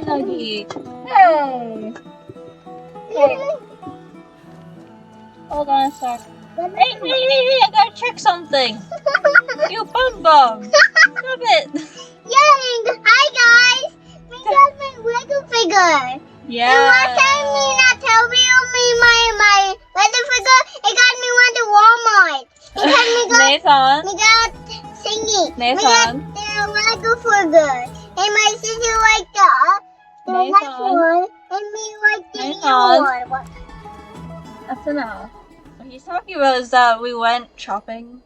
chicken nugget. Hey. Hey. Hold on a sec. Hey, I gotta check something. You bum. Stop it. Yay! Hi guys! We got my Lego figure. Yeah. And last time me not tell me my Lego figure, it got me went to Walmart. It got me Nathan. We got singing. Nathan. We got the Lego figure. And my sister liked the next one. And me like the new one. That's enough. What he's talking about is that we went shopping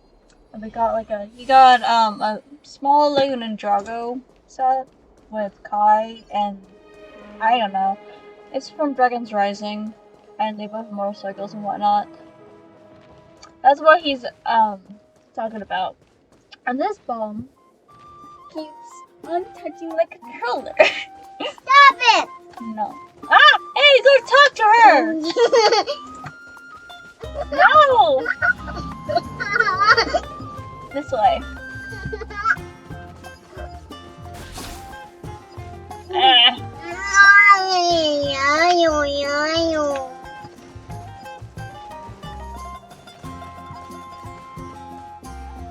and we got he got a small Lego Ninjago set with Kai and I don't know. It's from Dragon's Rising and they both have motorcycles and whatnot. That's what he's talking about. And this bomb keeps on touching the controller. Stop it! No. Ah! Hey, go talk to her! No! This way.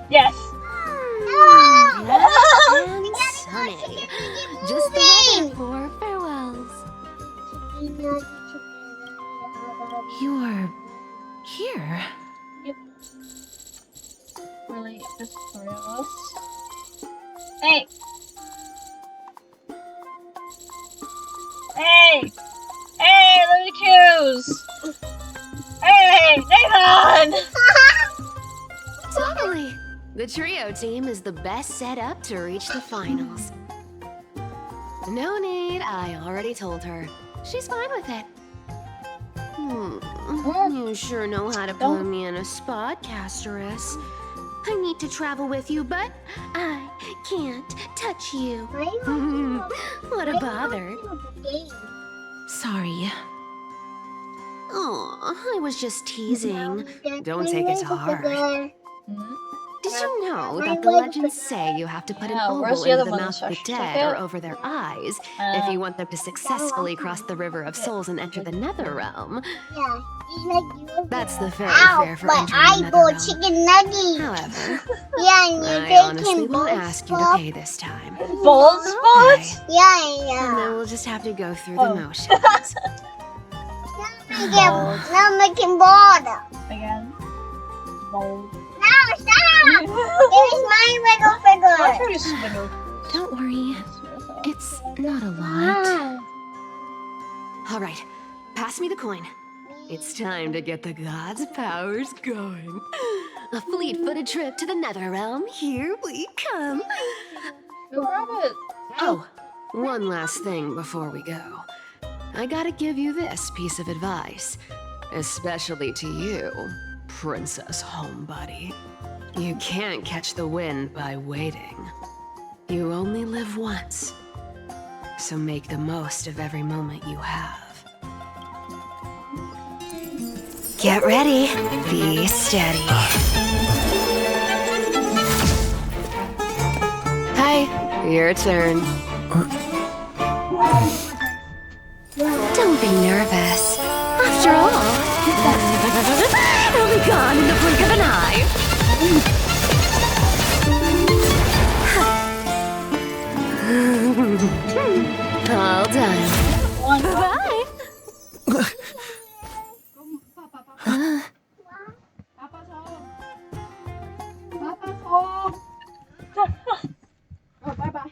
Yes. And sunny. Just the weather for farewells. You are here. Yep. Really, just 3 of us. Hey! Hey! Hey, let me choose! Hey, Nathan! Totally. The trio team is the best set up to reach the finals. No need, I already told her. She's fine with it. You sure know how to put me in a spot, Amphoreus. I need to travel with you, but I can't touch you. What a bother. Sorry. Oh, I was just teasing. Don't take it to heart. Did you know that the legends say you have to put an oval into the mouth of the dead or over their eyes if you want them to successfully cross the river of souls and enter the nether realm? Yeah, That's the fairy fair for entering the nether realm. Chicken nuggets. However, Yeah, and I honestly won't ask you to pay this time. Bold spots? Yeah. And then we'll just have to go through the motions. Now making bold. Again. Bold. No, stop! It is my Lego figure. I'll try to swing Don't worry, it's not a lot. All right, pass me the coin. It's time to get the gods' powers going. A fleet-footed trip to the nether realm. Here we come. Oh, one last thing before we go. I gotta give you this piece of advice, especially to you, Princess Homebody. You can't catch the wind by waiting. You only live once, so make the most of every moment you have. Get ready, be steady. Hi, your turn. Don't be nervous. After all, it'll be gone in the blink of an eye. All done. Bye-bye.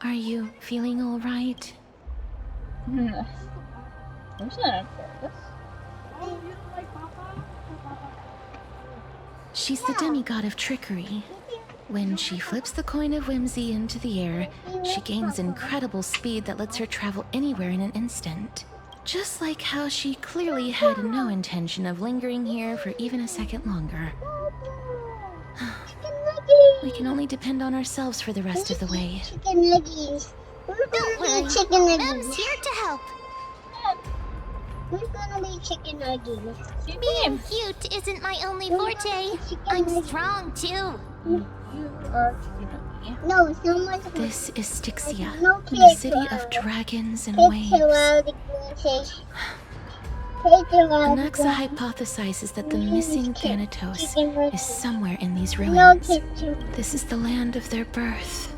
Are you feeling all right? There's an Amphoreus. She's the demigod of trickery. When she flips the coin of whimsy into the air, she gains incredible speed that lets her travel anywhere in an instant. Just like how she clearly had no intention of lingering here for even a second longer. We can only depend on ourselves for the rest of the way. Chicken nuggies. Don't worry, chicken nuggies. Mom's here to help. Who's gonna be chicken nuggies? Being cute isn't my only forte. I'm strong too. You are chicken nugget. No, someone's This is Styxia, no the city of dragons and waves. Anaxa hypothesizes that the missing Thanatos is somewhere in these ruins. This is the land of their birth.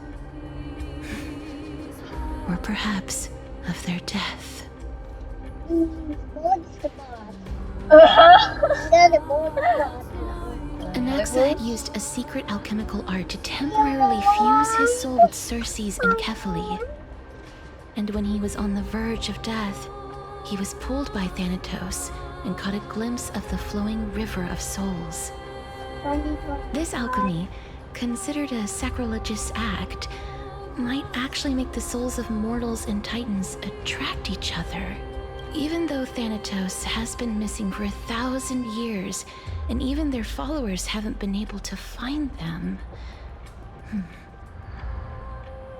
Or perhaps of their death. Anaxa had used a secret alchemical art to temporarily fuse his soul with Circe's and Kephae. And when he was on the verge of death, he was pulled by Thanatos and caught a glimpse of the flowing river of souls. This alchemy, considered a sacrilegious act, might actually make the souls of mortals and titans attract each other. Even though Thanatos has been missing for 1,000 years, and even their followers haven't been able to find them.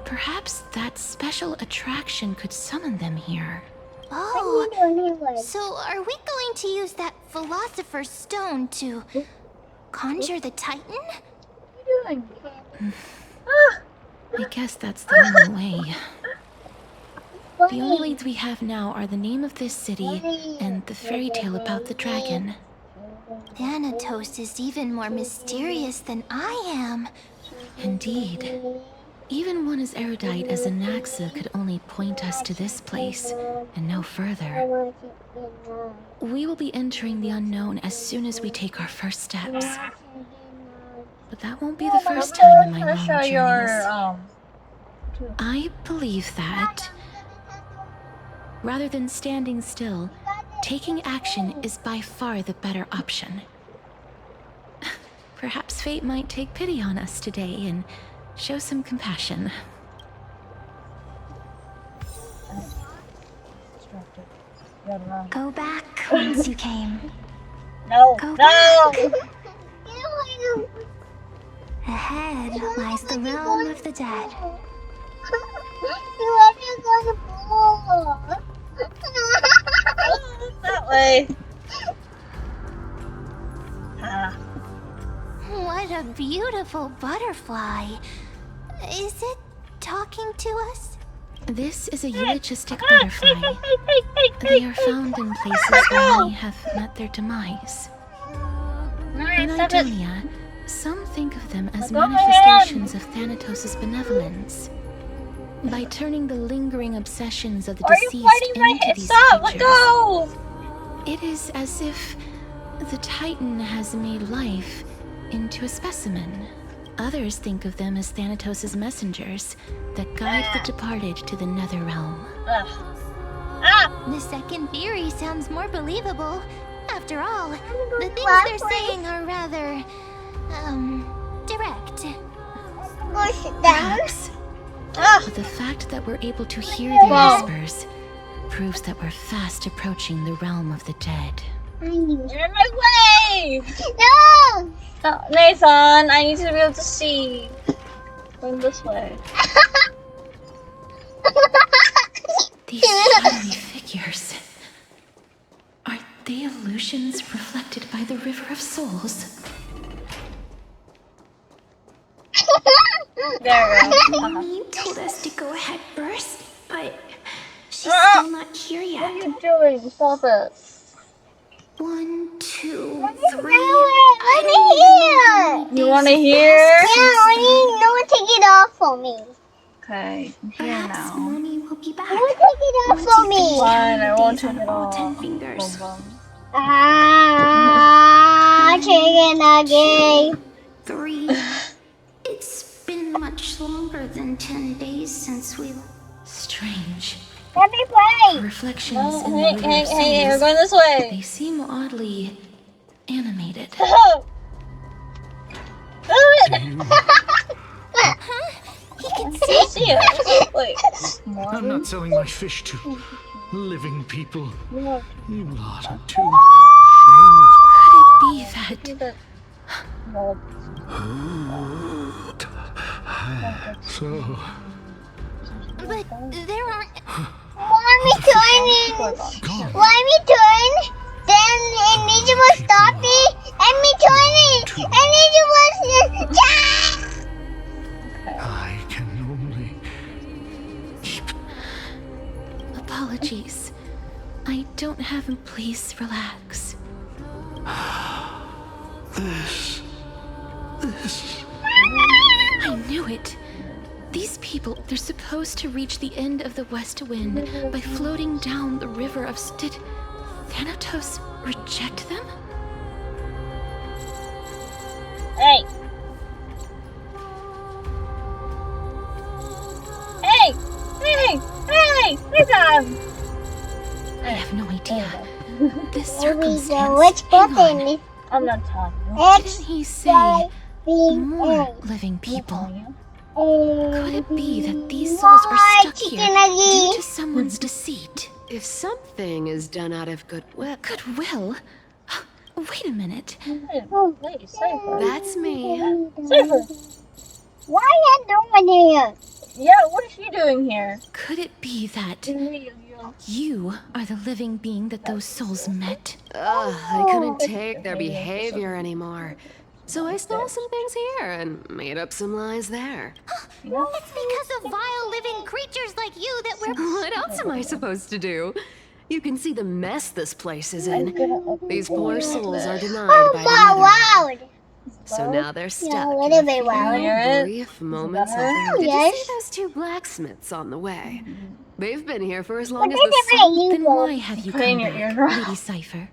Perhaps that special attraction could summon them here. Oh, so are we going to use that Philosopher's Stone to conjure the Titan? What are you doing? I guess that's the only way. The only leads we have now are the name of this city and the fairy tale about the dragon. Thanatos is even more mysterious than I am. Indeed. Even one as erudite as Anaxa could only point us to this place, and no further. We will be entering the unknown as soon as we take our first steps. But that won't be the first time in my long journeys. I believe that, rather than standing still, taking action is by far the better option. Perhaps fate might take pity on us today and show some compassion. Go back whence you came. No, Go no! Ahead lies the realm of the dead. You have to go to pool. That way. What a beautiful butterfly. Is it talking to us? This is a eulogistic butterfly. They are found in places where many have met their demise. In Idonia, some think of them as manifestations of Thanatos' benevolence. By turning the lingering obsessions of the deceased into these Stop! Let creatures, go! it is as if the Titan has made life into a specimen. Others think of them as Thanatos' messengers that guide the departed to the nether realm. The second theory sounds more believable. After all, the things they're saying are rather, direct. Go sit down. Perhaps. But the fact that we're able to hear their whispers proves that we're fast approaching the realm of the dead. You're in my way! No! No, Nathan, I need to be able to see. Going this way. These shadowy figures. Are they illusions reflected by the River of Souls? There we go. You told us to go ahead first, but she's Ah! still not here What are yet. you doing? Stop it. 1, 2, 3. Let me hear. You want to hear? Yeah, no, take it off for me. Okay, I'm here Perhaps now. Mommy will be back. No, take it off for me. Fine, I won't Days take on it all off. 10 fingers. Bum, Chicken nugget. 3. It's been much longer than 10 days since we... Strange. Let me play. Reflections bum. in the Hey, River hey, of hey, we're Souls. going this way. They seem oddly animated. Stop it! He can I can't see it. Wait. I'm not selling my fish to living people. More. You lot are too shameless. Could it be that... See that? No. So, But there aren't. Let me turn gone. Let me turn. Then Ninja will stop me. And me turn it. And Ninja will... I apologies. I don't have... Please relax. This. I knew it. These people, they're supposed to reach the end of the West Wind by floating down the river of... Did Thanatos reject them? Hey! Hey! Hey! Hey! Hey, Tom! I have no idea. This There we go. circumstance... Which Hang on. button? I'm not telling you. Didn't he say more living people? Could it be that these souls are stuck here due to someone's deceit? If something is done out of goodwill. Goodwill? Wait a minute. Hey, Cypher. That's me. Cypher! Why are you doing here? Yeah, what is she doing here? Could it be that you are the living being that those souls met? I couldn't take their behavior anymore. So I stole some things here and made up some lies there. It's because of vile living creatures like you that we're... What else am I supposed to do? You can see the mess this place is in. These poor souls are denied by the Wow! netherworld. So now they're stuck Yeah, a in little a bit few wild. brief moments of better? their... Did you Yes. see those two blacksmiths on the way? They've been here for as long as What the did sun. you Then go? why have you Putting come your back, eardrum. Lady Cypher?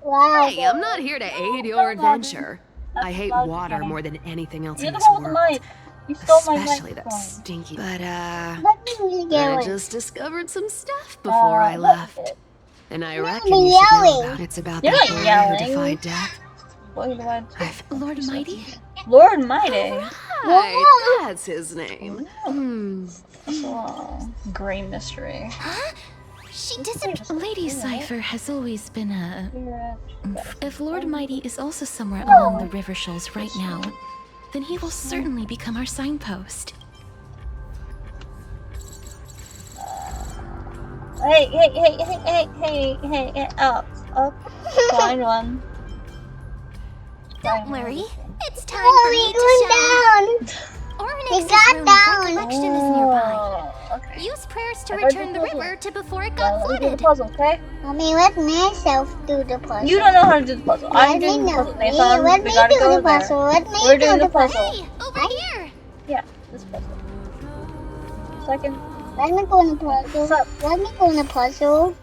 Wow. Hey, I'm not here to aid your adventure. I hate water more than anything else You're in the this one with the world. mic. You stole my Especially that microphone. stinky. But Let me I go. just discovered some stuff before I What is left. it? And I You're reckon not you should know yelling. about it. It's about You're that not boy yelling. who defied death. What is it? I've... Lord Mighty? Lord Mighty. Right, that's his name. Oh, gray mystery. Huh? She doesn't... Lady Cypher has always been a... If Lord Mighty is also somewhere along the river shoals right now, then he will certainly become our signpost. Hey, up. Find one. Don't worry, it's time Oh, for me to shine. we Oryx's got room of down. recollection is nearby. Oh, okay. Use prayers to I heard return the the puzzle. river to before it Well, got let me do the flooded. puzzle, okay? Mommy, let myself do the puzzle. You don't know how to do the puzzle. I'm Let me doing the know. puzzle. Nathan, Let we me gotta do go the there. puzzle. Let me We're do doing the the puzzle. Hey, over here! Yeah, this puzzle. Second. Let me go in the puzzle. What's up? Let me go in the puzzle.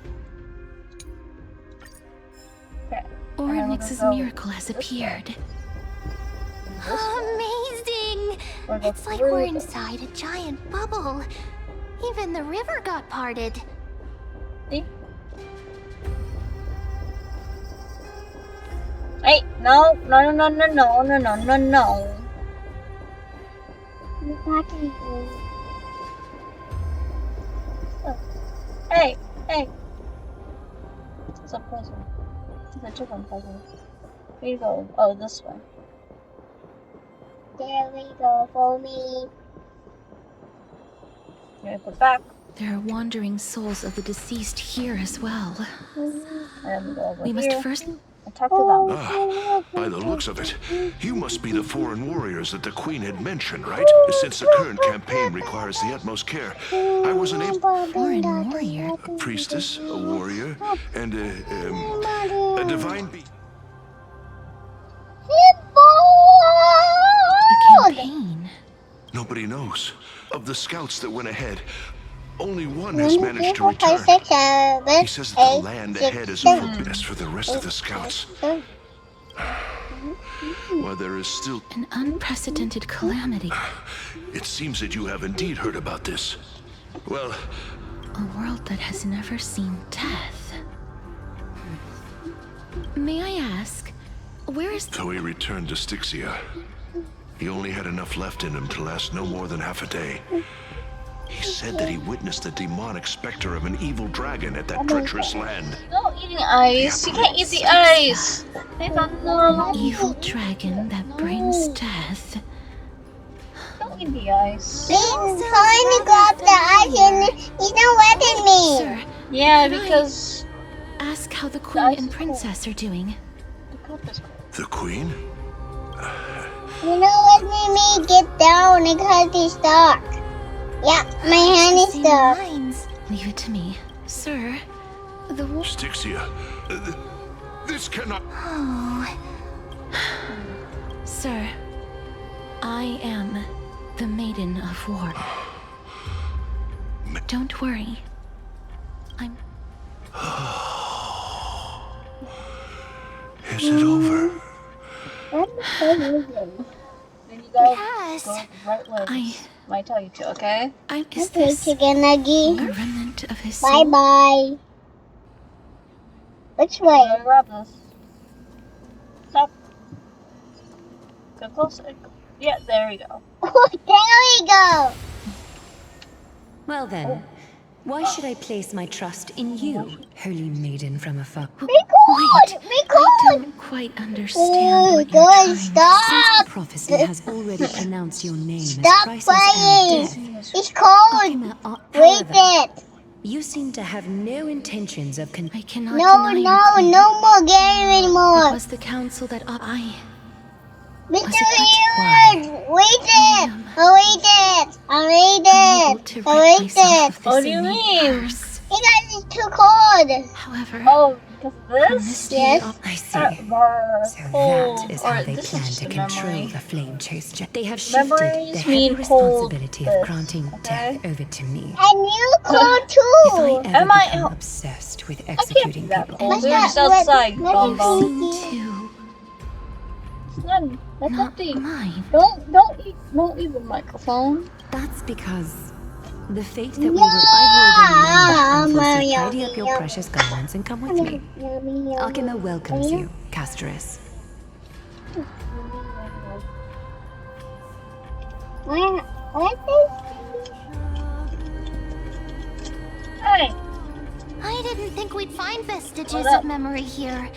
Okay. Oryx's go miracle has this way. appeared. This way. Amazing! We're gonna go It's like through we're this. inside a giant bubble. Even the river got parted. See? Hey, no. Hey. It's a puzzle. It's a different puzzle. Where you go? Oh, this way. There we go for me. Gonna put it back. There are wandering souls of the deceased here as well. And we go over We must here first... and talk to them. Ah, by the looks of it, you must be the foreign warriors that the Queen had mentioned, right? Since the current campaign requires the utmost care, I wasn't able... Foreign warrior? A priestess, a warrior, and a divine being. A campaign? Nobody Nobody knows. Of the scouts that went ahead, only one has managed to return. He says that the land ahead is forbidden for the rest of the scouts. While there is still... An unprecedented calamity. It seems that you have indeed heard about this. Well, A world that has never seen death. May I ask, where is... though he returned to Styxia, he only had enough left in him to last no more than half a day. He said that he witnessed the demonic specter of an evil dragon at that treacherous land. No eating ice. You can't eat the ice. Nathan, no. evil dragon that brings death? Don't eat the ice. He's trying to grab the ice and he's not letting me. Sir, Yeah, because ask how the queen and princess are doing. the cup is cold. The Queen? You know, let me get down because it's dark. Yeah, my hand is Same dark. lines. Leave it to me. Sir, the war. Styxia, this cannot... Oh. Sir, I am the Maiden of War. Don't worry. I'm... Is it over? Then you guys Yes. go right way. Might tell you to, okay? Is this a Chicken nugget. remnant of his Bye soul? bye. Which I'm way? gonna grab this. Stop. Go closer. Yeah, there you go. Oh, there we go. Well then, why should I place my trust in you, holy maiden from afar? Record! I Record! don't quite understand what you're Good, trying to Since stop! prophecy has already pronounced your name as Stop crisis and playing! death, It's cold! Akima, Wait however, it! you seem to have no intentions of I cannot No, deny no, your claim. no more game It anymore! was the council that I... Mr. why? Weird! Wait it! Wait it! unable to rid Wait myself it! of this What do you innate mean? curse. You guys is too cold! However, Oh, because from this? this day Yes. on, I see. So That is how or they this plan is to just a control memory. the flame chaser. They have shifted Memories the heavy mean cold responsibility this, of granting okay? death over to me. And you cold If too! I ever Am I become out? obsessed with I can't be executing that people, cold. We're just outside, Bum Bum. to None. That's not empty. mine. Don't eat the microphone. that's because the fate that we will I will remember until you tidy up your precious garments and come with me. Alkima welcomes you, Castoris. What Hey, I didn't think we'd find vestiges What up? of memory here.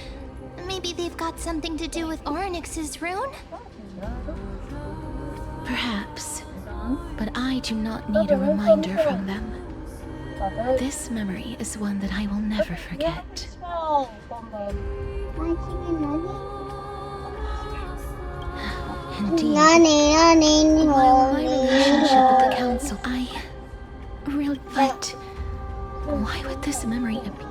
Maybe they've got something to do with Orynyx's rune? Perhaps. But I do not need a reminder from them. This memory is one that I will never forget. small Bum Bum. Indeed. Nani, While my relationship with the council, I really liked. Why would this memory appear?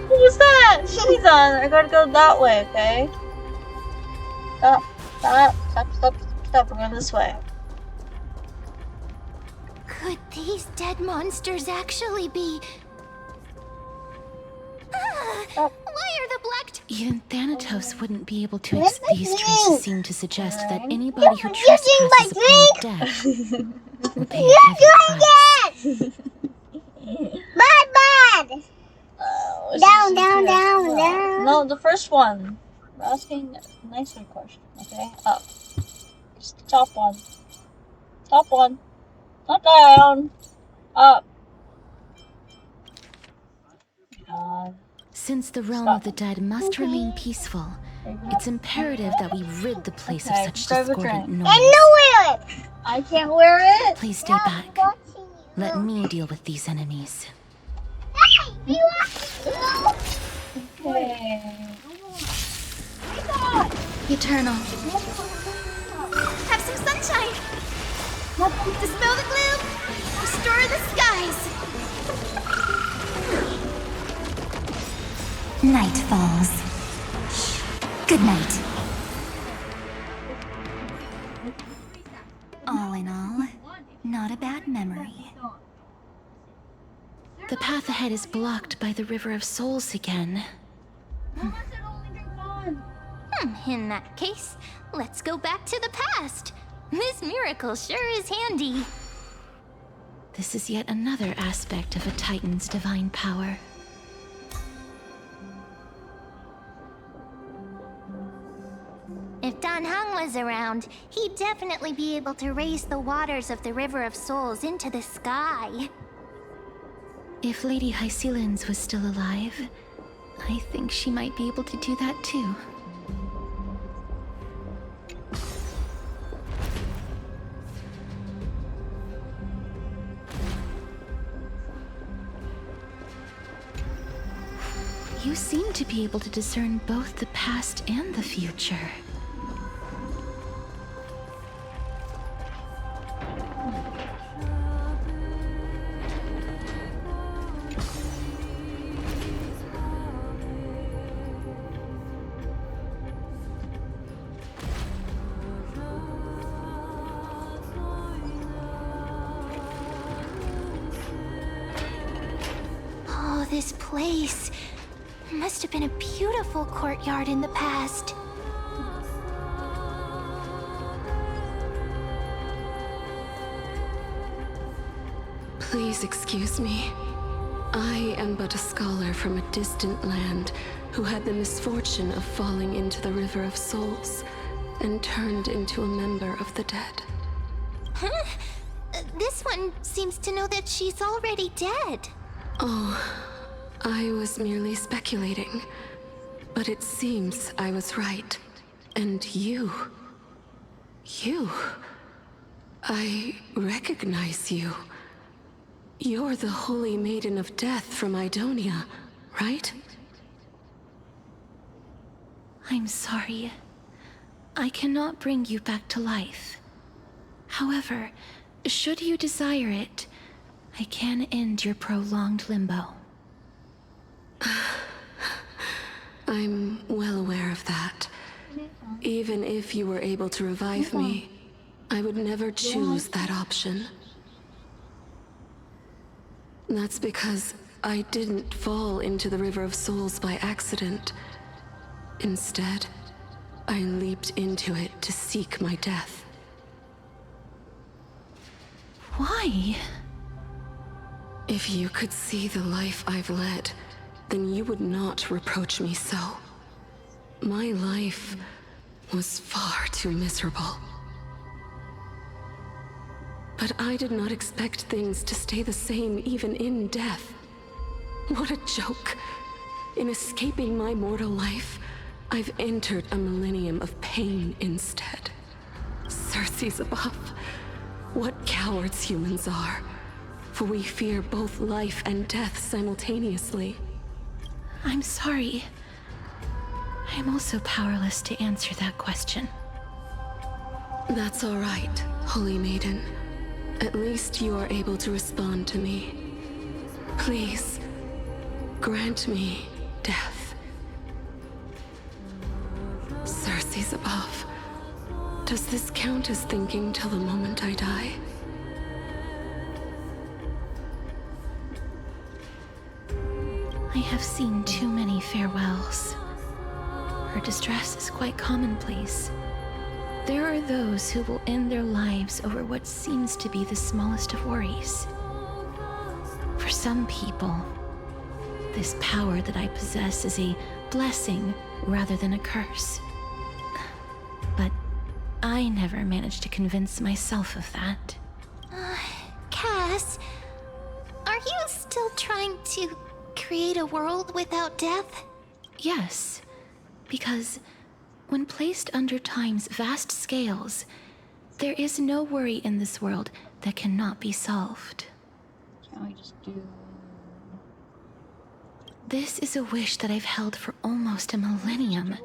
What was that? She's on. I gotta go that way, okay? Stop. We're going this way. Could these dead monsters actually be... Oh. Why are the black... Even Thanatos wouldn't be able to. Where's my These drink? traces seem to suggest that anybody who You're using my trespasses upon death will pay a heavy price. Bad! Oh, Down, this is down, good. down, down. No, the first one. We're asking a nicer question, okay? Up. Just top one. Top one. Not down. Up. Since the realm of the dead must remain peaceful, it's imperative that we rid the place of Okay, such grab a discordant drink. noise. And nowhere! I can't wear it. Please stay back. Let me deal with these enemies. Hey, we want Okay. Eternal. Have some sunshine! Dispel the gloom! Restore the skies! Night falls. Good night. All in all, not a bad memory. The path ahead is blocked by the River of Souls again. In that case, let's go back to the past. This miracle sure is handy. This is yet another aspect of a Titan's divine power. If Dan Heng was around, he'd definitely be able to raise the waters of the River of Souls into the sky. If Lady Hycelens was still alive, I think she might be able to do that too. You seem to be able to discern both the past and the future. this place. Must have been a beautiful courtyard in the past. Please excuse me. I am but a scholar from a distant land who had the misfortune of falling into the River of Souls and turned into a member of the dead. Huh? This one seems to know that she's already dead. Oh, I was merely speculating. But it seems I was right. And you... I recognize you. You're the Holy Maiden of Death from Idonia, right? I'm sorry. I cannot bring you back to life. However, should you desire it, I can end your prolonged limbo. I'm well aware of that. Even if you were able to revive me, I would never choose that option. That's because I didn't fall into the River of Souls by accident. Instead, I leaped into it to seek my death. Why? If you could see the life I've led, then you would not reproach me so. My life was far too miserable. But I did not expect things to stay the same even in death. What a joke. In escaping my mortal life, I've entered a millennium of pain instead. Circe's above. What cowards humans are. For we fear both life and death simultaneously. I'm sorry. I'm also powerless to answer that question. That's all right, Holy Maiden. At least you are able to respond to me. Please, grant me death. Circe's above. Does this count as thinking till the moment I die? I have seen too many farewells. Her distress is quite commonplace. There are those who will end their lives over what seems to be the smallest of worries. For some people, this power that I possess is a blessing rather than a curse. But I never managed to convince myself of that. Cass, are you still trying to create a world without death? Yes, because when placed under time's vast scales, there is no worry in this world that cannot be solved. Can't we just do... This is a wish that I've held for almost a millennium.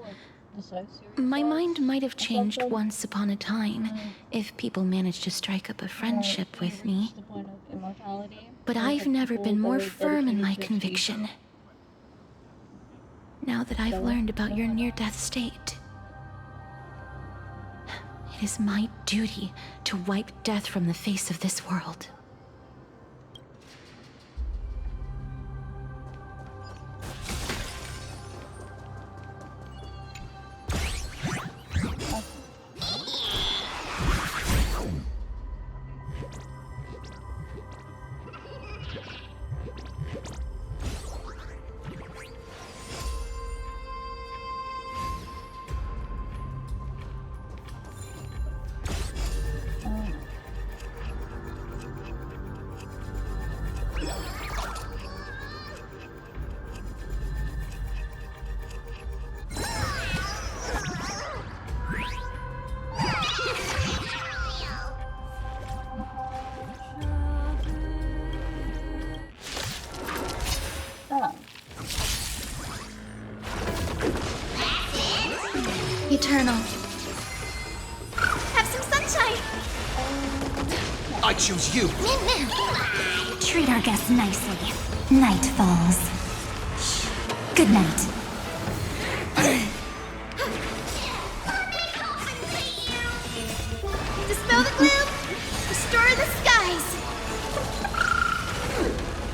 the series My does? mind might have Or changed something? once upon a time if people managed to strike up a friendship with me, What's the point of immortality? but Or I've like never people been more very firm in dedicated my to achieve- conviction. Now that I've learned about your near-death state, it is my duty to wipe death from the face of this world. Oh. Eternal. Have some sunshine! I choose you. Treat our guests nicely. Night falls. Good night. Dispel the gloom! Restore the skies!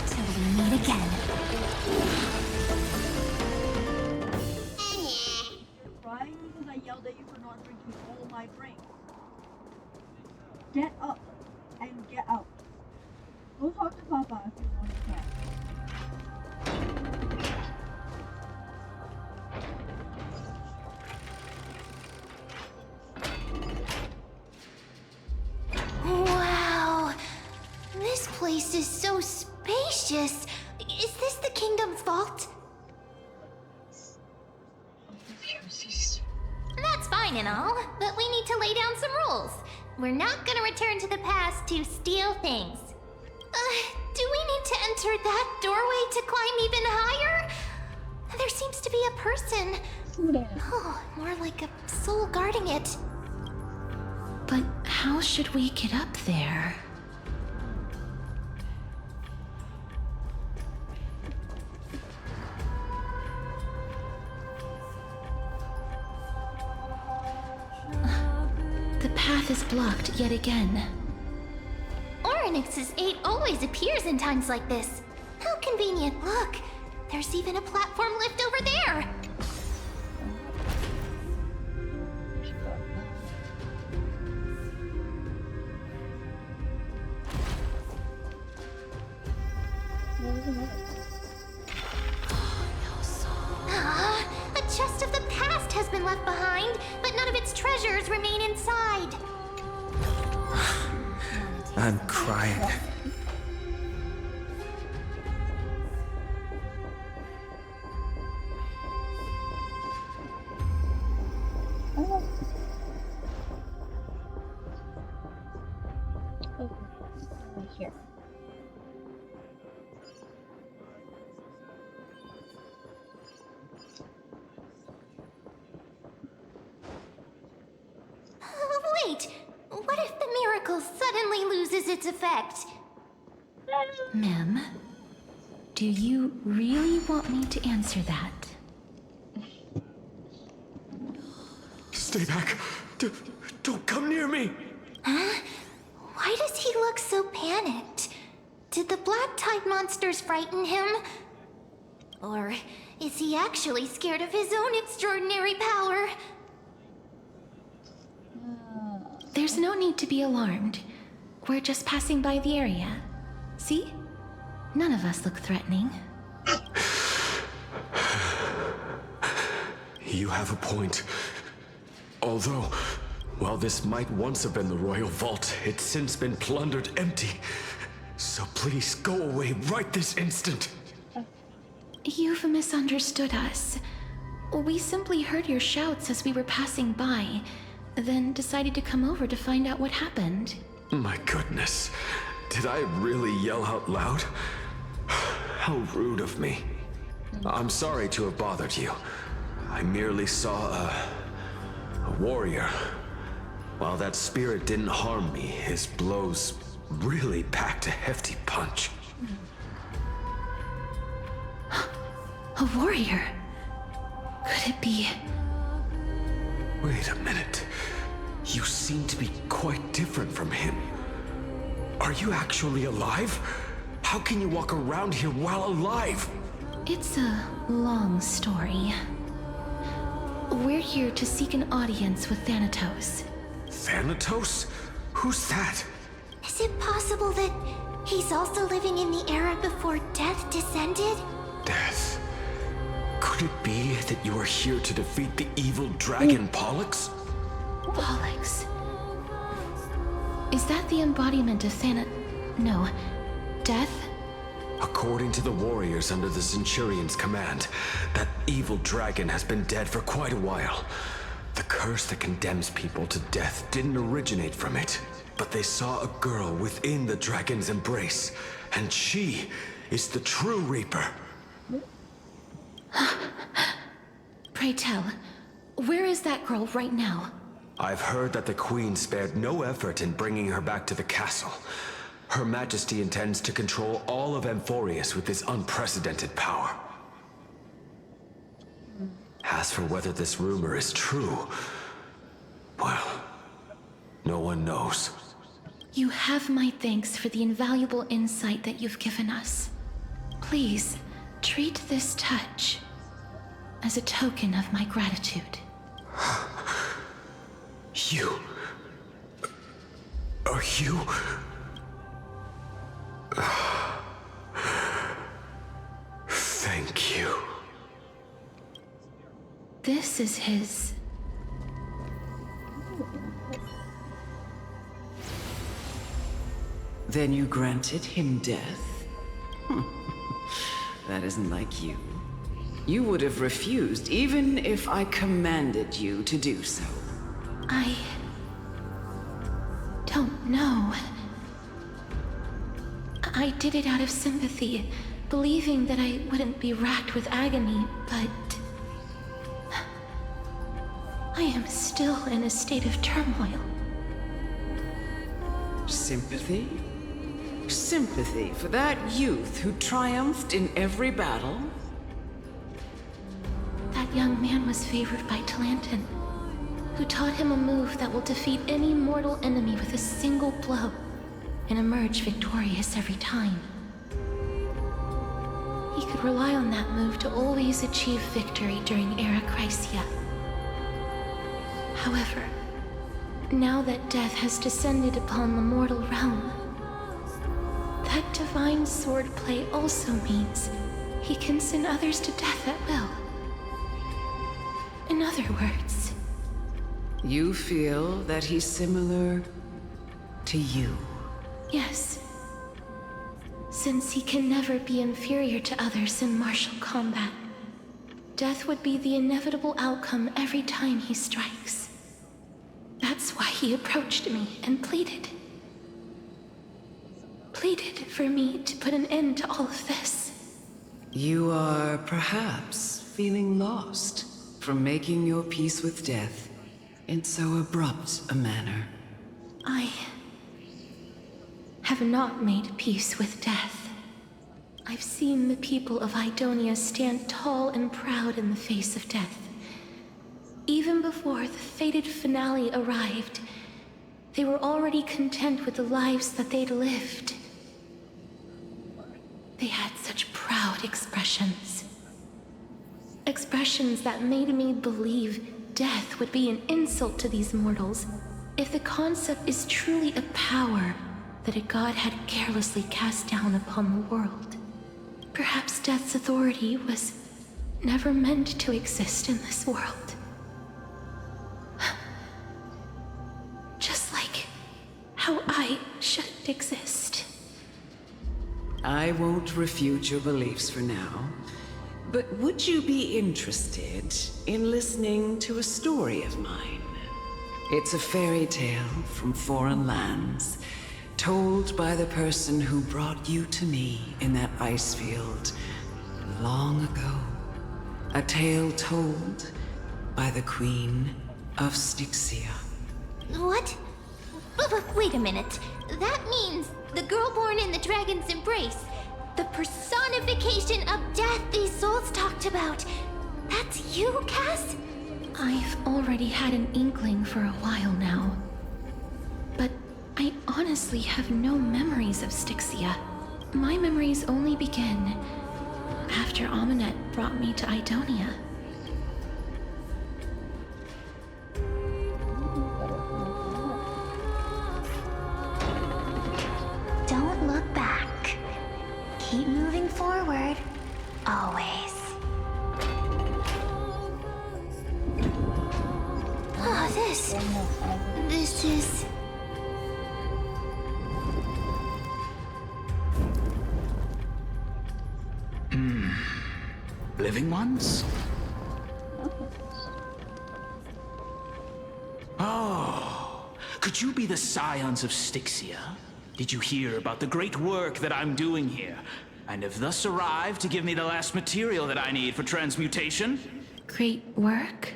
Till we meet again. 5, 2, 1, yeah. Wow! This place is so spacious. Is this the kingdom's vault? That's fine and all, but we need to lay down some rules. We're not gonna return to the past to steal things. Do we need to enter that doorway to climb even higher? There seems to be a person. Oh, more like a soul guarding it. But how should we get up there? The path is blocked yet again. Oryx's 8 always appears in times like this. How convenient. Look, there's even a platform lift over there. A chest of the past has been left behind, but none of its treasures remain inside. I'm crying. Here. Wait, what if the miracle suddenly loses its effect? Mem, do you really want me to answer that? Stay back. Don't come near me. Huh? Why does he look so panicked? Did the black tide monsters frighten him? Or is he actually scared of his own extraordinary power? There's no need to be alarmed. We're just passing by the area. See? None of us look threatening. You have a point. Although, while this might once have been the royal vault, it's since been plundered empty. So please go away right this instant. You've misunderstood us. We simply heard your shouts as we were passing by, then decided to come over to find out what happened. My goodness. Did I really yell out loud? How rude of me. I'm sorry to have bothered you. I merely saw a warrior. While that spirit didn't harm me, his blows really packed a hefty punch. A warrior? Could it be? Wait a minute. You seem to be quite different from him. Are you actually alive? How can you walk around here while alive? It's a long story. We're here to seek an audience with Thanatos. Thanatos? Who's that? Is it possible that he's also living in the era before death descended? Death? Could it be that you are here to defeat the evil dragon Pollux? Pollux. Is that the embodiment of No. Death? According to the warriors under the Centurion's command, that evil dragon has been dead for quite a while. The curse that condemns people to death didn't originate from it, but they saw a girl within the dragon's embrace, and she is the true Reaper. Pray tell, where is that girl right now? I've heard that the Queen spared no effort in bringing her back to the castle. Her Majesty intends to control all of Amphoreus with this unprecedented power. As for whether this rumor is true, well, no one knows. You have my thanks for the invaluable insight that you've given us. Please, treat this touch as a token of my gratitude. You... Are you... this is his... Then you granted him death? That isn't like you. You would have refused even if I commanded you to do so. I... don't know. I did it out of sympathy, believing that I wouldn't be racked with agony, but... I am still in a state of turmoil. Sympathy? Sympathy for that youth who triumphed in every battle? That young man was favored by Talantin, who taught him a move that will defeat any mortal enemy with a single blow and emerge victorious every time. He could rely on that move to always achieve victory during Era Chrysia. However, now that death has descended upon the mortal realm, that divine swordplay also means he can send others to death at will. In other words... You feel that he's similar to you? Yes. Since he can never be inferior to others in martial combat, death would be the inevitable outcome every time he strikes. That's why he approached me and pleaded. Pleaded for me to put an end to all of this. You are perhaps feeling lost from making your peace with death in so abrupt a manner. I have not made peace with death. I've seen the people of Idonia stand tall and proud in the face of death. Even before the fated finale arrived, they were already content with the lives that they'd lived. They had such proud expressions. Expressions that made me believe death would be an insult to these mortals if the concept is truly a power that a god had carelessly cast down upon the world. Perhaps death's authority was never meant to exist in this world. Just like how I shouldn't exist. I won't refute your beliefs for now, but would you be interested in listening to a story of mine? It's a fairy tale from foreign lands, told by the person who brought you to me in that ice field long ago. A tale told by the Queen of Styxia. What? But wait a minute. That means the girl born in the dragon's embrace, the personification of death these souls talked about. That's you, Cass? I've already had an inkling for a while now. But I honestly have no memories of Styxia. My memories only begin after Aminet brought me to Idonia. Don't look back. Keep moving forward. Always. Oh, this is... Living ones? Oh, could you be the scions of Styxia? Did you hear about the great work that I'm doing here? And have thus arrived to give me the last material that I need for transmutation? Great work?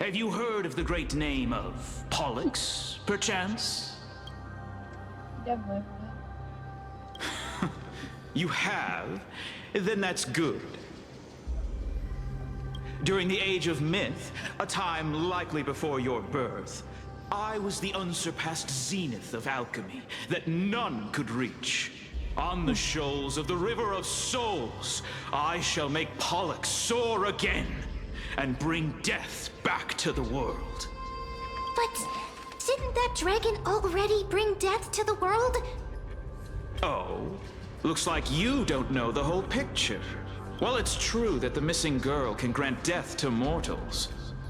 Have you heard of the great name of Pollux, perchance? Definitely. You have? Then that's good. During the Age of Myth, a time likely before your birth, I was the unsurpassed zenith of alchemy that none could reach. On the shoals of the River of Souls, I shall make Pollux soar again and bring death back to the world. But didn't that dragon already bring death to the world? Oh, looks like you don't know the whole picture. Well, it's true that the missing girl can grant death to mortals,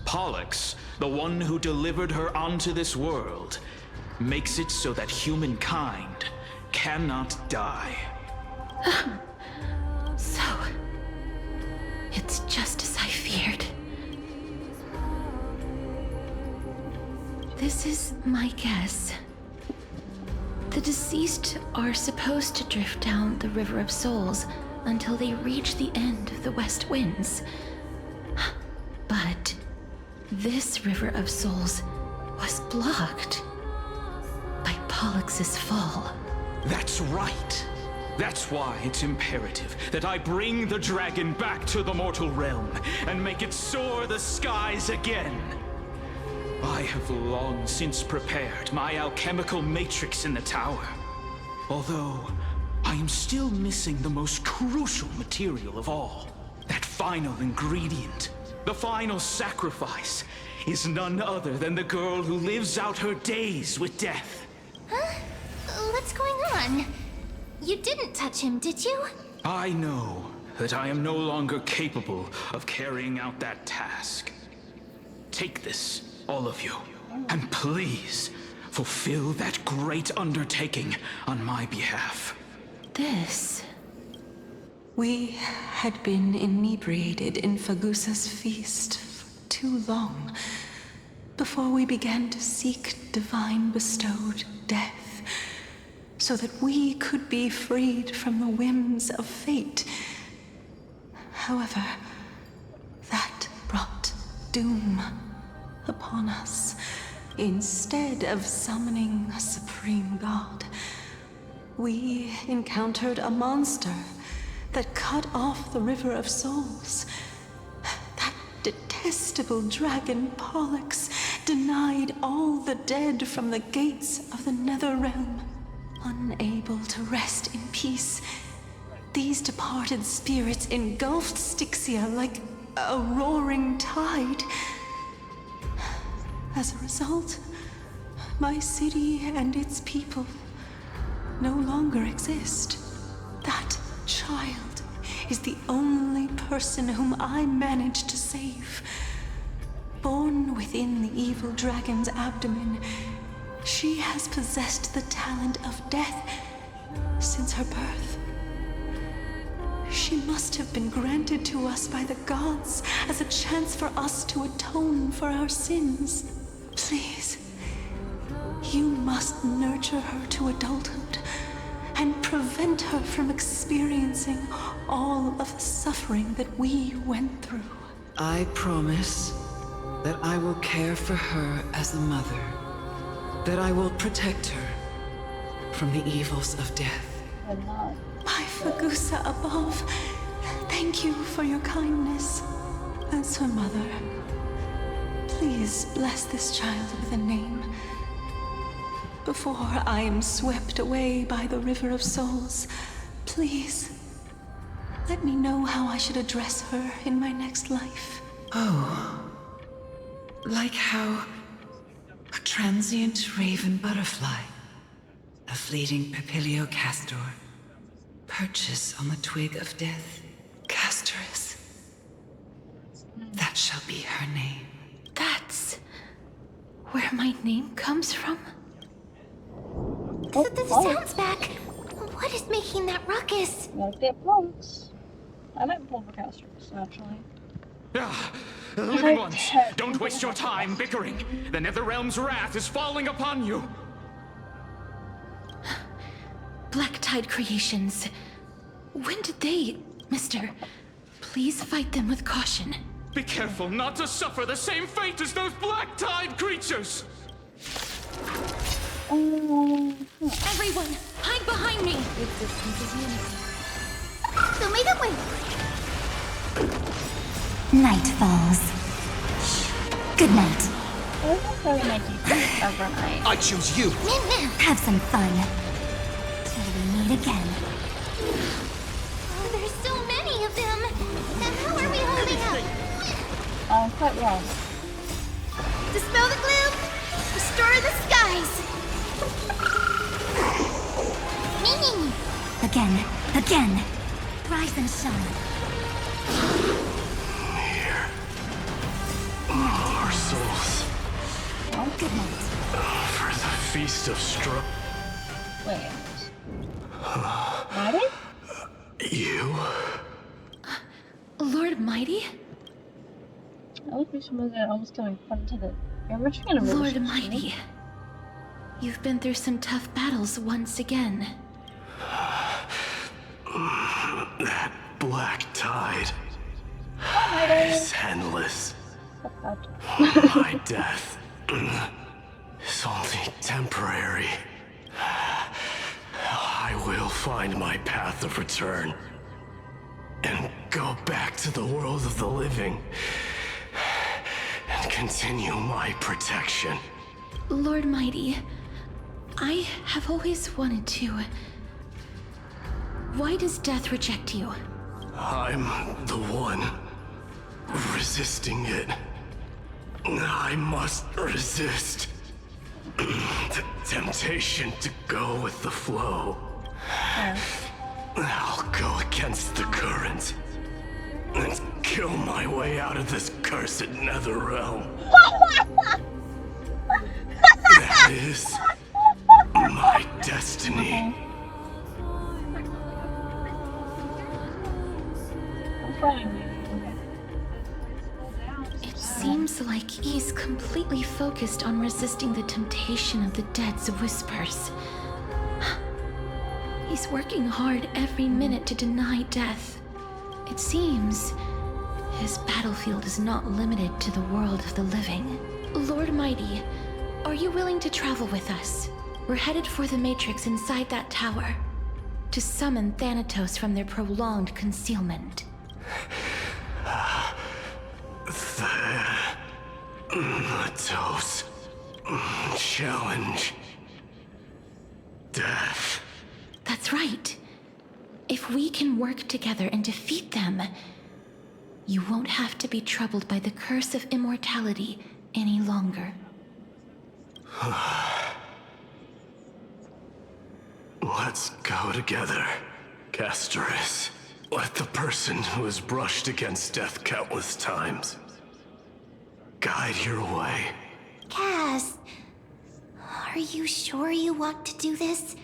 Pollux, the one who delivered her onto this world, makes it so that humankind cannot die. So, it's just as I feared. This is my guess. The deceased are supposed to drift down the River of Souls until they reach the end of the West Winds. But this River of Souls was blocked by Pollux's fall. That's right. That's why it's imperative that I bring the dragon back to the mortal realm and make it soar the skies again. I have long since prepared my alchemical matrix in the tower. Although, I am still missing the most crucial material of all. That final ingredient, the final sacrifice, is none other than the girl who lives out her days with death. Huh? What's going on? You didn't touch him, did you? I know that I am no longer capable of carrying out that task. Take this, all of you, and please fulfill that great undertaking on my behalf. This... We had been inebriated in Fagusa's feast for too long before we began to seek divine bestowed death, so that we could be freed from the whims of fate. However, that brought doom upon us. Instead of summoning a supreme god, we encountered a monster that cut off the River of Souls. That detestable dragon Pollux denied all the dead from the gates of the nether realm. Unable to rest in peace, these departed spirits engulfed Styxia like a roaring tide. As a result, my city and its people no longer exist. That child is the only person whom I managed to save. Born within the evil dragon's abdomen, she has possessed the talent of death since her birth. She must have been granted to us by the gods as a chance for us to atone for our sins. Please, you must nurture her to adulthood and prevent her from experiencing all of the suffering that we went through. I promise that I will care for her as a mother, that I will protect her from the evils of death. My Fagusa above, thank you for your kindness. As her mother, please bless this child with a name before I am swept away by the River of Souls. Please, let me know how I should address her in my next life. Oh, like how a transient raven butterfly, a fleeting papilio castor, perches on the twig of death. Castorus. That shall be her name. That's where my name comes from? The sounds back. What is making that ruckus? Like get Pollux. I might pull for Castorus, actually. Living ones, don't waste your time bickering. The Netherrealm's wrath is falling upon you. Black Tide Creations. When did they, Mister? Please fight them with caution. Be careful not to suffer the same fate as those Black Tide creatures! Everyone, hide behind me! So make it wait. Night falls. Good night. Overnight. I choose you. Have some fun. Till we meet again. Oh, there's so many of them. And how are we holding up? Quite well. Dispel the gloom. Restore the skies. Again. Rise and shine. Our souls. Good night. For the feast of straw. Wait. Mighty? You? Lord Mighty? I would be someone that almost coming front to the. You're rushing in a Lord Mighty. You've been through some tough battles once again. That black tide is endless. My death is only temporary. I will find my path of return and go back to the world of the living and continue my protection. Lord Mighty, I have always wanted to. Why does death reject you? I'm the one resisting it. I must resist the temptation to go with the flow. I'll go against the current and kill my way out of this cursed nether realm. That is my destiny. It seems like he's completely focused on resisting the temptation of the dead's whispers. He's working hard every minute to deny death. It seems his battlefield is not limited to the world of the living. Lord Mighty, are you willing to travel with us? We're headed for the Matrix inside that tower to summon Thanatos from their prolonged concealment. Thanatos. Challenge. Death. That's right. If we can work together and defeat them, you won't have to be troubled by the curse of immortality any longer. Let's go together, Castorus. Let the person who has brushed against death countless times guide your way. Cass, are you sure you want to do this?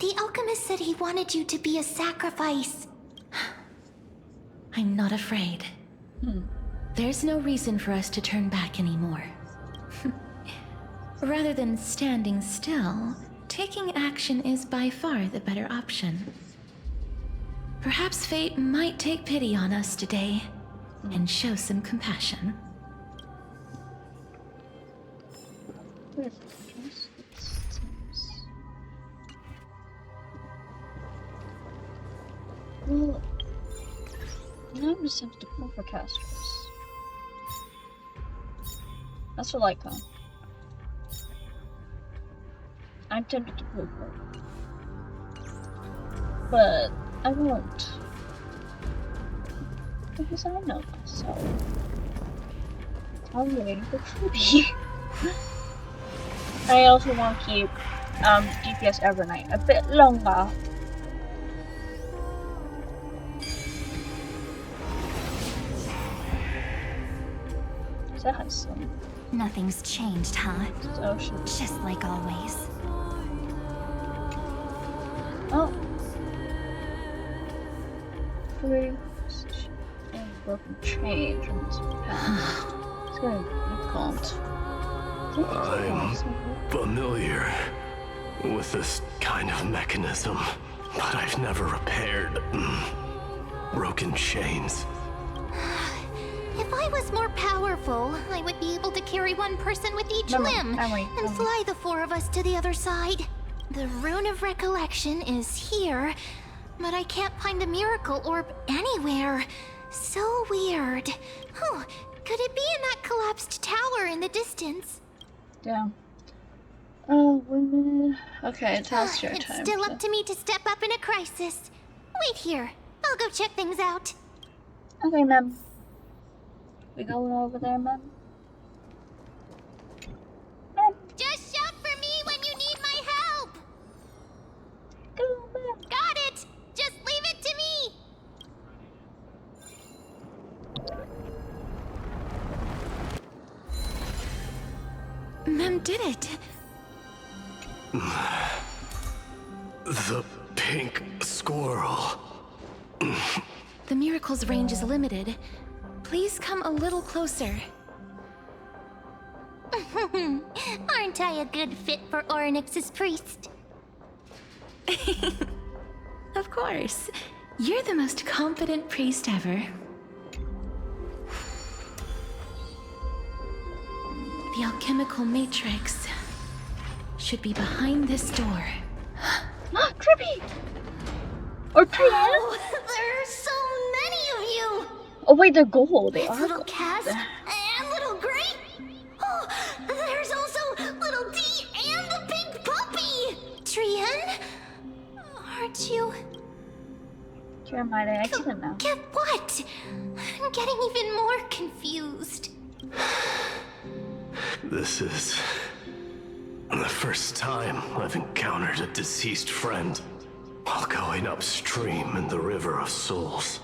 The alchemist said he wanted you to be a sacrifice. I'm not afraid. There's no reason for us to turn back anymore. Rather than standing still, taking action is by far the better option. Perhaps fate might take pity on us today and show some compassion. Well, now I'm just have to pull for casters. That's what I like, huh? I'm tempted to pull for it. But I won't. Because I know myself. I'm waiting for Trudy. I also want to keep DPS Evernight a bit longer. That has some. Nothing's changed, huh? Oh shit. Just like always. Oh. And broken chain from this path. It's gonna be difficult. I'm familiar with this kind of mechanism, but I've never repaired broken chains. If I was more powerful, I would be able to carry one person with each limb and fly the four of us to the other side. The Rune of Recollection is here, but I can't find a miracle orb anywhere. So weird. Oh, could it be in that collapsed tower in the distance? Yeah. Oh, 1 minute. Okay, it's house share It's time. still up to me to step up in a crisis. Wait here. I'll go check things out. Okay, ma'am. We going over there, ma'am? Just shout for me when you need my help. Go, ma'am. Got it. Just leave it to me. did it. The pink squirrel. The miracle's range is limited. Please come a little closer. Aren't I a good fit for Orynyx's priest? Of course. You're the most competent priest ever. The alchemical matrix should be behind this door. Trippy! Or Trian? Oh, there are so many of you! Oh wait, they're gold. They It's are little gold. Cass and little Grape. Oh, there's also little D and the big puppy. Trian, aren't you? Jeremiah, I didn't know. Get what? I'm getting even more confused. This is the first time I've encountered a deceased friend while going upstream in the River of Souls.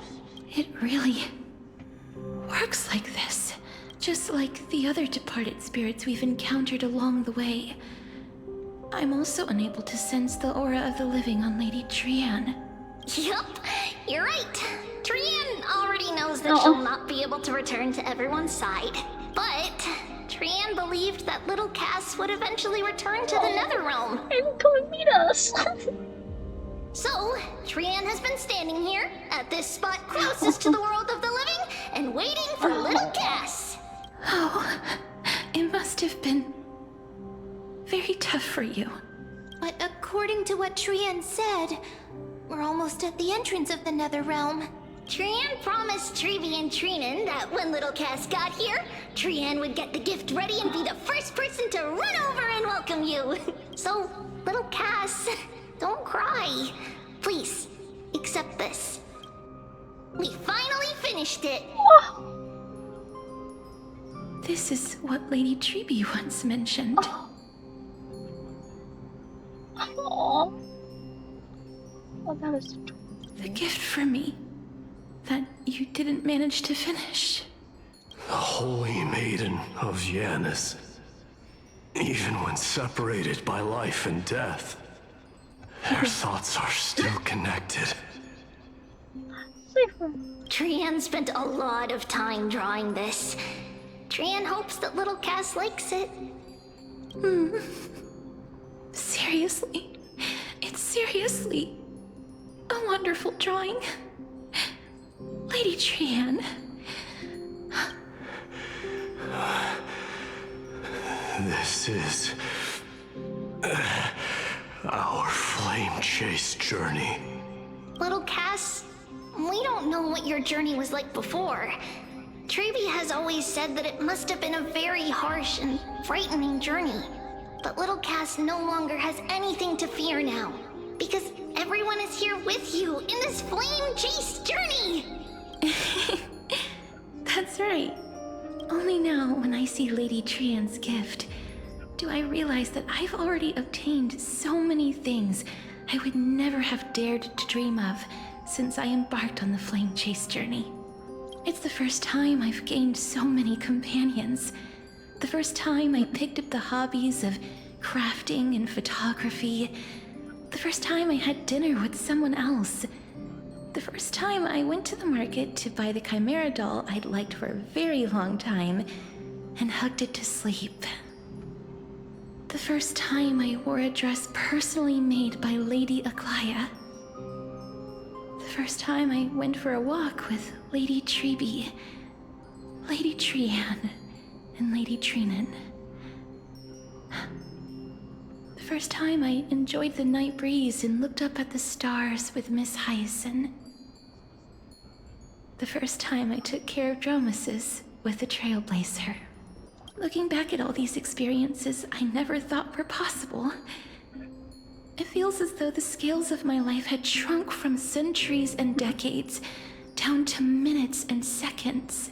It really works like this. Just like the other departed spirits we've encountered along the way. I'm also unable to sense the aura of the living on Lady Trian. Yup, you're right. Trian already knows that she'll not be able to return to everyone's side. But Trian believed that little Cass would eventually return to the Netherrealm. And come and meet us. So, Trian has been standing here, at this spot closest to the world of the living, and waiting for little Cass. Oh, it must have been very tough for you. But according to what Trian said, we're almost at the entrance of the Netherrealm. Trian promised Trevi and Trinan that when little Cass got here, Trian would get the gift ready and be the first person to run over and welcome you. So, little Cass, don't cry. Please, accept this. We finally finished it. This is what Lady Trebi once mentioned. Aww. Oh, that was The gift for me that you didn't manage to finish. The Holy Maiden of Yanis. Even when separated by life and death, their thoughts are still connected. Trian spent a lot of time drawing this. Trian hopes that little Cass likes it. Seriously? It's seriously a wonderful drawing. Lady Trian. This is our flame chase journey. Little Cass, we don't know what your journey was like before. Trevi has always said that it must have been a very harsh and frightening journey. But little Cass no longer has anything to fear now, because everyone is here with you in this flame chase journey! That's right. Only now, when I see Lady Trian's gift, do I realize that I've already obtained so many things I would never have dared to dream of since I embarked on the flame chase journey. It's the first time I've gained so many companions. The first time I picked up the hobbies of crafting and photography. The first time I had dinner with someone else. The first time I went to the market to buy the Chimera doll I'd liked for a very long time and hugged it to sleep. The first time I wore a dress personally made by Lady Aglaya. The first time I went for a walk with Lady Trebi, Lady Trian, and Lady Trinan. The first time I enjoyed the night breeze and looked up at the stars with Miss Hyacinth. The first time I took care of Dromesis with the Trailblazer. Looking back at all these experiences I never thought were possible, it feels as though the scales of my life had shrunk from centuries and decades down to minutes and seconds.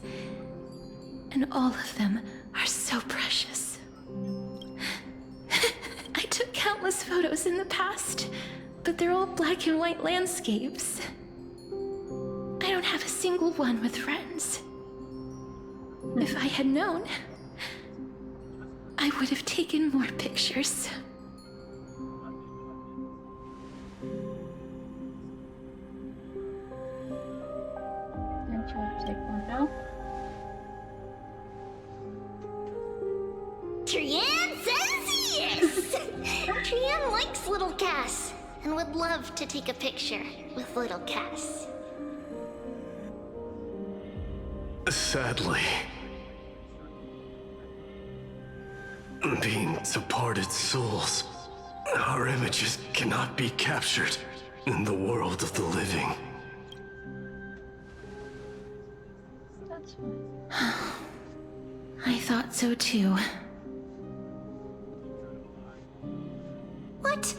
And all of them are so precious. I took countless photos in the past, but they're all black and white landscapes. I don't have a single one with friends. If I had known, I would have taken more pictures. Don't you want to take one now? Trian says yes! Trian likes little Cass and would love to take a picture with little Cass. Sadly, being departed souls, our images cannot be captured in the world of the living. That's fine. I thought so too. What?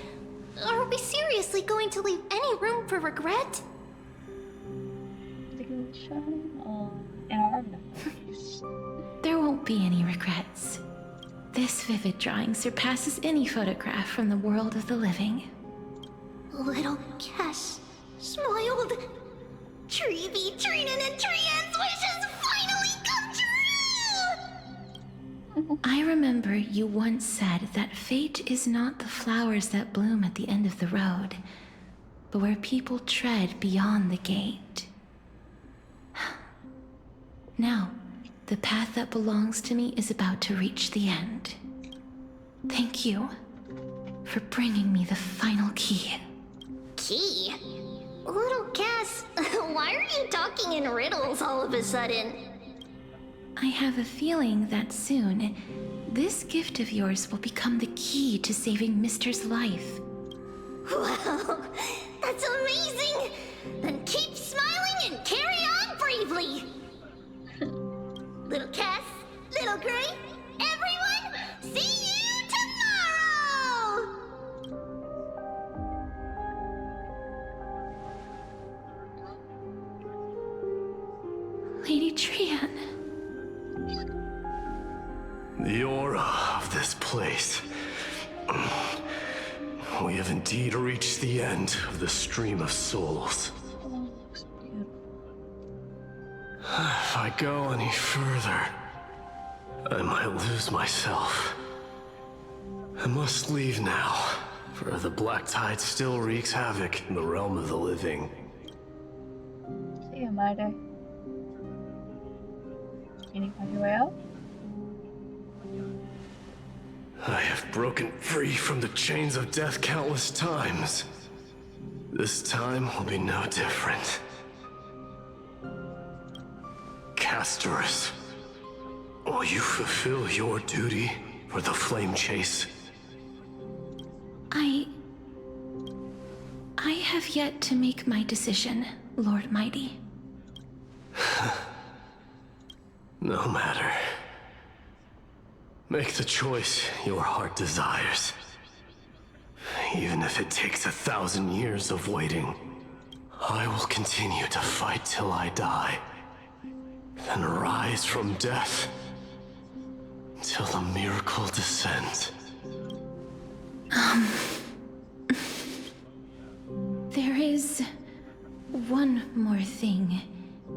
Are we seriously going to leave any room for regret? The good shine in our memories. There won't be any regrets. This vivid drawing surpasses any photograph from the world of the living. Little Cass smiled. Treevee, Trinan, and Trian's wishes finally come true! I remember you once said that fate is not the flowers that bloom at the end of the road, but where people tread beyond the gate. Now, the path that belongs to me is about to reach the end. Thank you for bringing me the final key. Key? Little Cass, why are you talking in riddles all of a sudden? I have a feeling that soon, this gift of yours will become the key to saving Mister's life. Wow, that's amazing! Then keep smiling and carry on bravely! Little Cass, Little Gray, everyone, see you tomorrow! Lady Trian. The aura of this place. We have indeed reached the end of the stream of souls. If I go any further, I might lose myself. I must leave now, for the black tide still wreaks havoc in the realm of the living. See you, Mitre. Can you find your way out? I have broken free from the chains of death countless times. This time will be no different. Castorus, will you fulfill your duty for the flame chase? I have yet to make my decision, Lord Mighty. No matter. Make the choice your heart desires. Even if it takes 1,000 years of waiting, I will continue to fight till I die. Then rise from death till the miracle descends. There is one more thing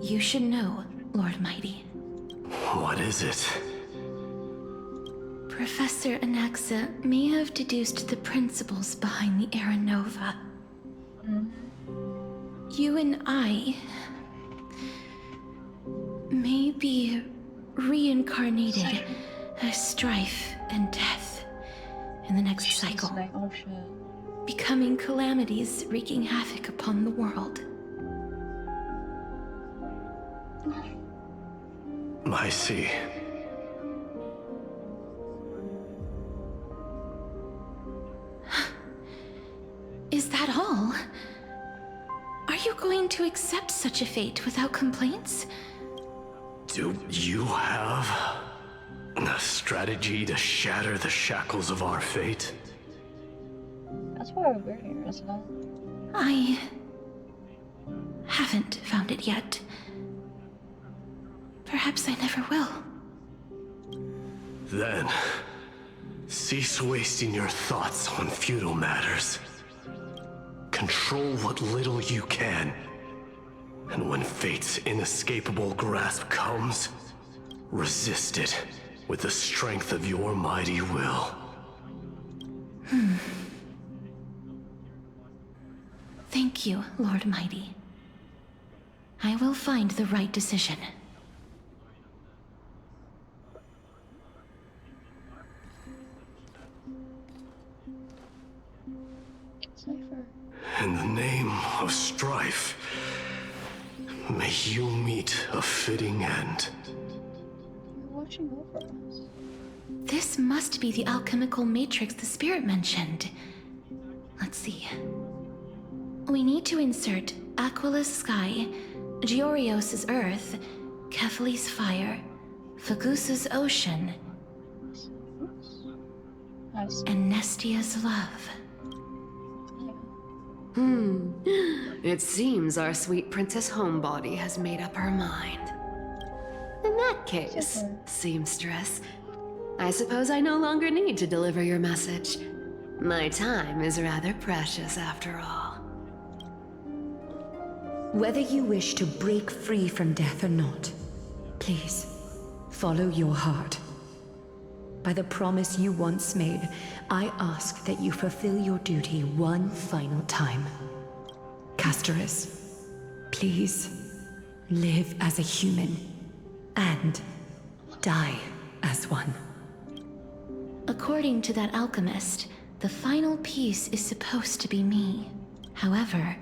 you should know, Lord Mighty. What is it? Professor Anaxa may have deduced the principles behind the Era Nova. You and I may be reincarnated as strife and death in the next cycle, Oh shit. becoming calamities wreaking havoc upon the world. I see. Is that all? Are you going to accept such a fate without complaints? Do you have a strategy to shatter the shackles of our fate? That's why we're here, isn't it? I haven't found it yet. Perhaps I never will. Then, cease wasting your thoughts on futile matters. Control what little you can. And when fate's inescapable grasp comes, resist it with the strength of your mighty will. Thank you, Lord Mighty. I will find the right decision. In the name of strife, may you meet a fitting end. You're watching over us. This must be the alchemical matrix the spirit mentioned. Let's see. We need to insert Aquila's sky, Georios' earth, Kephali's fire, Fagusa's ocean, and Nestia's love. It seems our sweet Princess Homebody has made up her mind. In that case, seamstress, I suppose I no longer need to deliver your message. My time is rather precious after all. Whether you wish to break free from death or not, please, follow your heart. By the promise you once made, I ask that you fulfill your duty one final time. Castorus, please, live as a human, and die as one. According to that alchemist, the final piece is supposed to be me. However,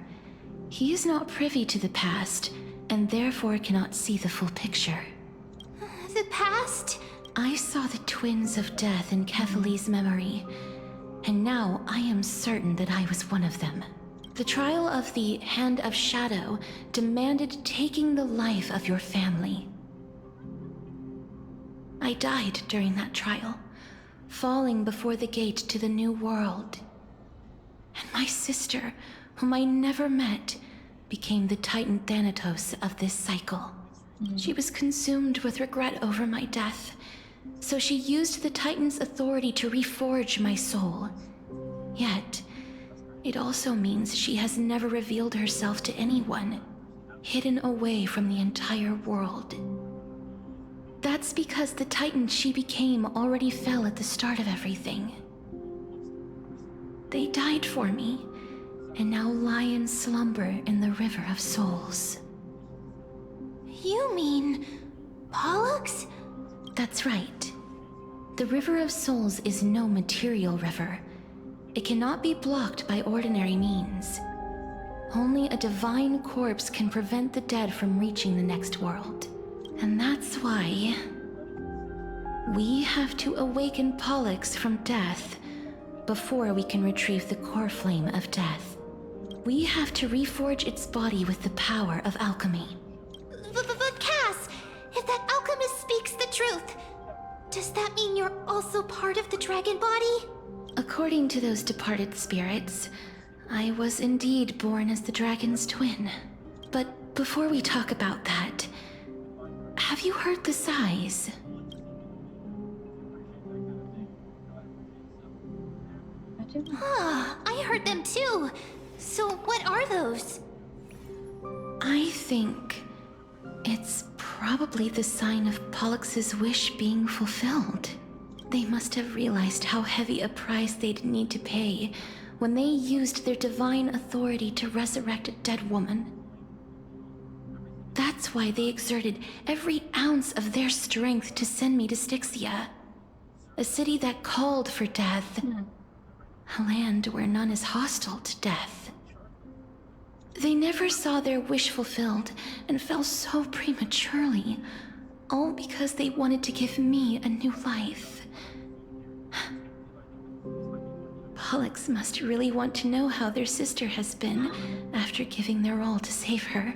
he is not privy to the past, and therefore cannot see the full picture. The past? I saw the twins of death in Kephali's memory, and now I am certain that I was one of them. The trial of the Hand of Shadow demanded taking the life of your family. I died during that trial, falling before the gate to the new world. And my sister, whom I never met, became the Titan Thanatos of this cycle. She was consumed with regret over my death, so she used the Titan's authority to reforge my soul. Yet, it also means she has never revealed herself to anyone, hidden away from the entire world. That's because the Titan she became already fell at the start of everything. They died for me, and now lie in slumber in the River of Souls. You mean Pollux? That's right. The River of Souls is no material river. It cannot be blocked by ordinary means. Only a divine corpse can prevent the dead from reaching the next world. And that's why we have to awaken Pollux from death before we can retrieve the core flame of death. We have to reforge its body with the power of alchemy. But Cass, if that alchemist speaks the truth, does that mean you're also part of the dragon body? According to those departed spirits, I was indeed born as the dragon's twin. But before we talk about that, have you heard the sighs? I heard them too. So what are those? I think it's probably the sign of Pollux's wish being fulfilled. They must have realized how heavy a price they'd need to pay when they used their divine authority to resurrect a dead woman. That's why they exerted every ounce of their strength to send me to Styxia, a city that called for death, a land where none is hostile to death. They never saw their wish fulfilled and fell so prematurely, all because they wanted to give me a new life. Pollux must really want to know how their sister has been after giving their all to save her.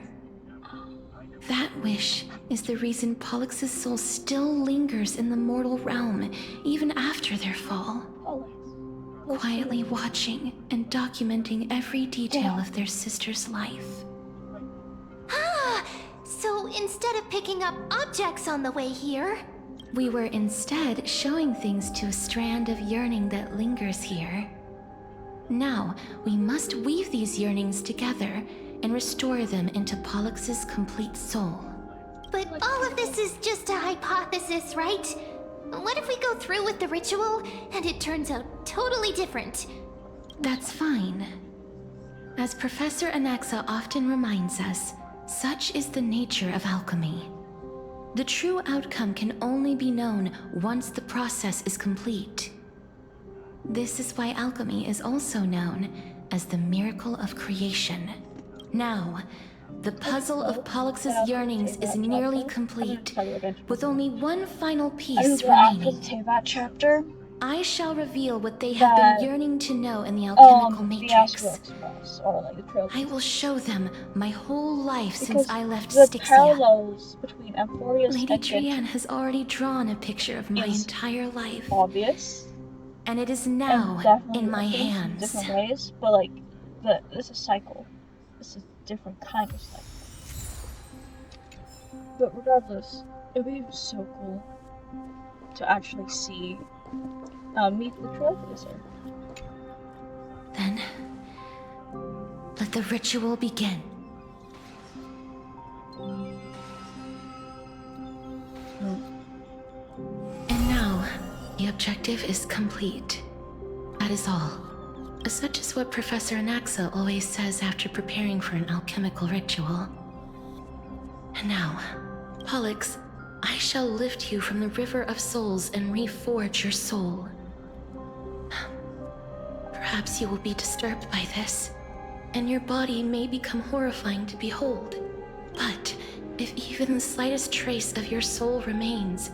That wish is the reason Pollux's soul still lingers in the mortal realm even after their fall, quietly watching and documenting every detail of their sister's life. So instead of picking up objects on the way here, we were instead showing things to a strand of yearning that lingers here. Now, we must weave these yearnings together and restore them into Pollux's complete soul. But all of this is just a hypothesis, right? What if we go through with the ritual and it turns out totally different? That's fine. As Professor Anaxa often reminds us, such is the nature of alchemy. The true outcome can only be known once the process is complete. This is why alchemy is also known as the miracle of creation. Now, the puzzle of Pollux' yearnings is nearly complete, with only one final piece remaining. That chapter. I shall reveal what they have been yearning to know in the alchemical matrix. I will show them my whole life since I left Styxia. Parallels between Amphoreus Lady and Trienne has already drawn a picture of my entire life. Obvious. And it is now in my hands. Different ways, but like, this is a cycle. This is a different kind of cycle. But regardless, it would be so cool to actually see, meet the trailblazer. Then, let the ritual begin. And now, the objective is complete. That is all. Such is what Professor Anaxa always says after preparing for an alchemical ritual. And now, Pollux, I shall lift you from the river of souls and reforge your soul. Perhaps you will be disturbed by this, and your body may become horrifying to behold. But if even the slightest trace of your soul remains,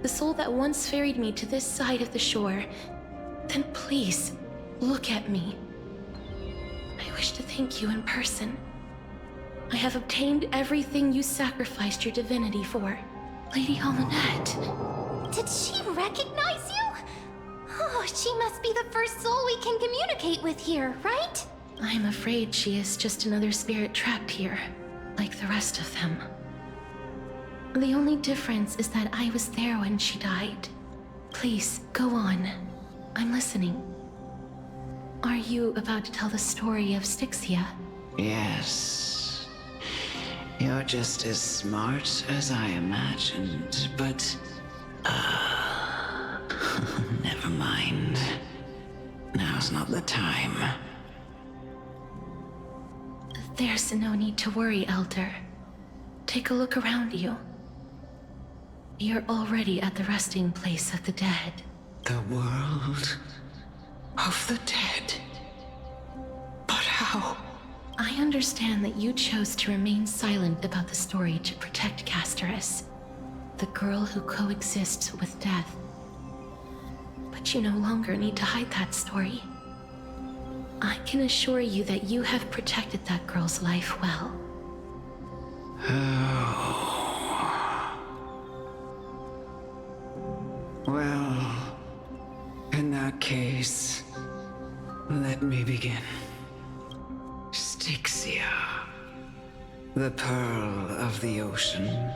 the soul that once ferried me to this side of the shore, then please, look at me. I wish to thank you in person. I have obtained everything you sacrificed your divinity for. Lady Almanette. Did she recognize you? Oh, she must be the first soul we can communicate with here, right? I'm afraid she is just another spirit trapped here, like the rest of them. The only difference is that I was there when she died. Please, go on. I'm listening. Are you about to tell the story of Styxia? Yes. You're just as smart as I imagined, but... never mind. Now's not the time. There's no need to worry, Elder. Take a look around you. You're already at the resting place of the dead. The world of the dead? But how? I understand that you chose to remain silent about the story to protect Castorus, the girl who coexists with death. But you no longer need to hide that story. I can assure you that you have protected that girl's life well. Well, in that case, let me begin. Styxia, the pearl of the ocean,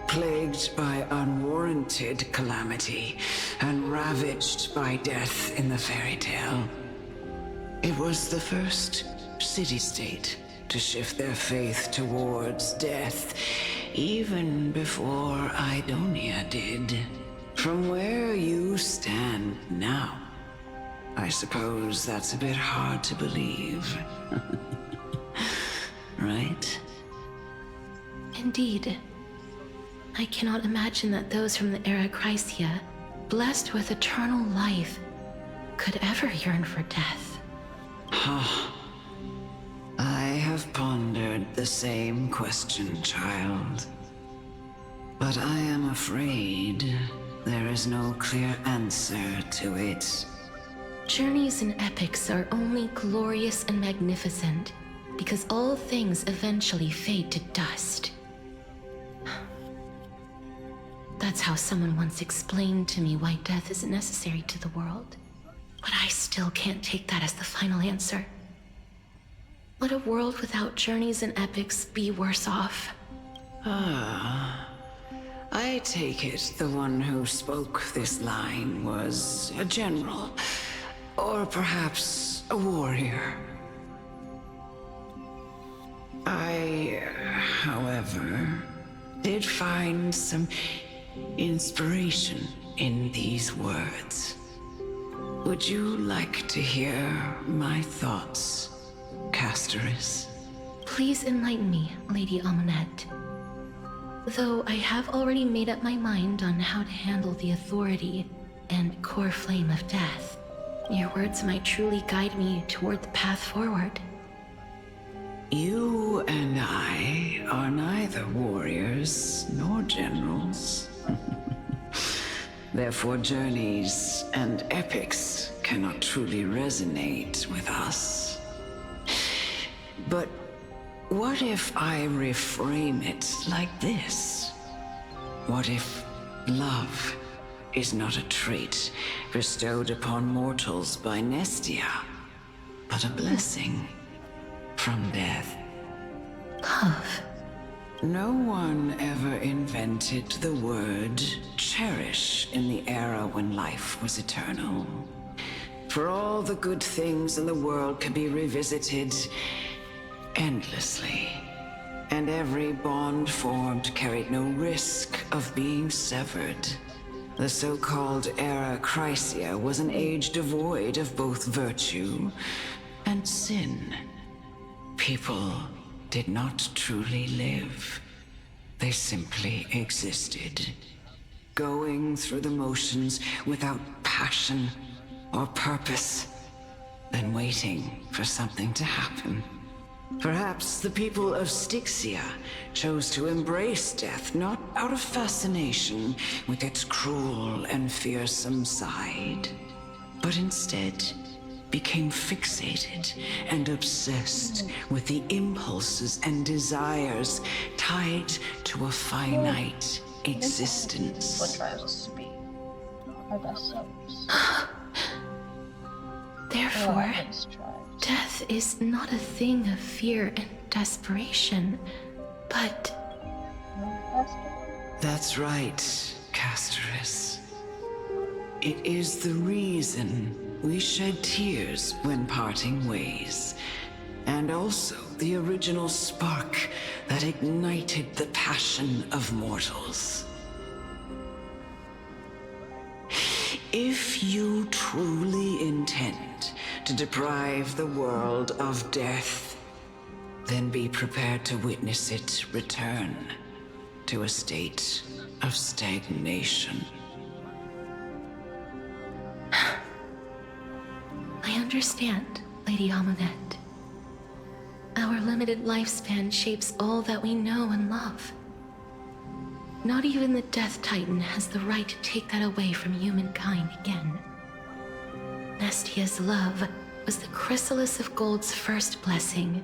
plagued by unwarranted calamity and ravaged by death in the fairy tale. It was the first city-state to shift their faith towards death, even before Idonia did. From where you stand now, I suppose that's a bit hard to believe. Right? Indeed. I cannot imagine that those from the Era Chrysia, blessed with eternal life, could ever yearn for death. I have pondered the same question, child. But I am afraid there is no clear answer to it. Journeys and epics are only glorious and magnificent because all things eventually fade to dust. That's how someone once explained to me why death is necessary to the world. But I still can't take that as the final answer. Would a world without journeys and epics be worse off? I take it the one who spoke this line was a general, or perhaps a warrior. I, however, did find some inspiration in these words. Would you like to hear my thoughts, Castoris? Please enlighten me, Lady Amunet. Though I have already made up my mind on how to handle the authority and core flame of death, your words might truly guide me toward the path forward. You and I are neither warriors nor generals. Therefore, journeys and epics cannot truly resonate with us. But what if I reframe it like this? What if love is not a trait bestowed upon mortals by Nestia, but a blessing from death? Love. No one ever invented the word cherish in the era when life was eternal. For all the good things in the world can be revisited endlessly, and every bond formed carried no risk of being severed. The so-called Era Chrysia was an age devoid of both virtue and sin. People did not truly live. They simply existed, going through the motions without passion or purpose, then waiting for something to happen. Perhaps the people of Styxia chose to embrace death not out of fascination with its cruel and fearsome side, but instead became fixated and obsessed with the impulses and desires tied to a finite existence. What drives us to be our best selves. Therefore, death is not a thing of fear and desperation, but... That's right, Castoris. It is the reason we shed tears when parting ways, and also the original spark that ignited the passion of mortals. If you truly intend to deprive the world of death, then be prepared to witness it return to a state of stagnation. I understand, Lady Amunet. Our limited lifespan shapes all that we know and love. Not even the Death Titan has the right to take that away from humankind again. Nestia's love was the chrysalis of Gold's first blessing,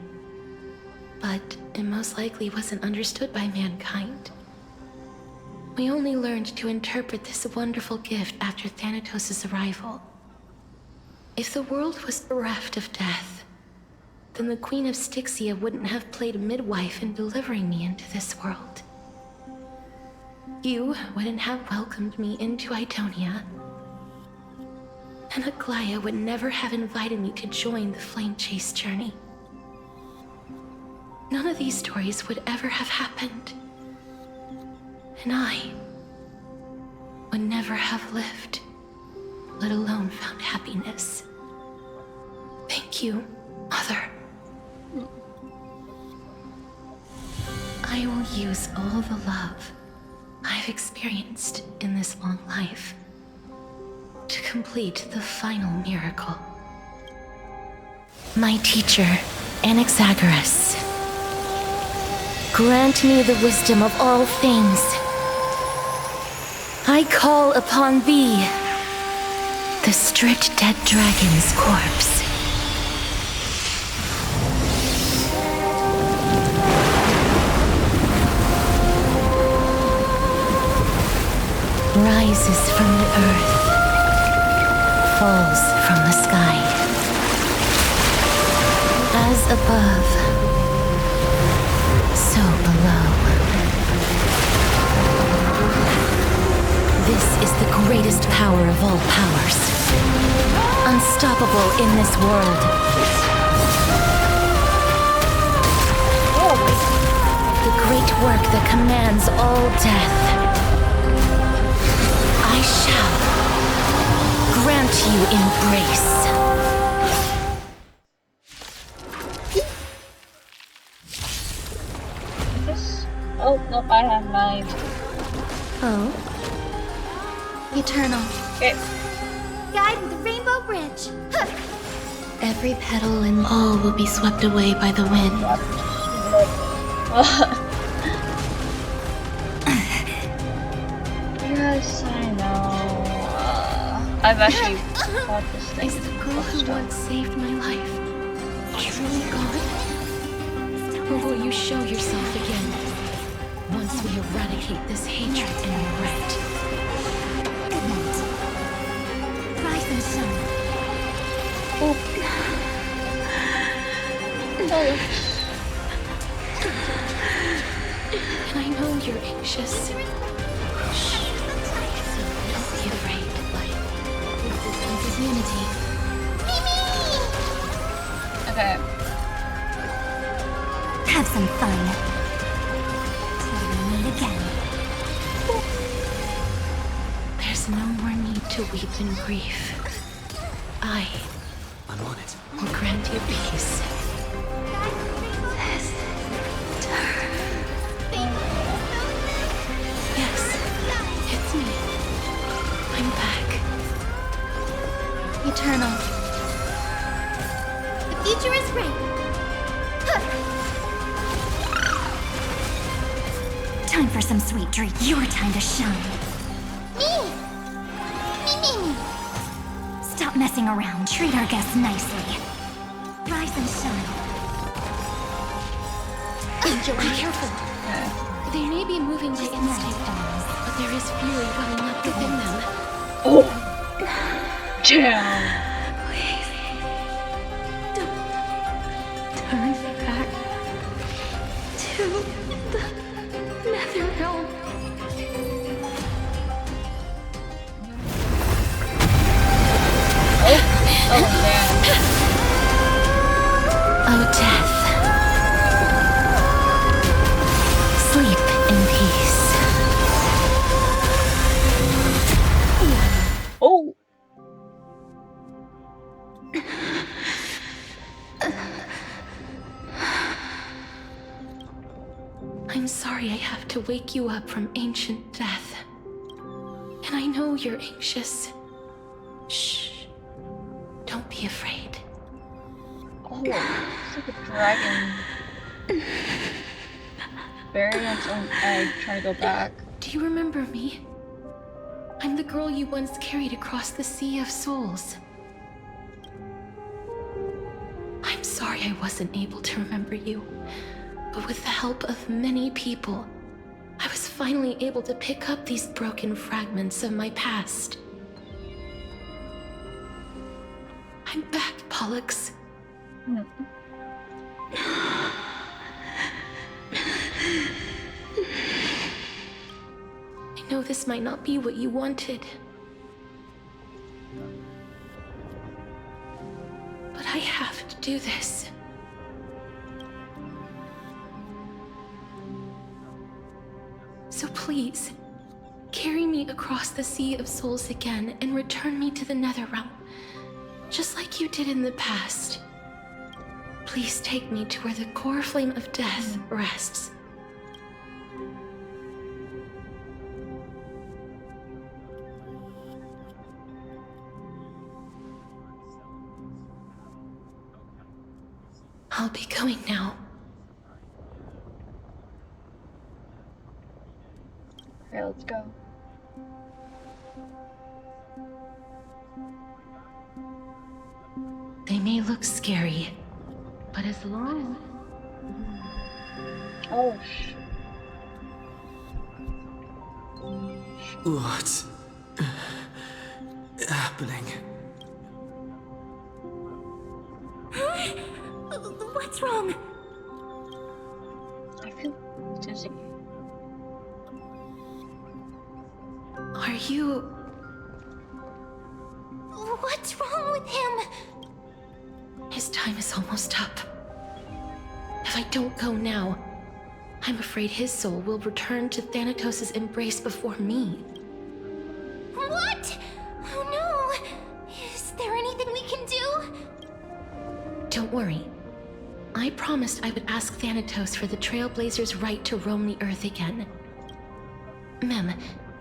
but it most likely wasn't understood by mankind. We only learned to interpret this wonderful gift after Thanatos' arrival. If the world was bereft of death, then the Queen of Styxia wouldn't have played midwife in delivering me into this world. You wouldn't have welcomed me into Idonia, and Aglaia would never have invited me to join the Flame Chase journey. None of these stories would ever have happened, and I would never have lived, let alone found happiness. Thank you, Mother. I will use all the love I've experienced in this long life to complete the final miracle. My teacher, Anaxagoras, grant me the wisdom of all things. I call upon thee, the stripped dead dragon's corpse. Rises from the earth, falls from the sky. As above, so below. This is the greatest power of all powers. Unstoppable in this world. The great work that commands all death. I shall grant you embrace. Oh, nope, I have mine. Oh? Eternal. Okay. Guide with the Rainbow Bridge. Huh. Every petal and all will be swept away by the wind. Yes, I know. I've actually bought this thing. Is the girl who once saved my life truly gone? Or will you show yourself again once we eradicate this hatred and regret? Good night. Rise and shine. And I know you're anxious. Shh. Don't be afraid. This is unity. Okay. Have some fun. Till we meet again. There's no more need to weep in grief. I'm on it. will grant you peace. Yes, it's me. I'm back. Eternal. The future is bright. Huh. Time for some sweet treat. Your time to shine. Me. Stop messing around. Treat our guests nicely. Rise and shine. Enjoy. Be careful. They may be moving by instinct, but there is fury welling up within them. Oh! Damn! Please. Don't turn back to the nether realm. Oh, damn. Oh, death. Sleep in peace. Oh! I'm sorry I have to wake you up from ancient death. And I know you're anxious. Shh. Don't be afraid. Oh, it's like a dragon. Burying its own egg, trying to go back. Do you remember me? I'm the girl you once carried across the Sea of Souls. I'm sorry I wasn't able to remember you, but with the help of many people, I was finally able to pick up these broken fragments of my past. I'm back, Pollux. I know this might not be what you wanted, but I have to do this. So please, carry me across the Sea of Souls again and return me to the Netherrealm, just like you did in the past. Please take me to where the core flame of death rests. I'll be going now. Okay, let's go. They may look scary, but as long Oh, What's happening? What's wrong? I feel dizzy. are you? What's wrong with him? His time is almost up. If I don't go now, I'm afraid his soul will return to Thanatos' embrace before me. What? Oh no! don't worry. I promised I would ask Thanatos for the Trailblazers' right to roam the Earth again. Mem,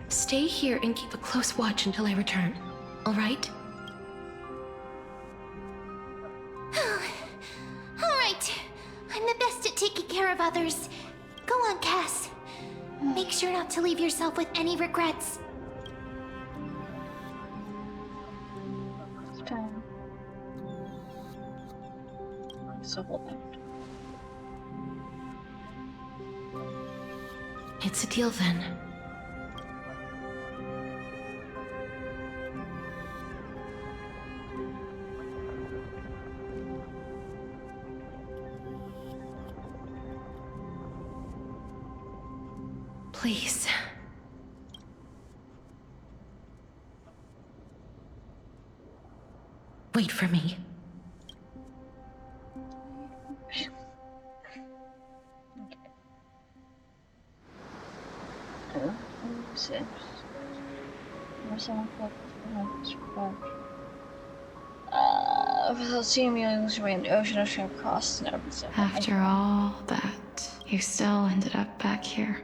stay here and keep a close watch until I return, all right? All right. I'm the best at taking care of others. Go on, Cass. Make sure not to leave yourself with any regrets. It's a deal then. Please. Wait for me. Without seeing me around the ocean, I should have crossed and everything. After all that, you still ended up back here.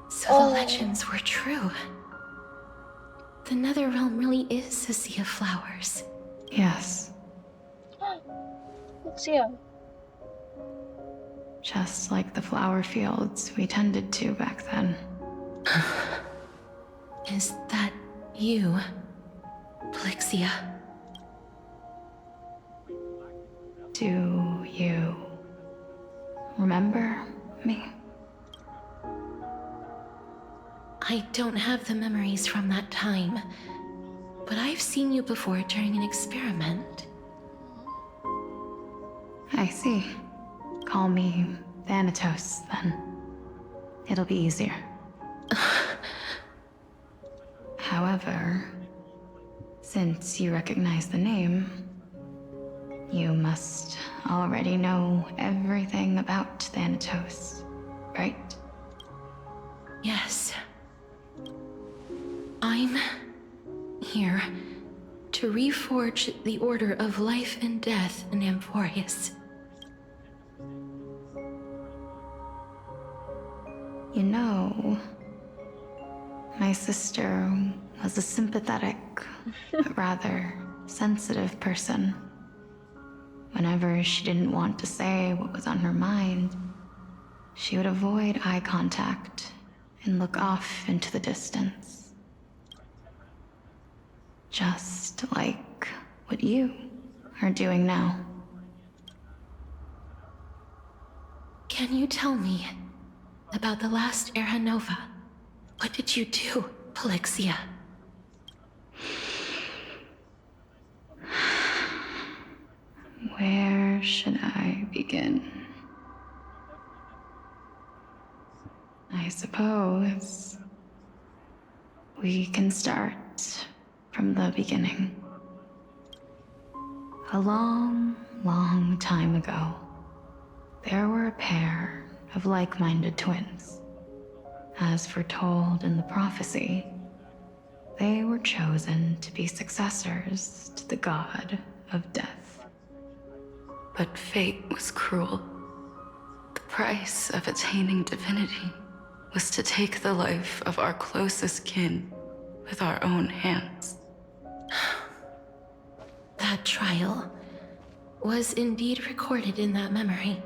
So the legends were true. The Netherrealm really is a sea of flowers. Yes. Let's see. Just like the flower fields we tended to back then. Is that you, Plixia? Do you remember me? I don't have the memories from that time, but I've seen you before during an experiment. I see. Call me Thanatos, then. It'll be easier. However, since you recognize the name, you must already know everything about Thanatos, right? Yes. I'm here to reforge the order of life and death in Amphoreus. You know, my sister was a sympathetic, but rather sensitive person. Whenever she didn't want to say what was on her mind, she would avoid eye contact and look off into the distance. Just like what you are doing now. Can you tell me about the last Era Nova? What did you do, Plixia? Where should I begin? I suppose we can start from the beginning. A long, long time ago, there were a pair of like-minded twins. As foretold in the prophecy, they were chosen to be successors to the god of death. But fate was cruel. The price of attaining divinity was to take the life of our closest kin with our own hands. That trial was indeed recorded in that memory.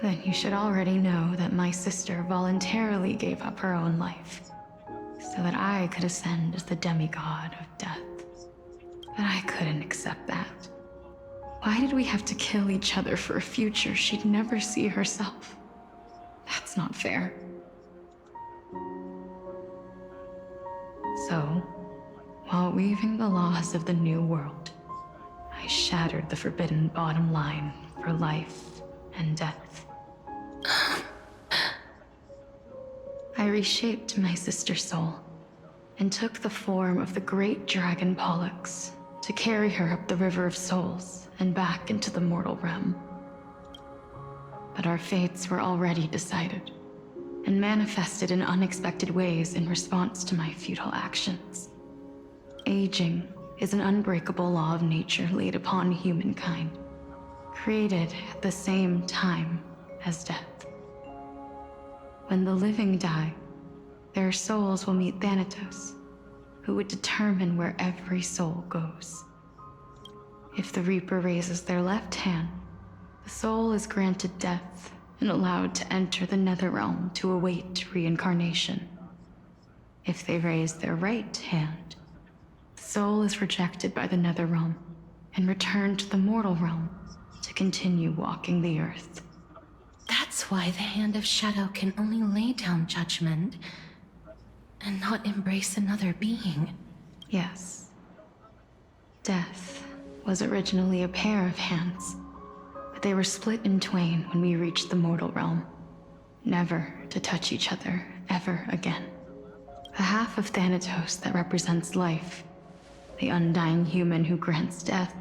Then you should already know that my sister voluntarily gave up her own life so that I could ascend as the demigod of death. But I couldn't accept that. Why did we have to kill each other for a future she'd never see herself? That's not fair. So, while weaving the laws of the new world, I shattered the forbidden bottom line for life and death. I reshaped my sister's soul and took the form of the great dragon Pollux to carry her up the River of Souls and back into the mortal realm. But our fates were already decided, and manifested in unexpected ways in response to my futile actions. Aging is an unbreakable law of nature laid upon humankind, created at the same time as death. When the living die, their souls will meet Thanatos, who would determine where every soul goes. If the Reaper raises their left hand, the soul is granted death and allowed to enter the Netherrealm to await reincarnation. If they raise their right hand, the soul is rejected by the Netherrealm and returned to the mortal realm to continue walking the earth. That's why the Hand of Shadow can only lay down judgment and not embrace another being. Yes. Death was originally a pair of hands, but they were split in twain when we reached the mortal realm, never to touch each other ever again. The half of Thanatos that represents life, the undying human who grants death,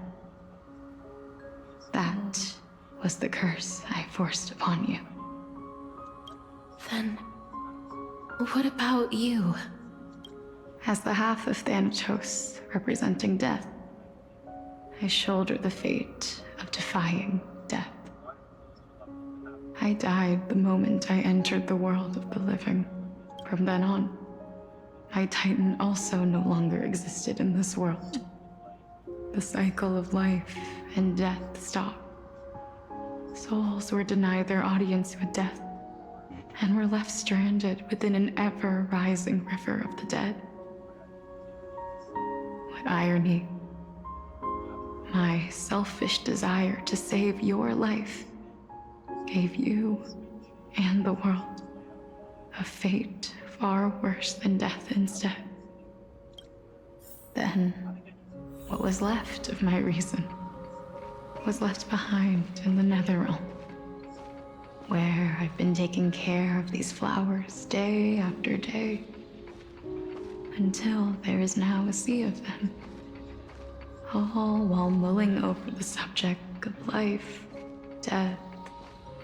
that was the curse I forced upon you. Then, what about you? As the half of Thanatos representing death, I shoulder the fate of defying death. I died the moment I entered the world of the living. From then on, my Titan also no longer existed in this world. The cycle of life and death stopped. Souls were denied their audience with death, and were left stranded within an ever-rising river of the dead. What irony. My selfish desire to save your life gave you and the world a fate far worse than death instead. Then, what was left of my reason was left behind in the Netherrealm, where I've been taking care of these flowers day after day, until there is now a sea of them, all while mulling over the subject of life, death,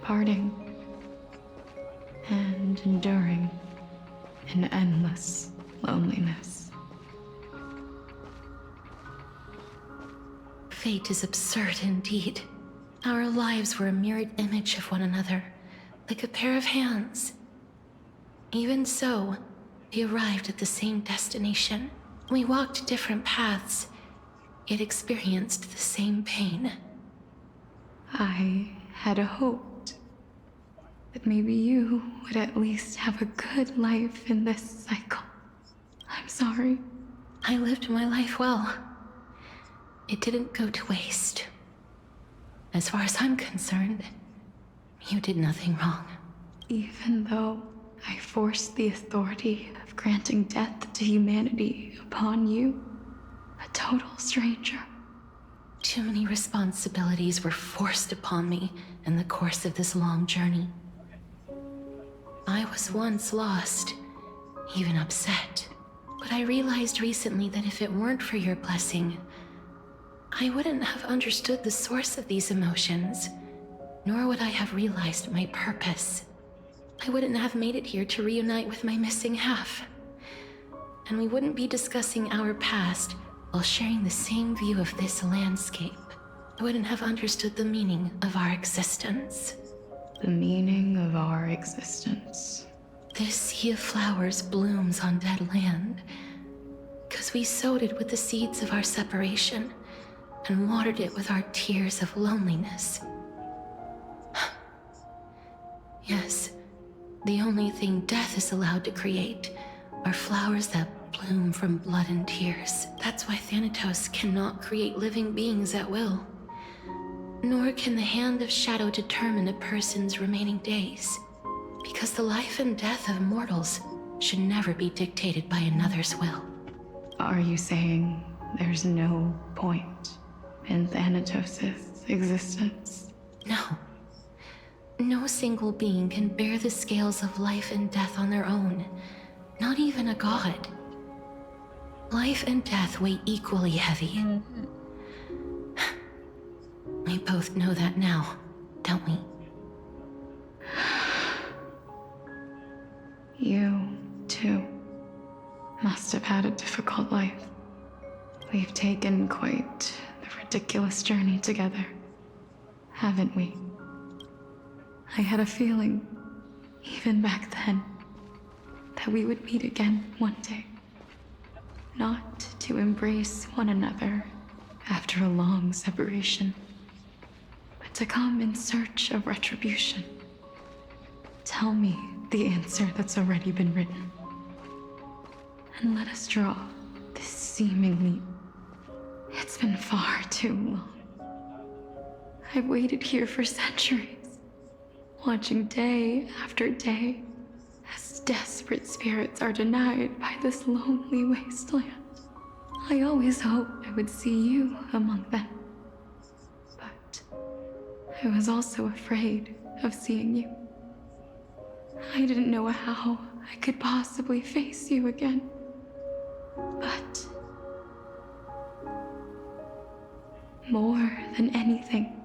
parting, and enduring in endless loneliness. Fate is absurd indeed. Our lives were a mirrored image of one another, like a pair of hands. Even so, we arrived at the same destination. We walked different paths, yet experienced the same pain. I had hoped that maybe you would at least have a good life in this cycle. I'm sorry. I lived my life well. It didn't go to waste. As far as I'm concerned, you did nothing wrong. Even though I forced the authority of granting death to humanity upon you, a total stranger. Too many responsibilities were forced upon me in the course of this long journey. I was once lost, even upset. But I realized recently that if it weren't for your blessing, I wouldn't have understood the source of these emotions, nor would I have realized my purpose. I wouldn't have made it here to reunite with my missing half. And we wouldn't be discussing our past while sharing the same view of this landscape. I wouldn't have understood the meaning of our existence. The meaning of our existence. This sea of flowers blooms on dead land, because we sowed it with the seeds of our separation and watered it with our tears of loneliness. Yes, the only thing death is allowed to create are flowers that bloom from blood and tears. That's why Thanatos cannot create living beings at will. Nor can the Hand of Shadow determine a person's remaining days, because the life and death of mortals should never be dictated by another's will. Are you saying there's no point in Thanatos' existence? No. No single being can bear the scales of life and death on their own, not even a god. Life and death weigh equally heavy. We both know that now, don't we? had a difficult life. We've taken quite the ridiculous journey together, haven't we? I had a feeling, even back then, that we would meet again one day. Not to embrace one another after a long separation, but to come in search of retribution. Tell me the answer that's already been written. And let us draw this seemingly... It's been far too long. I've waited here for centuries, watching day after day as desperate spirits are denied by this lonely wasteland. I always hoped I would see you among them. But I was also afraid of seeing you. I didn't know how I could possibly face you again. But more than anything,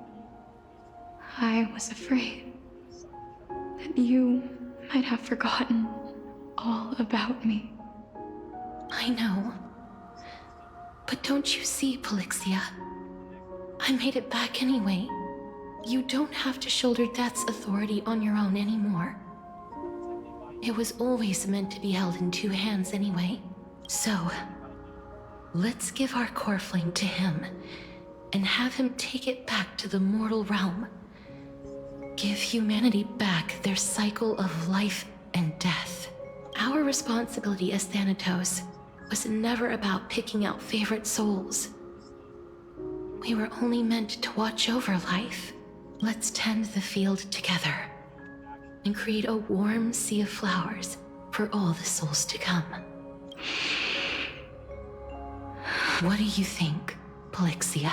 I was afraid that you might have forgotten all about me. I know. But don't you see, Polixia? I made it back anyway. You don't have to shoulder death's authority on your own anymore. It was always meant to be held in two hands anyway. So, let's give our core flame to him, and have him take it back to the mortal realm. Give humanity back their cycle of life and death. Our responsibility as Thanatos was never about picking out favorite souls. We were only meant to watch over life. Let's tend the field together, and create a warm sea of flowers for all the souls to come. What do you think, Polixia?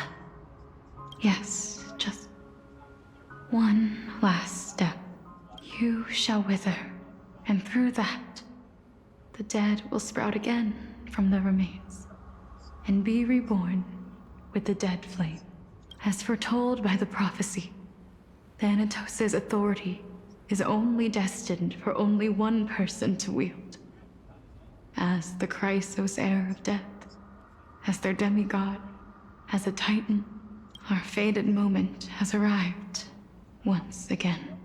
Yes, just one last step. You shall wither, and through that, the dead will sprout again from the remains, and be reborn with the dead flame. As foretold by the prophecy, Thanatos' authority is only destined for only one person to wield. As the Chrysos heir of death, as their demigod, as a titan, our fated moment has arrived once again.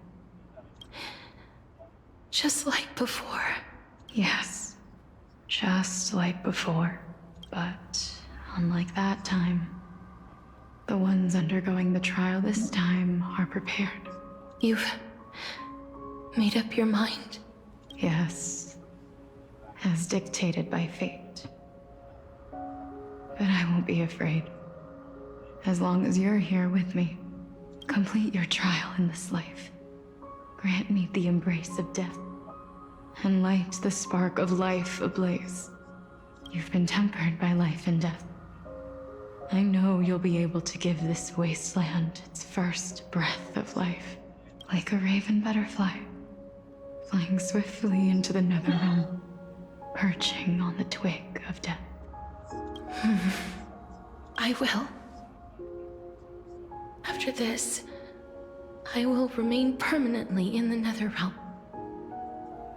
Just like before. Yes, just like before. But unlike that time, the ones undergoing the trial this time are prepared. You've made up your mind? Yes, as dictated by fate. But I won't be afraid. As long as you're here with me, complete your trial in this life. Grant me the embrace of death, and light the spark of life ablaze. You've been tempered by life and death. I know you'll be able to give this wasteland its first breath of life, like a raven butterfly, flying swiftly into the netherrealm, perching on the twig of death. I will. After this, I will remain permanently in the Netherrealm.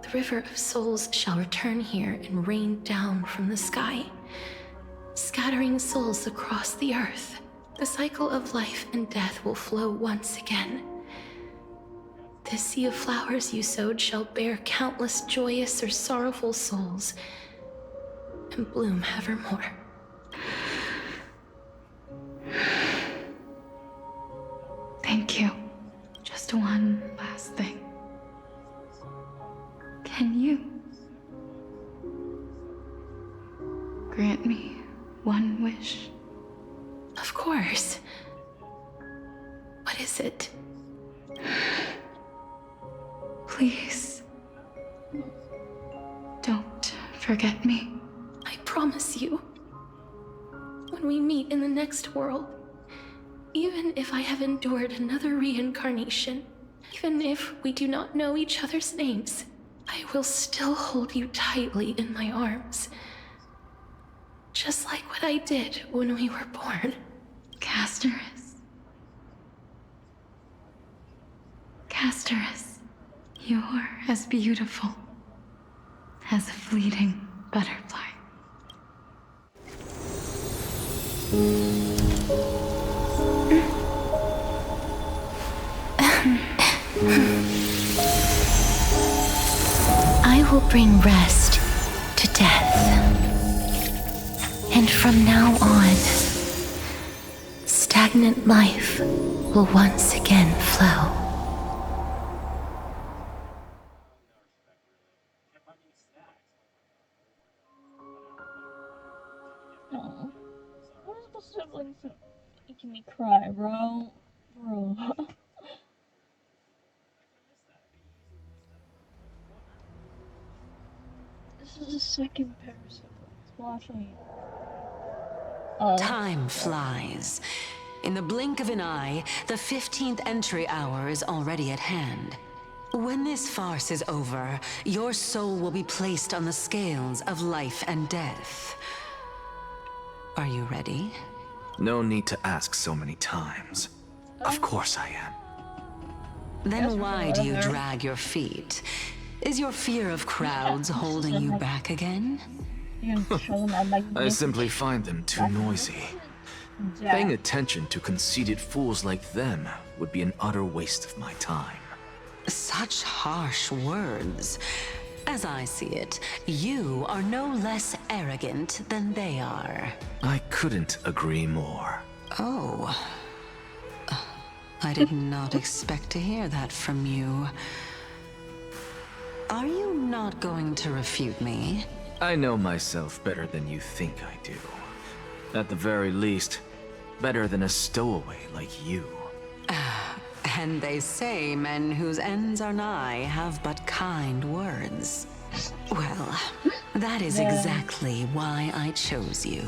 The River of Souls shall return here and rain down from the sky, scattering souls across the earth. The cycle of life and death will flow once again. This sea of flowers you sowed shall bear countless joyous or sorrowful souls, and bloom evermore. Thank you. Just one last thing. Can you grant me one wish? Of course. What is it? Please, don't forget me. I promise you. When we meet in the next world, even if I have endured another reincarnation, even if we do not know each other's names, I will still hold you tightly in my arms. Just like what I did when we were born. Castorus. Castorus, you're as beautiful as a fleeting butterfly. I will bring rest to death. And from now on, stagnant life will once again flow. Oh, what is the siblings making me cry, bro? Bro. This is the second pair of siblings watching. Time flies. In the blink of an eye, the 15th entry hour is already at hand. When this farce is over, your soul will be placed on the scales of life and death. Are you ready? No need to ask so many times. Of course I am. Then why do you drag your feet? Is your fear of crowds holding you back again? I simply find them too noisy. Paying attention to conceited fools like them would be an utter waste of my time. Such harsh words. As I see it, you are no less arrogant than they are. I couldn't agree more. Oh. I did not expect to hear that from you. Are you not going to refute me? I know myself better than you think I do. At the very least, better than a stowaway like you. And they say men whose ends are nigh have but kind words. Well, that is exactly why I chose you.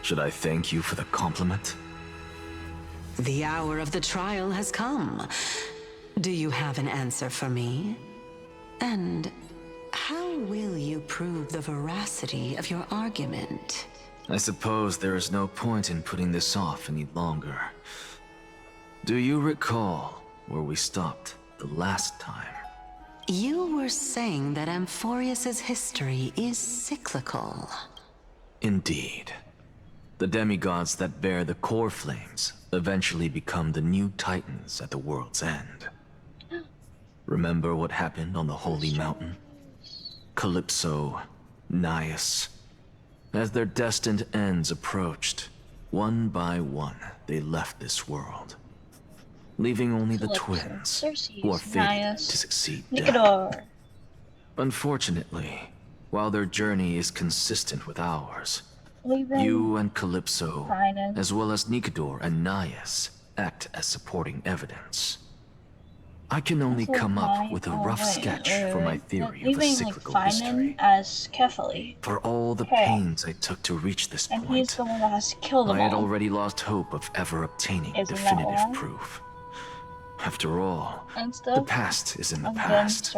Should I thank you for the compliment? The hour of the trial has come. Do you have an answer for me? And how will you prove the veracity of your argument? I suppose there is no point in putting this off any longer. Do you recall where we stopped the last time? You were saying that Amphoreus' history is cyclical. Indeed. The demigods that bear the core flames eventually become the new titans at the world's end. Remember what happened on the Holy Mountain? Calypso, Naias. As their destined ends approached, one by one they left this world, leaving only the twins, who are fated to succeed death. Unfortunately, while their journey is consistent with ours, you and Calypso, as well as Nicodor and Naias, act as supporting evidence. I can only come up with a rough sketch for my theory of the cyclical history. As Kefali. For all the pains I took to reach this point, he's the one that has to kill them I had all. already lost hope of ever obtaining definitive proof. After all, the past is in the past.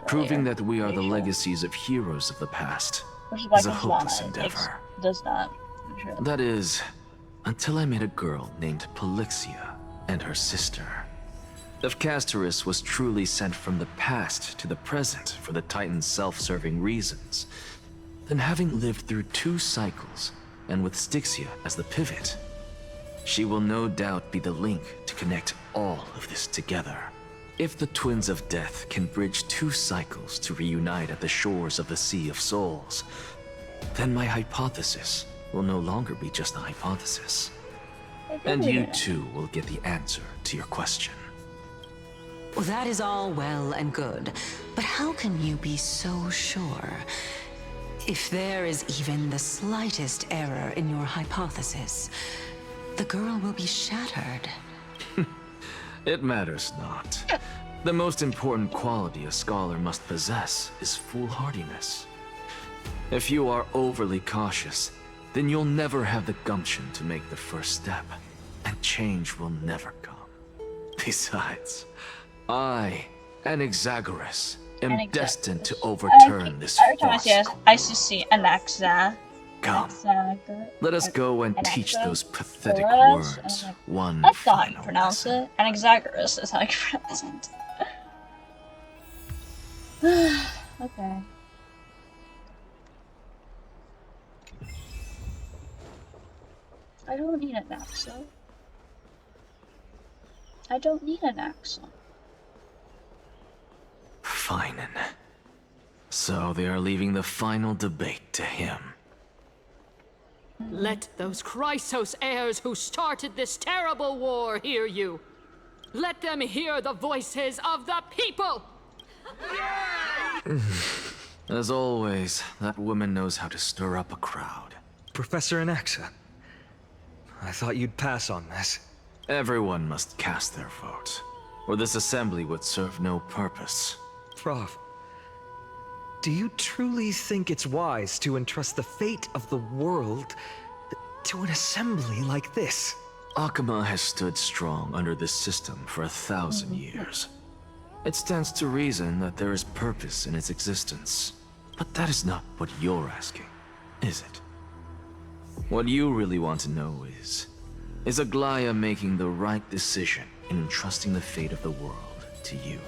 Proving that we are the legacies of heroes of the past is a hopeless endeavor. Does not. That is, until I met a girl named Polixia and her sister. If Castorus was truly sent from the past to the present for the Titan's self-serving reasons, then having lived through 2 cycles, and with Styxia as the pivot, she will no doubt be the link to connect all of this together. If the Twins of Death can bridge 2 cycles to reunite at the shores of the Sea of Souls, then my hypothesis will no longer be just a hypothesis. And you too will get the answer to your question. Well, that is all well and good, but how can you be so sure? If there is even the slightest error in your hypothesis, the girl will be shattered. It matters not. The most important quality a scholar must possess is foolhardiness. If you are overly cautious, then you'll never have the gumption to make the first step, and change will never come. Besides, I, Anaxagoras, am destined to overturn this farce. I see Anaxa. Come, let us go and teach those pathetic words one That's not how you final pronounce lesson. it. Anaxagoras is how you pronounce it. Okay. I don't need an accent. I don't need an accent. Fine. So they are leaving the final debate to him. Let those Chrysos heirs who started this terrible war hear you. Let them hear the voices of the people! As always, that woman knows how to stir up a crowd. Professor Anaxa, I thought you'd pass on this. Everyone must cast their vote, or this assembly would serve no purpose. Prof, do you truly think it's wise to entrust the fate of the world to an assembly like this? Akama has stood strong under this system for 1,000 years. It stands to reason that there is purpose in its existence. But that is not what you're asking, is it? What you really want to know is Aglaya making the right decision in entrusting the fate of the world to you?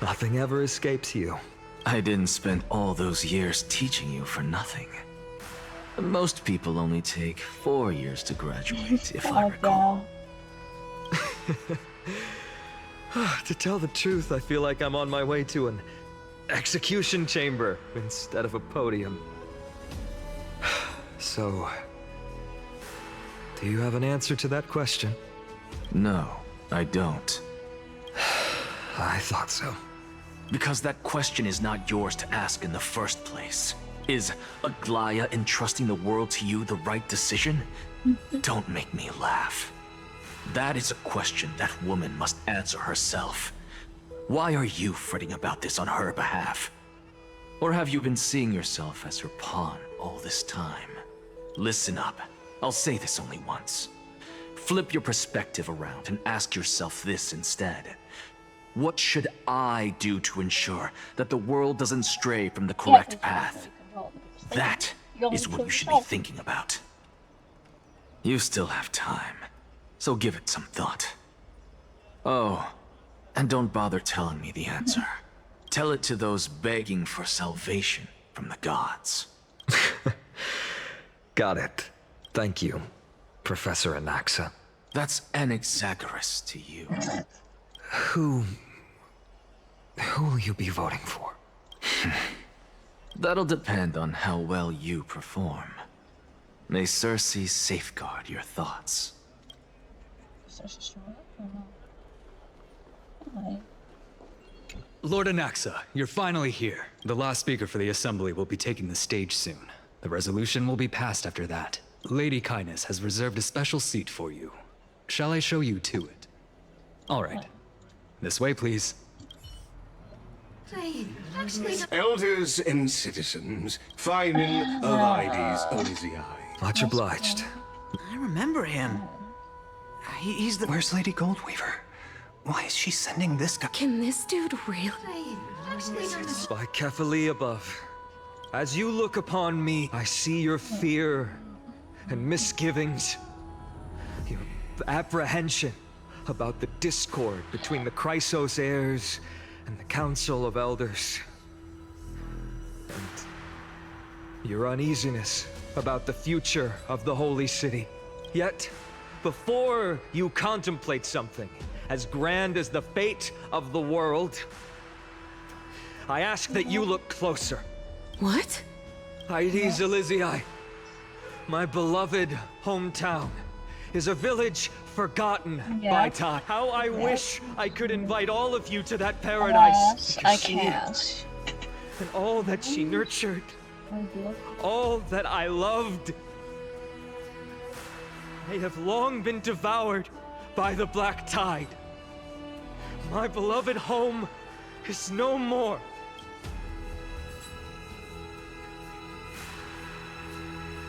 Nothing ever escapes you. I didn't spend all those years teaching you for nothing. Most people only take 4 years to graduate, if I recall. To tell the truth, I feel like I'm on my way to an execution chamber instead of a podium. So, do you have an answer to that question? No, I don't. I thought so. Because that question is not yours to ask in the first place. Is Aglaya entrusting the world to you the right decision? Don't make me laugh. That is a question that woman must answer herself. Why are you fretting about this on her behalf? Or have you been seeing yourself as her pawn all this time? Listen up. I'll say this only once. Flip your perspective around and ask yourself this instead. What should I do to ensure that the world doesn't stray from the correct path? That is what you should be thinking about. You still have time, so give it some thought. Oh, and don't bother telling me the answer. Tell it to those begging for salvation from the gods. Got it. Thank you, Professor Anaxa. That's Anaxagoras to you. Who will you be voting for? That'll depend on how well you perform. May Cersei safeguard your thoughts. Lord Anaxa, you're finally here. The last speaker for the Assembly will be taking the stage soon. The resolution will be passed after that. Lady Kindness has reserved a special seat for you. Shall I show you to it? All right. This way, please. Elders and citizens, Finan of Ides Elysiae. Much obliged. I remember him. He's the... Where's Lady Goldweaver? Why is she sending this guy? Can this dude really? By Kefali above, as you look upon me, I see your fear and misgivings, your apprehension about the discord between the Chrysos heirs and the Council of Elders, and your uneasiness about the future of the Holy City. Yet, before you contemplate something as grand as the fate of the world, I ask that you look closer. What? Ides Elysiae, my beloved hometown, is a village forgotten by time. How I wish I could invite all of you to that paradise. I can't. And all that she nurtured, all that I loved, they have long been devoured by the black tide. My beloved home is no more.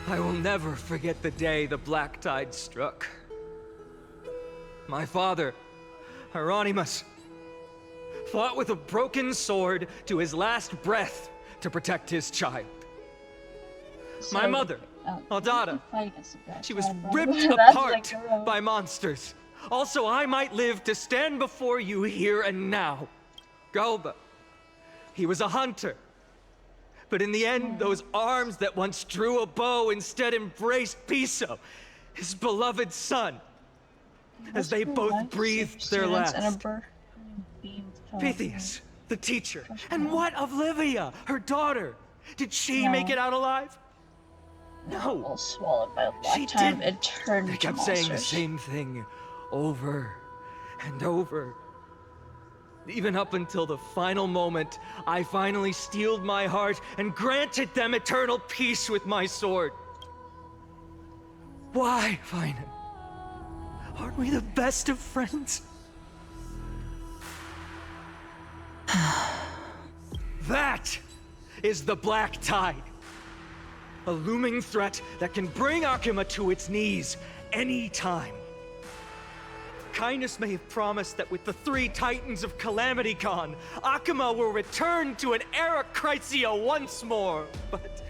I will never forget the day the black tide struck. My father, Hieronymus, fought with a broken sword to his last breath to protect his child. My mother, Aldada, she was ripped apart by monsters. Also, I might live to stand before you here and now. Galba, he was a hunter, But in the end, those arms that once drew a bow instead embraced Piso, his beloved son, as they both breathed their last. Pythias, the teacher. And what of Livia, her daughter? Did she make it out alive? No. All swallowed by a She lifetime didn't. and turned They into kept saying the monsters. same thing over and over. Even up until the final moment, I finally steeled my heart and granted them eternal peace with my sword. Why, Finan? Aren't we the best of friends? That is the Black Tide. A looming threat that can bring Akima to its knees any time. Kindness may have promised that with the 3 Titans of Calamity gone, Akima will return to an era Chrysia once more. But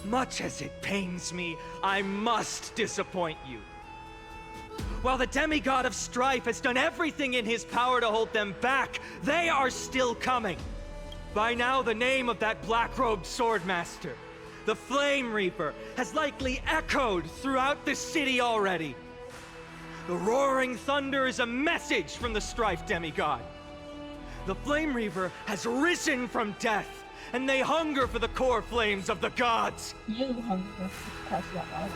much as it pains me, I must disappoint you. While the demigod of strife has done everything in his power to hold them back, they are still coming. By now, the name of that black-robed swordmaster, the Flame Reaper, has likely echoed throughout the city already. The roaring thunder is a message from the strife demigod. The Flame Reaper has risen from death, and they hunger for the core flames of the gods. You hunger for that.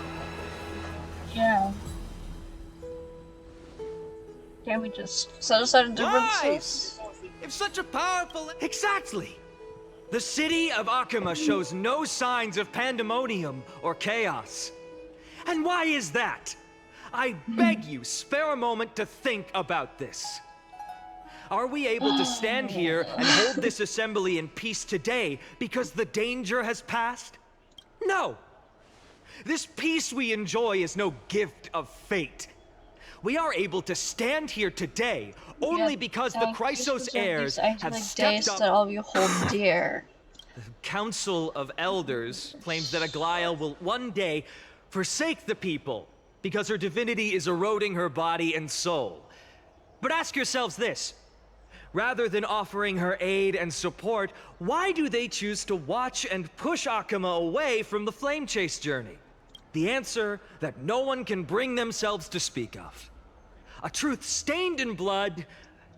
Yeah. Can't we just set aside differences? If such a powerful... Exactly! The city of Akima shows no signs of pandemonium or chaos. And why is that? I beg you, spare a moment to think about this. Are we able to stand here and hold this assembly in peace today because the danger has passed? No! This peace we enjoy is no gift of fate. We are able to stand here today only because the Chrysos heirs have stepped up. That all you hold dear. The Council of Elders claims that Aglaia will one day forsake the people because her divinity is eroding her body and soul. But ask yourselves this. Rather than offering her aid and support, why do they choose to watch and push Akima away from the Flame Chase journey? The answer that no one can bring themselves to speak of. A truth stained in blood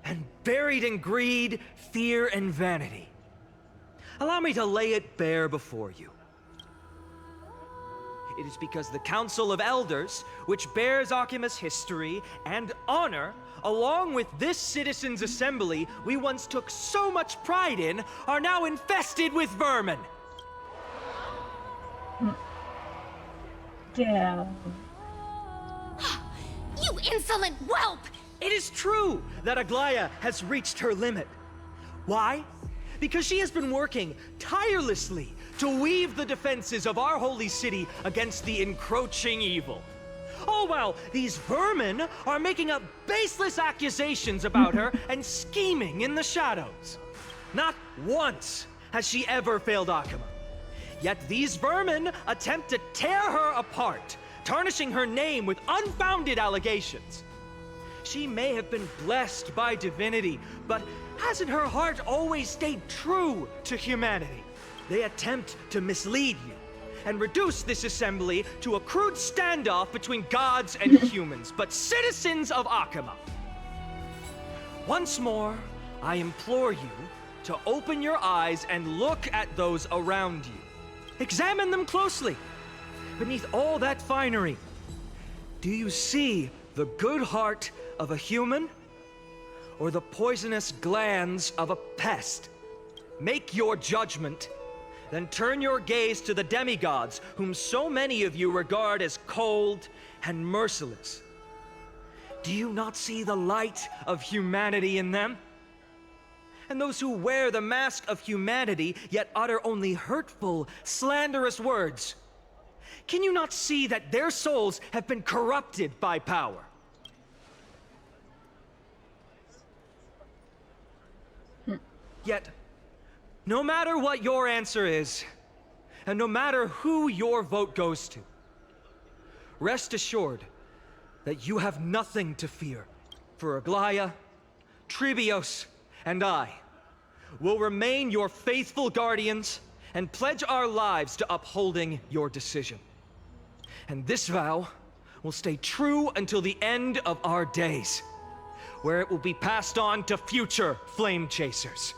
and buried in greed, fear, and vanity. Allow me to lay it bare before you. It is because the Council of Elders, which bears Akima's history and honor, along with this citizens' assembly we once took so much pride in, are now infested with vermin. Yeah. You insolent whelp! It is true that Aglaia has reached her limit. Why? Because she has been working tirelessly to weave the defenses of our holy city against the encroaching evil. All while these vermin are making up baseless accusations about her and scheming in the shadows. Not once has she ever failed Akima. Yet these vermin attempt to tear her apart, tarnishing her name with unfounded allegations. She may have been blessed by divinity, but hasn't her heart always stayed true to humanity? They attempt to mislead you and reduce this assembly to a crude standoff between gods and humans, but citizens of Akima. Once more, I implore you to open your eyes and look at those around you. Examine them closely. Beneath all that finery, do you see the good heart of a human or the poisonous glands of a pest? Make your judgment, then turn your gaze to the demigods whom so many of you regard as cold and merciless. Do you not see the light of humanity in them? And those who wear the mask of humanity yet utter only hurtful, slanderous words. Can you not see that their souls have been corrupted by power? Yet, no matter what your answer is, and no matter who your vote goes to, rest assured that you have nothing to fear, for Aglaia, Tribios, and I will remain your faithful guardians and pledge our lives to upholding your decision. And this vow will stay true until the end of our days, where it will be passed on to future flame chasers.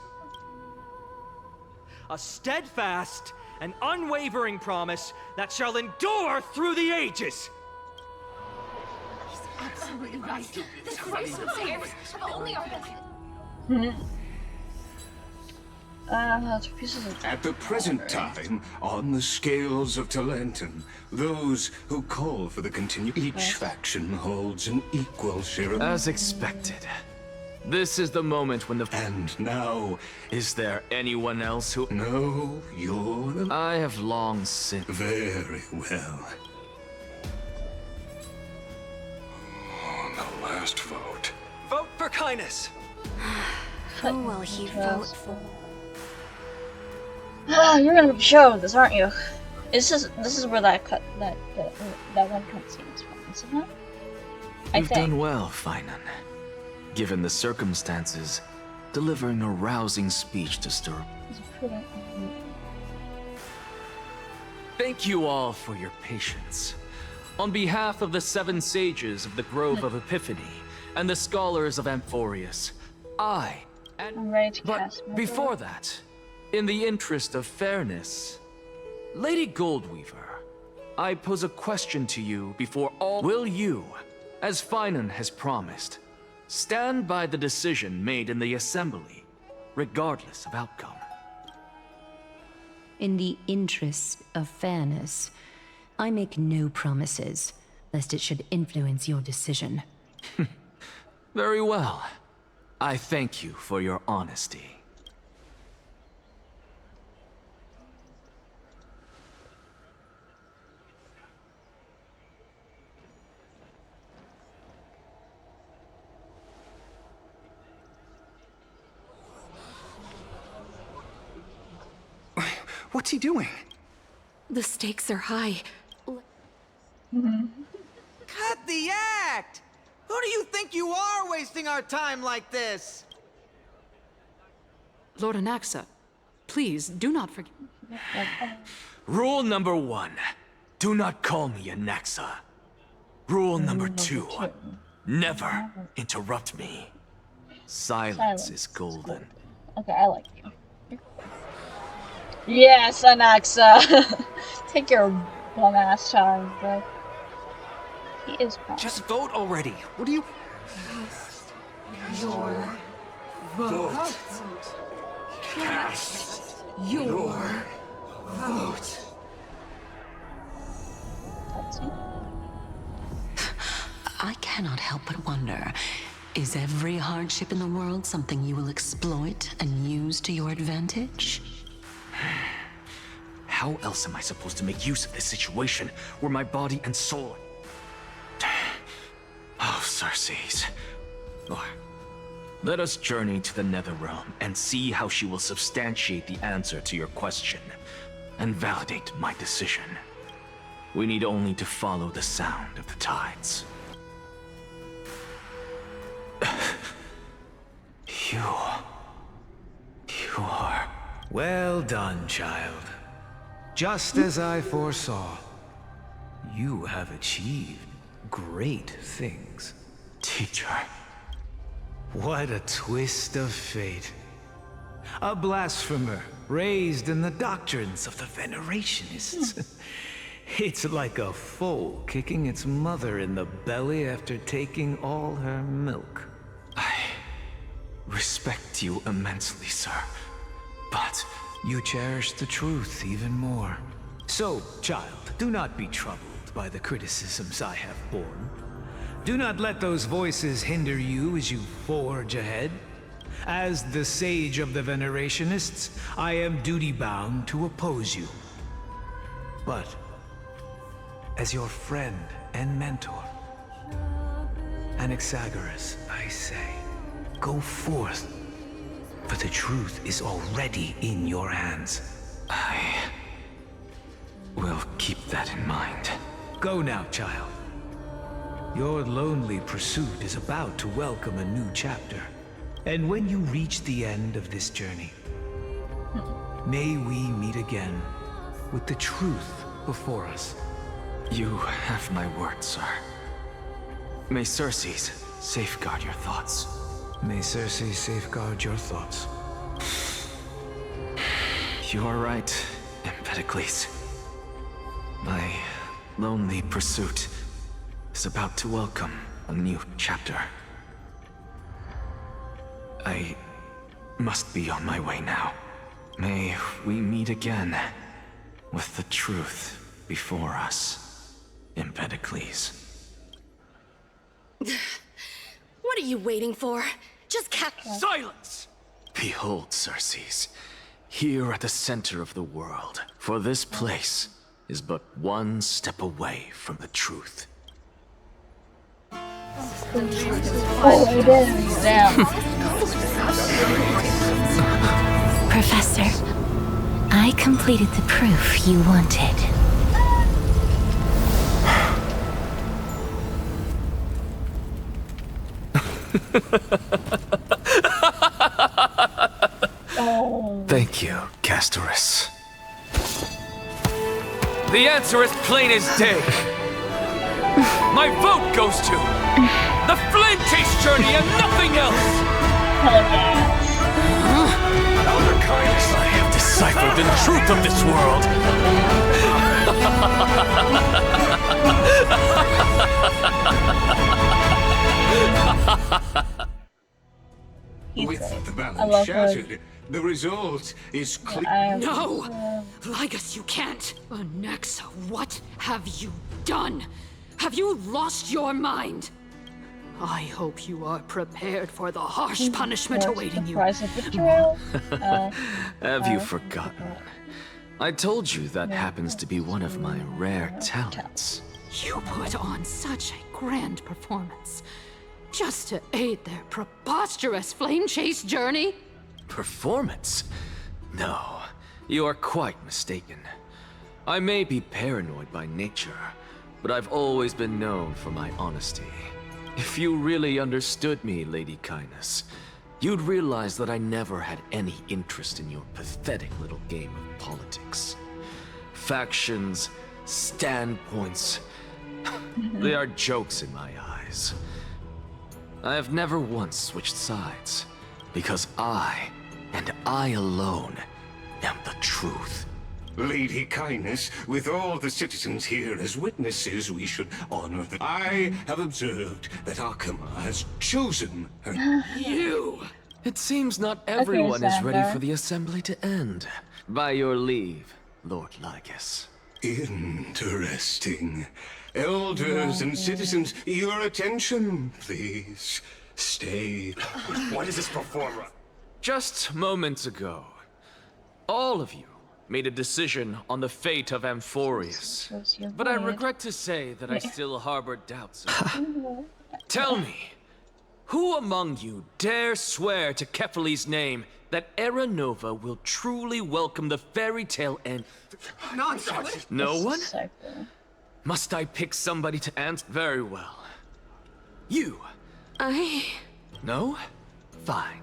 A steadfast and unwavering promise that shall endure through the ages. Absolutely right. This race of heirs have only our At the present time, on the scales of Talentum, those who call for the each faction holds an equal share of... As expected. This is the moment when the... And now... Is there anyone else who... No, you're the... I have long since... Very well. On the last vote. Vote for Kindness! Who will he vote for? You're gonna show this, aren't you? This is where that one cutscene is from, isn't it? You've done well, Finan. Given the circumstances, delivering a rousing speech to stir. Thank you all for your patience. On behalf of the 7 sages of the Grove of Epiphany and the scholars of Amphoreus, I'm ready to cast my before that, in the interest of fairness, Lady Goldweaver, I pose a question to you before all. Will you, as Finan has promised, stand by the decision made in the Assembly, regardless of outcome? In the interest of fairness, I make no promises, lest it should influence your decision. Very well. I thank you for your honesty. What's he doing? The stakes are high. Cut the act! Who do you think you are, wasting our time like this? Lord Anaxa, please do not forget. Rule number 1. Do not call me Anaxa. Rule number 2. Never interrupt me. Silence is golden. Okay, I like you. Yes, Anaxa! Take your bum ass time, bro. He is proud. Just vote already. What do you... Your vote. Cast your vote. I cannot help but wonder, is every hardship in the world something you will exploit and use to your advantage? How else am I supposed to make use of this situation where my body and soul... Oh, Circes. Let us journey to the Netherrealm and see how she will substantiate the answer to your question and validate my decision. We need only to follow the sound of the tides. You are... Well done, child. Just as I foresaw, you have achieved great things. Teacher. What a twist of fate. A blasphemer raised in the doctrines of the Venerationists. It's like a foal kicking its mother in the belly after taking all her milk. I respect you immensely, sir, but... You cherish the truth even more. So, child, do not be troubled by the criticisms I have borne. Do not let those voices hinder you as you forge ahead. As the sage of the Venerationists, I am duty-bound to oppose you. But, as your friend and mentor, Anaxagoras, I say, go forth, for the truth is already in your hands. I will keep that in mind. Go now, child. Your lonely pursuit is about to welcome a new chapter. And when you reach the end of this journey, may we meet again with the truth before us. You have my word, sir. May Circe's safeguard your thoughts. May Circe safeguard your thoughts. You are right, Empedocles. My lonely pursuit is about to welcome a new chapter. I must be on my way now. May we meet again with the truth before us, Empedocles. What are you waiting for? Just Silence! Behold, Circe, here at the center of the world, for this place is but one step away from the truth. Professor, I completed the proof you wanted. Thank you, Castorus. The answer is plain as day. My vote goes to the Flame Chase Journey and nothing else! Elder Kindness, I have deciphered the truth of this world. With the balance shattered, the result is clear. No! Lygus, you can't! Onyxa, what have you done? Have you lost your mind? I hope you are prepared for the harsh punishment awaiting you. Have you forgotten? I told you that happens to be one of my rare talents. You put on such a grand performance just to aid their preposterous flame chase journey? Performance? No, you are quite mistaken. I may be paranoid by nature, but I've always been known for my honesty. If you really understood me, Lady Kindness, you'd realize that I never had any interest in your pathetic little game of politics. Factions, standpoints, they are jokes in my eyes. I have never once switched sides, because I, and I alone, am the truth. Lady Kindness, with all the citizens here as witnesses, we should honor that. I have observed that Akama has chosen her. You! It seems not everyone is ready Xander. for the assembly to end. By your leave, Lord Lygus. Interesting. Elders and citizens, your attention, please. Stay. What is this performer? Just moments ago, all of you made a decision on the fate of Amphoreus. But I regret to say that I still harbor doubts. Tell me, who among you dare swear to Kephales's name that Era Nova will truly welcome the fairy tale end? Nonsense! No one? Must I pick somebody to answer? Very well. You. No? Fine.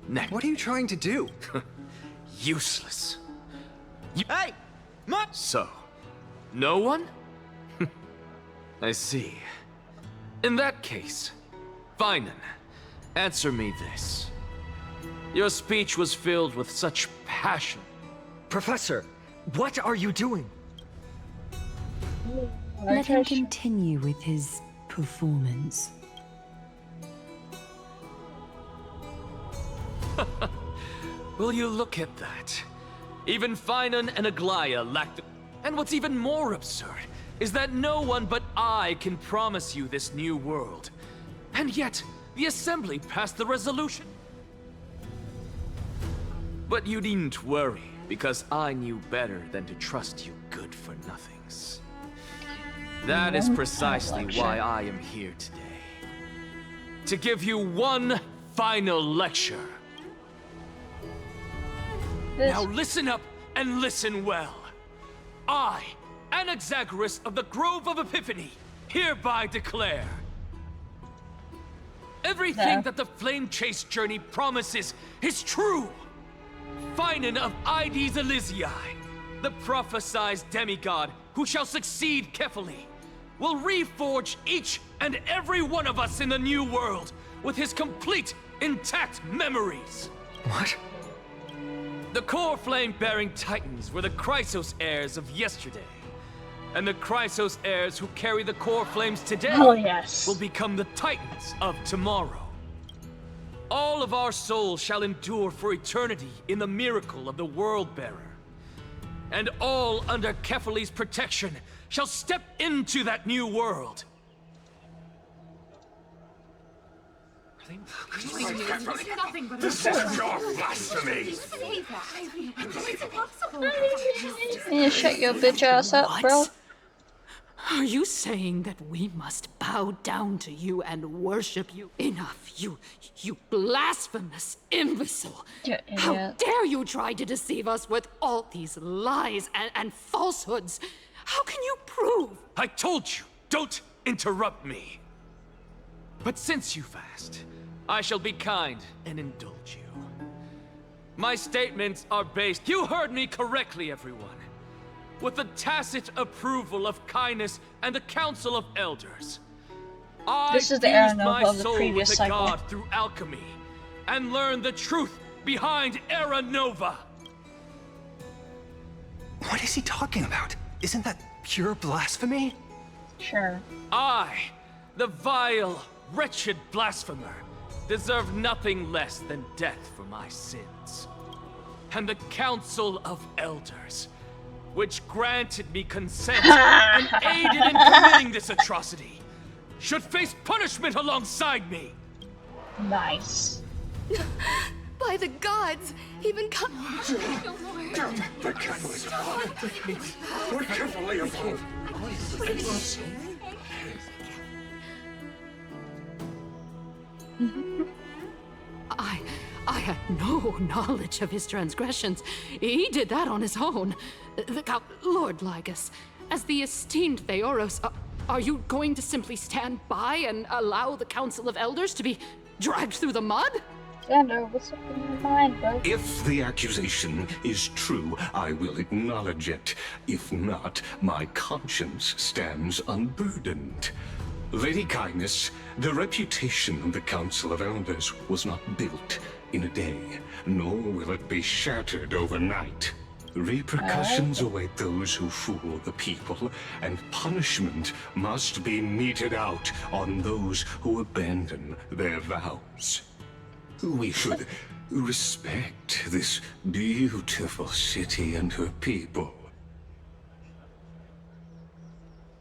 Next. What are you trying to do? Useless. Hey! So, no one? I see. In that case, Finan, answer me this. Your speech was filled with such passion. Professor, what are you doing? Let him continue with his performance. Will you look at that? Even Finan and Aglaya lack the... And what's even more absurd is that no one but I can promise you this new world. And yet, the Assembly passed the resolution. But you needn't worry, because I knew better than to trust you good-for-nothings. That is precisely why I am here today. To give you one final lecture. Now listen up and listen well. I, Anaxagoras of the Grove of Epiphany, hereby declare everything that the Flame Chase journey promises is true. Finan of Ides Elysiae, the prophesied demigod who shall succeed Kefali, will reforge each and every one of us in the new world with his complete, intact memories. What? The core flame-bearing titans were the Chrysos heirs of yesterday. And the Chrysos heirs who carry the core flames today will become the titans of tomorrow. All of our souls shall endure for eternity in the miracle of the World-Bearer. And all under Kefali's protection shall step into that new world. This is your blasphemy! Yeah, shut your bitch ass up, bro. Are you saying that we must bow down to you and worship you? Enough, you blasphemous imbecile! How dare you try to deceive us with all these lies and falsehoods? How can you prove? I told you, don't interrupt me. But since you've asked, I shall be kind and indulge you. My statements are based, you heard me correctly, everyone, with the tacit approval of Kindness and the Council of Elders. This is the I fused Aranova my of the soul previous with the cycle. god through alchemy and learned the truth behind Era Nova. What is he talking about? Isn't that pure blasphemy? Sure. I, the vile, wretched blasphemer, deserve nothing less than death for my sins. And the Council of Elders, which granted me consent and aided in committing this atrocity, should face punishment alongside me. Nice. By the gods, even come. We're carefully involved. I had no knowledge of his transgressions. He did that on his own. Lord Lygus, as the esteemed Theoros, are you going to simply stand by and allow the Council of Elders to be dragged through the mud? Xander, what's up in your mind, bro? If the accusation is true, I will acknowledge it. If not, my conscience stands unburdened. Lady Kindness, the reputation of the Council of Elders was not built in a day, nor will it be shattered overnight. Repercussions await those who fool the people, and punishment must be meted out on those who abandon their vows. We should respect this beautiful city and her people.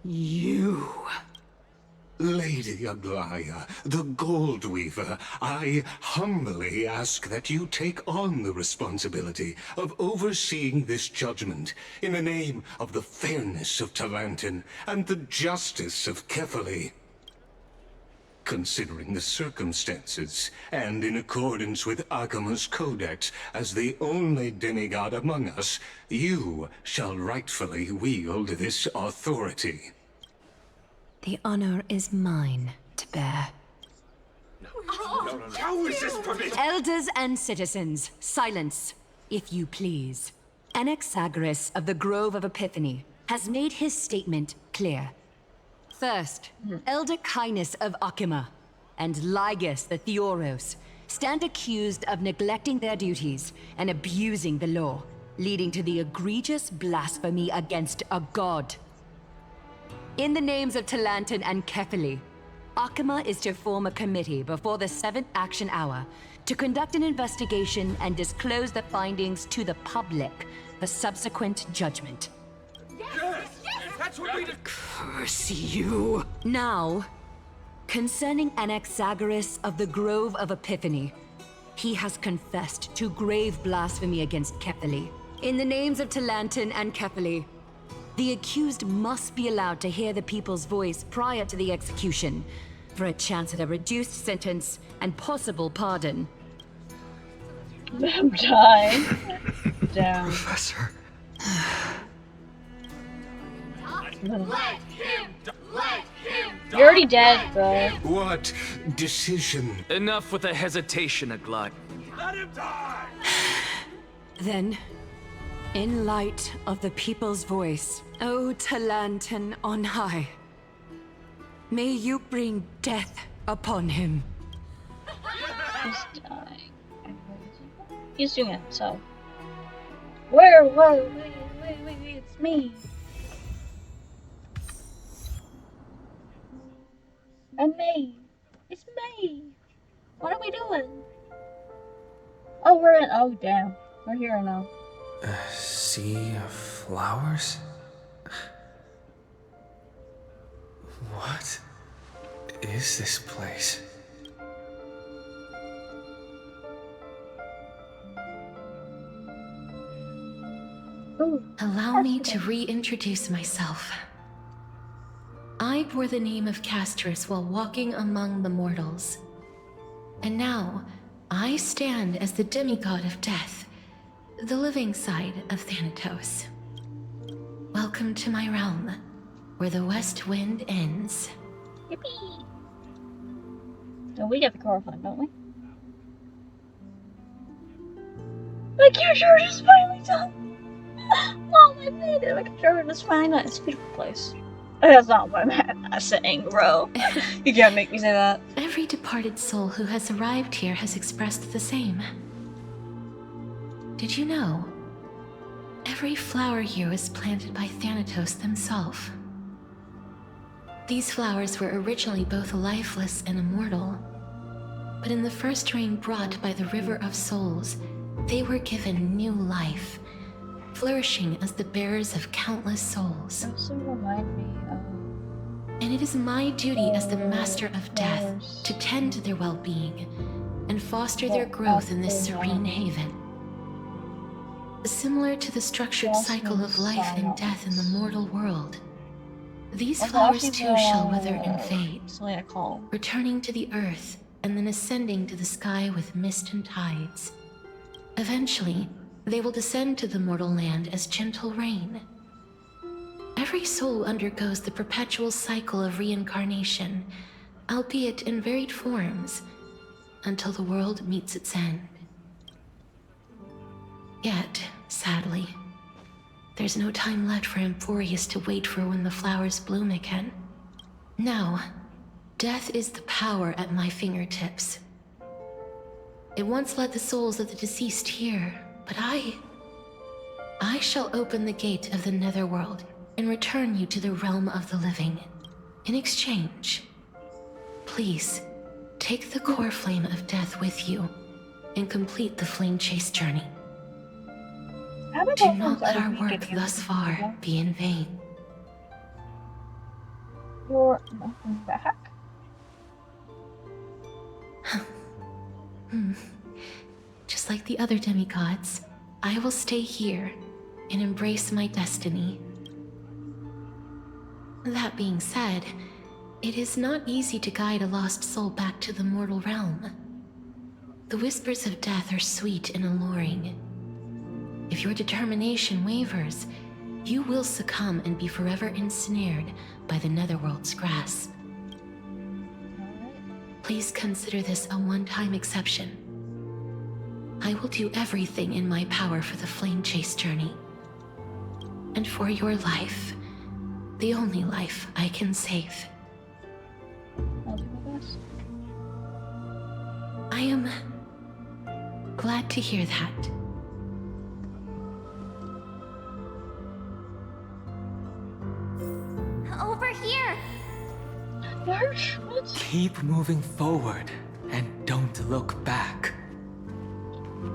You... Lady Aglaya, the Gold Weaver, I humbly ask that you take on the responsibility of overseeing this judgment in the name of the fairness of Talantin and the justice of Kefali. Considering the circumstances, and in accordance with Akima's codex as the only demigod among us, you shall rightfully wield this authority. The honor is mine to bear. How is this permitted? Elders and citizens, silence, if you please. Anaxagoras of the Grove of Epiphany has made his statement clear. First, Elder Kindness of Akima and Lygus the Theoros stand accused of neglecting their duties and abusing the law, leading to the egregious blasphemy against a god. In the names of Talantin and Kefali, Akima is to form a committee before the 7th action hour to conduct an investigation and disclose the findings to the public for subsequent judgment. Yes! That's what we did! Curse you! Now, concerning Anaxagoras of the Grove of Epiphany, he has confessed to grave blasphemy against Kefali. In the names of Talantin and Kefali, the accused must be allowed to hear the people's voice prior to the execution, for a chance at a reduced sentence and possible pardon. I'm dying. Damn. Professor. You're already dead, bro. What decision? Enough with the hesitation, Aglai. Let him die! Then, in light of the people's voice, O Talantan on high, may you bring death upon him. He's dying. He's doing it himself. Where? Whoa, wait, it's me. And me. It's me. What are we doing? Oh, we're in. Oh, damn. We're here now. A sea of flowers? What is this place? Ooh, allow me to reintroduce myself. I bore the name of Casterus while walking among the mortals. And now, I stand as the demigod of death, the living side of Thanatos. Welcome to my realm, where the west wind ends. Yippee! So we get the core flame, don't we? My character is finally done! Mom, I made it! My character is finally done. It's a beautiful place. That's not what I'm saying, bro. You can't make me say that. Every departed soul who has arrived here has expressed the same. Did you know? Every flower here was planted by Thanatos themselves. These flowers were originally both lifeless and immortal, but in the first rain brought by the River of Souls, they were given new life, flourishing as the bearers of countless souls. Also remind me of... And it is my duty as the Master of Death to tend to their well-being and foster their growth in this serene haven. Similar to the structured cycle of life and death in the mortal world, these flowers too shall wither and fade, returning to the earth and then ascending to the sky with mist and tides. Eventually, they will descend to the mortal land as gentle rain. Every soul undergoes the perpetual cycle of reincarnation, albeit in varied forms, until the world meets its end. Yet, sadly, there's no time left for Amphoreus to wait for when the flowers bloom again. Now, death is the power at my fingertips. It once led the souls of the deceased here, but I shall open the gate of the netherworld and return you to the realm of the living. In exchange, please, take the core flame of death with you and complete the flame chase journey. Do not let our work thus far be in vain. You're back? Just like the other demigods, I will stay here and embrace my destiny. That being said, it is not easy to guide a lost soul back to the mortal realm. The whispers of death are sweet and alluring. If your determination wavers, you will succumb and be forever ensnared by the netherworld's grasp. Please consider this a one-time exception. I will do everything in my power for the flame chase journey. And for your life, the only life I can save. I'll do my best. I am glad to hear that. Over here! March, what? Keep moving forward and don't look back.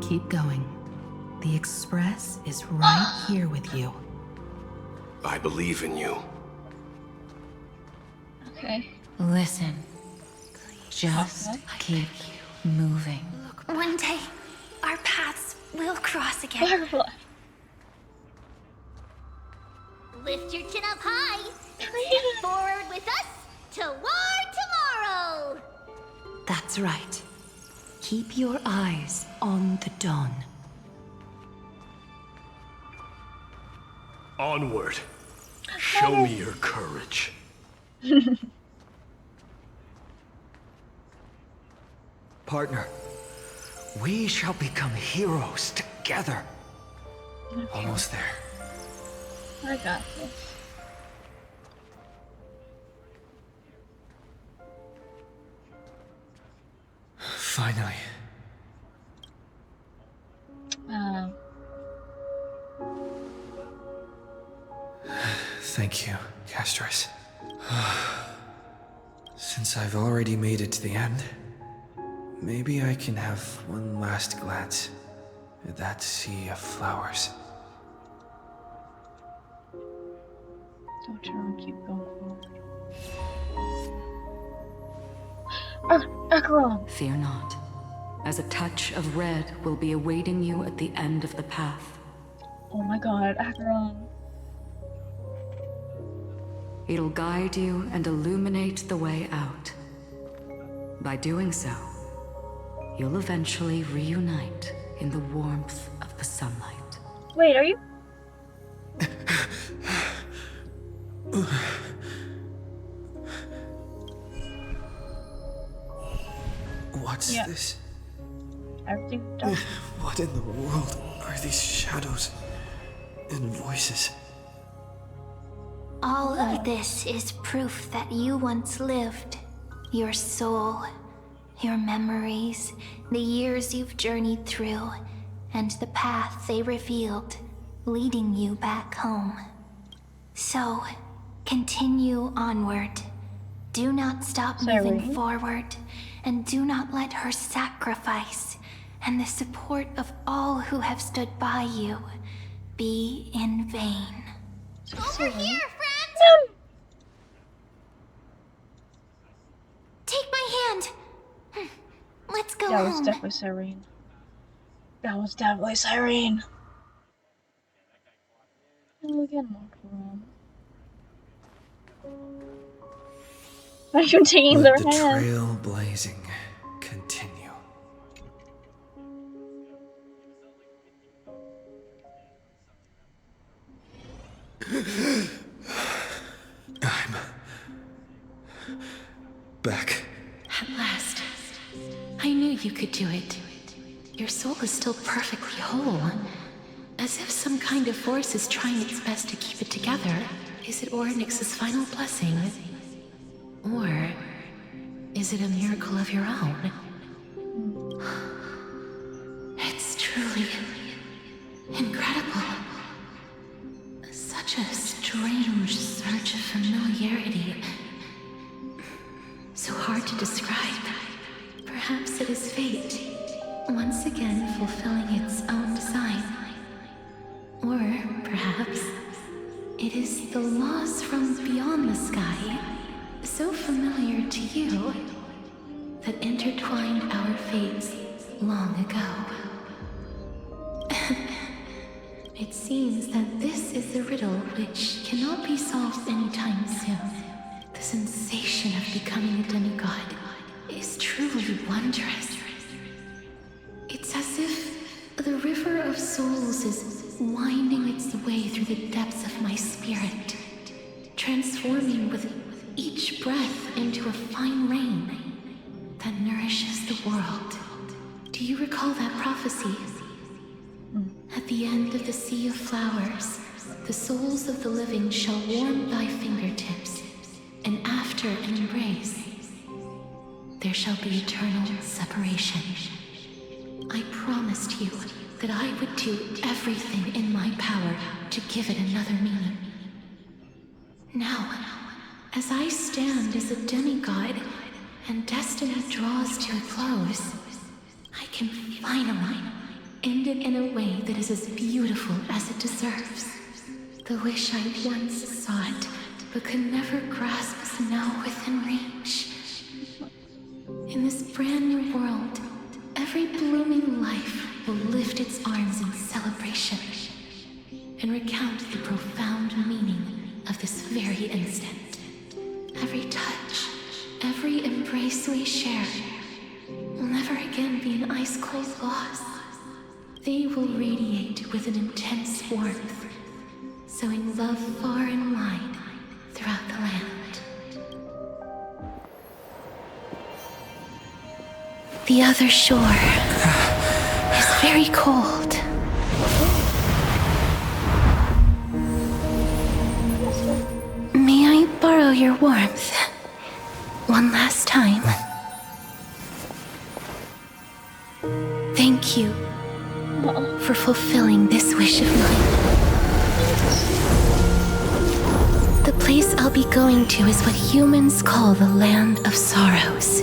Keep going. The Express is right here with you. I believe in you. Okay. Listen. Just keep moving. One day, our paths will cross again. Firefly. Lift your chin up high and step forward with us toward tomorrow! That's right. Keep your eyes on the dawn. Onward. Show me your courage. Partner, we shall become heroes together. Almost there. I got this. Finally. Thank you, Castris. Since I've already made it to the end, maybe I can have one last glance at that sea of flowers. Don't you want to keep going forward? Acheron! Fear not, as a touch of red will be awaiting you at the end of the path. Oh my god, Acheron. It'll guide you and illuminate the way out. By doing so, you'll eventually reunite in the warmth of the sunlight. Wait, are you? What's this? Everything done. What in the world are these shadows and voices? All of this is proof that you once lived. Your soul, your memories, the years you've journeyed through, and the path they revealed, leading you back home. So, continue onward. Do not stop moving forward, and do not let her sacrifice and the support of all who have stood by you be in vain. Over here, friend! Take my hand. Let's go That home. was definitely Cyrene. That was definitely Cyrene. Oh, again, Acheron. Are you taking their Let the hand? trail blazing continue. I'm back. At last. I knew you could do it. Your soul is still perfectly whole. As if some kind of force is trying its best to keep it together. Is it Orynyx's final blessing? Or is it a miracle of your own? It's truly incredible. Such a strange surge of familiarity. So hard to describe. Perhaps it is fate, once again fulfilling its own design. Or perhaps it is the laws from beyond the sky, so familiar to you, that intertwined our fates long ago. It seems that this is a riddle which cannot be solved anytime soon. The sensation of becoming a demigod is truly wondrous. It's as if the river of souls is winding its way through the depths of my spirit, transforming with each breath into a fine rain that nourishes the world. Do you recall that prophecy? At the end of the sea of flowers, the souls of the living shall warm thy fingertips, and after an embrace, there shall be eternal separation. I promised you that I would do everything in my power to give it another meaning. Now, as I stand as a demigod and destiny draws to a close, I can finally end it in a way that is as beautiful as it deserves. The wish I once sought, but could never grasp, is now within reach. In this brand new world, every blooming life will lift its arms in celebration and recount the profound meaning of this very instant. Every touch, every embrace we share will never again be an ice-cold loss. They will radiate with an intense warmth, sowing love far and wide throughout the land. The other shore is very cold. your warmth. One last time. Thank you for fulfilling this wish of mine. The place I'll be going to is what humans call the Land of Sorrows.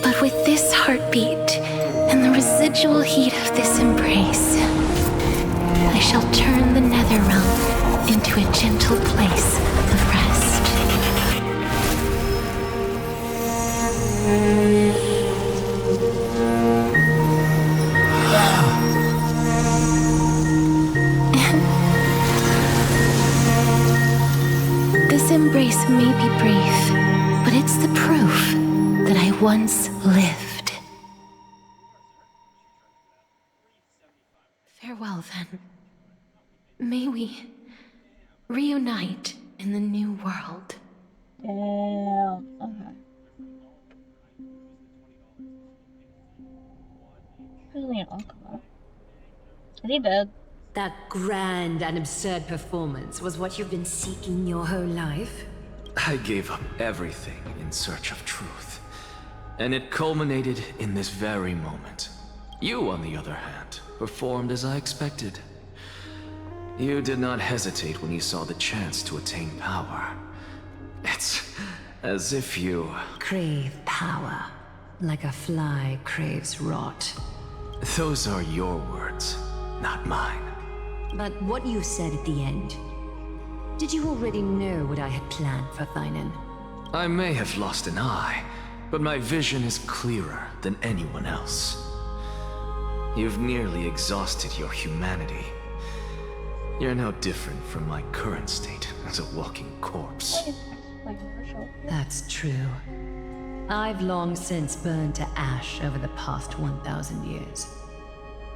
But with this heartbeat and the residual heat of this embrace, I shall turn the nether realm into a gentle place of rest. This embrace may be brief, but it's the proof that I once lived. Farewell, then. May we reunite in the new world. Damn. Okay. Really Aqua. Is he dead? That grand and absurd performance was what you've been seeking your whole life? I gave up everything in search of truth. And it culminated in this very moment. You, on the other hand, performed as I expected. You did not hesitate when you saw the chance to attain power. It's as if you... Crave power, like a fly craves rot. Those are your words, not mine. But what you said at the end, did you already know what I had planned for Thynan? I may have lost an eye, but my vision is clearer than anyone else. You've nearly exhausted your humanity. You're no different from my current state as a walking corpse. That's true. I've long since burned to ash over the past 1,000 years.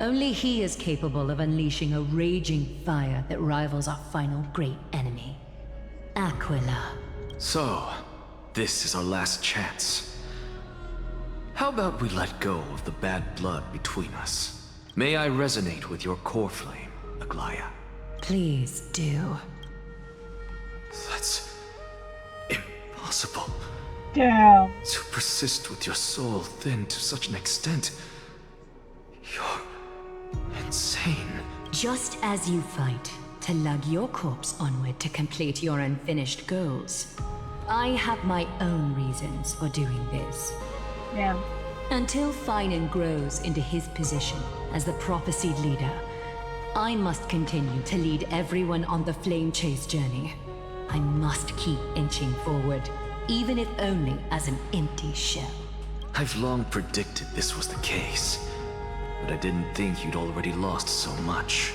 Only he is capable of unleashing a raging fire that rivals our final great enemy, Aquila. So, this is our last chance. How about we let go of the bad blood between us? May I resonate with your core flame, Aglaya? Please do. That's impossible. Damn. To persist with your soul thinned to such an extent. You're insane. Just as you fight to lug your corpse onward to complete your unfinished goals, I have my own reasons for doing this. Yeah. Until Thynan grows into his position as the prophesied leader, I must continue to lead everyone on the flame chase journey. I must keep inching forward, even if only as an empty shell. I've long predicted this was the case, but I didn't think you'd already lost so much.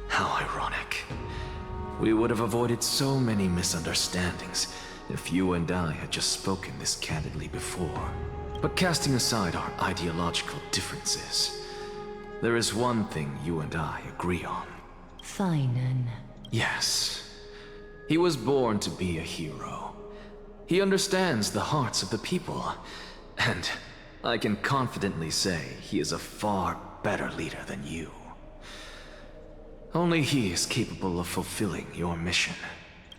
How ironic. We would have avoided so many misunderstandings if you and I had just spoken this candidly before. But casting aside our ideological differences, there is one thing you and I agree on. Thynan. Yes. He was born to be a hero. He understands the hearts of the people, and I can confidently say he is a far better leader than you. Only he is capable of fulfilling your mission.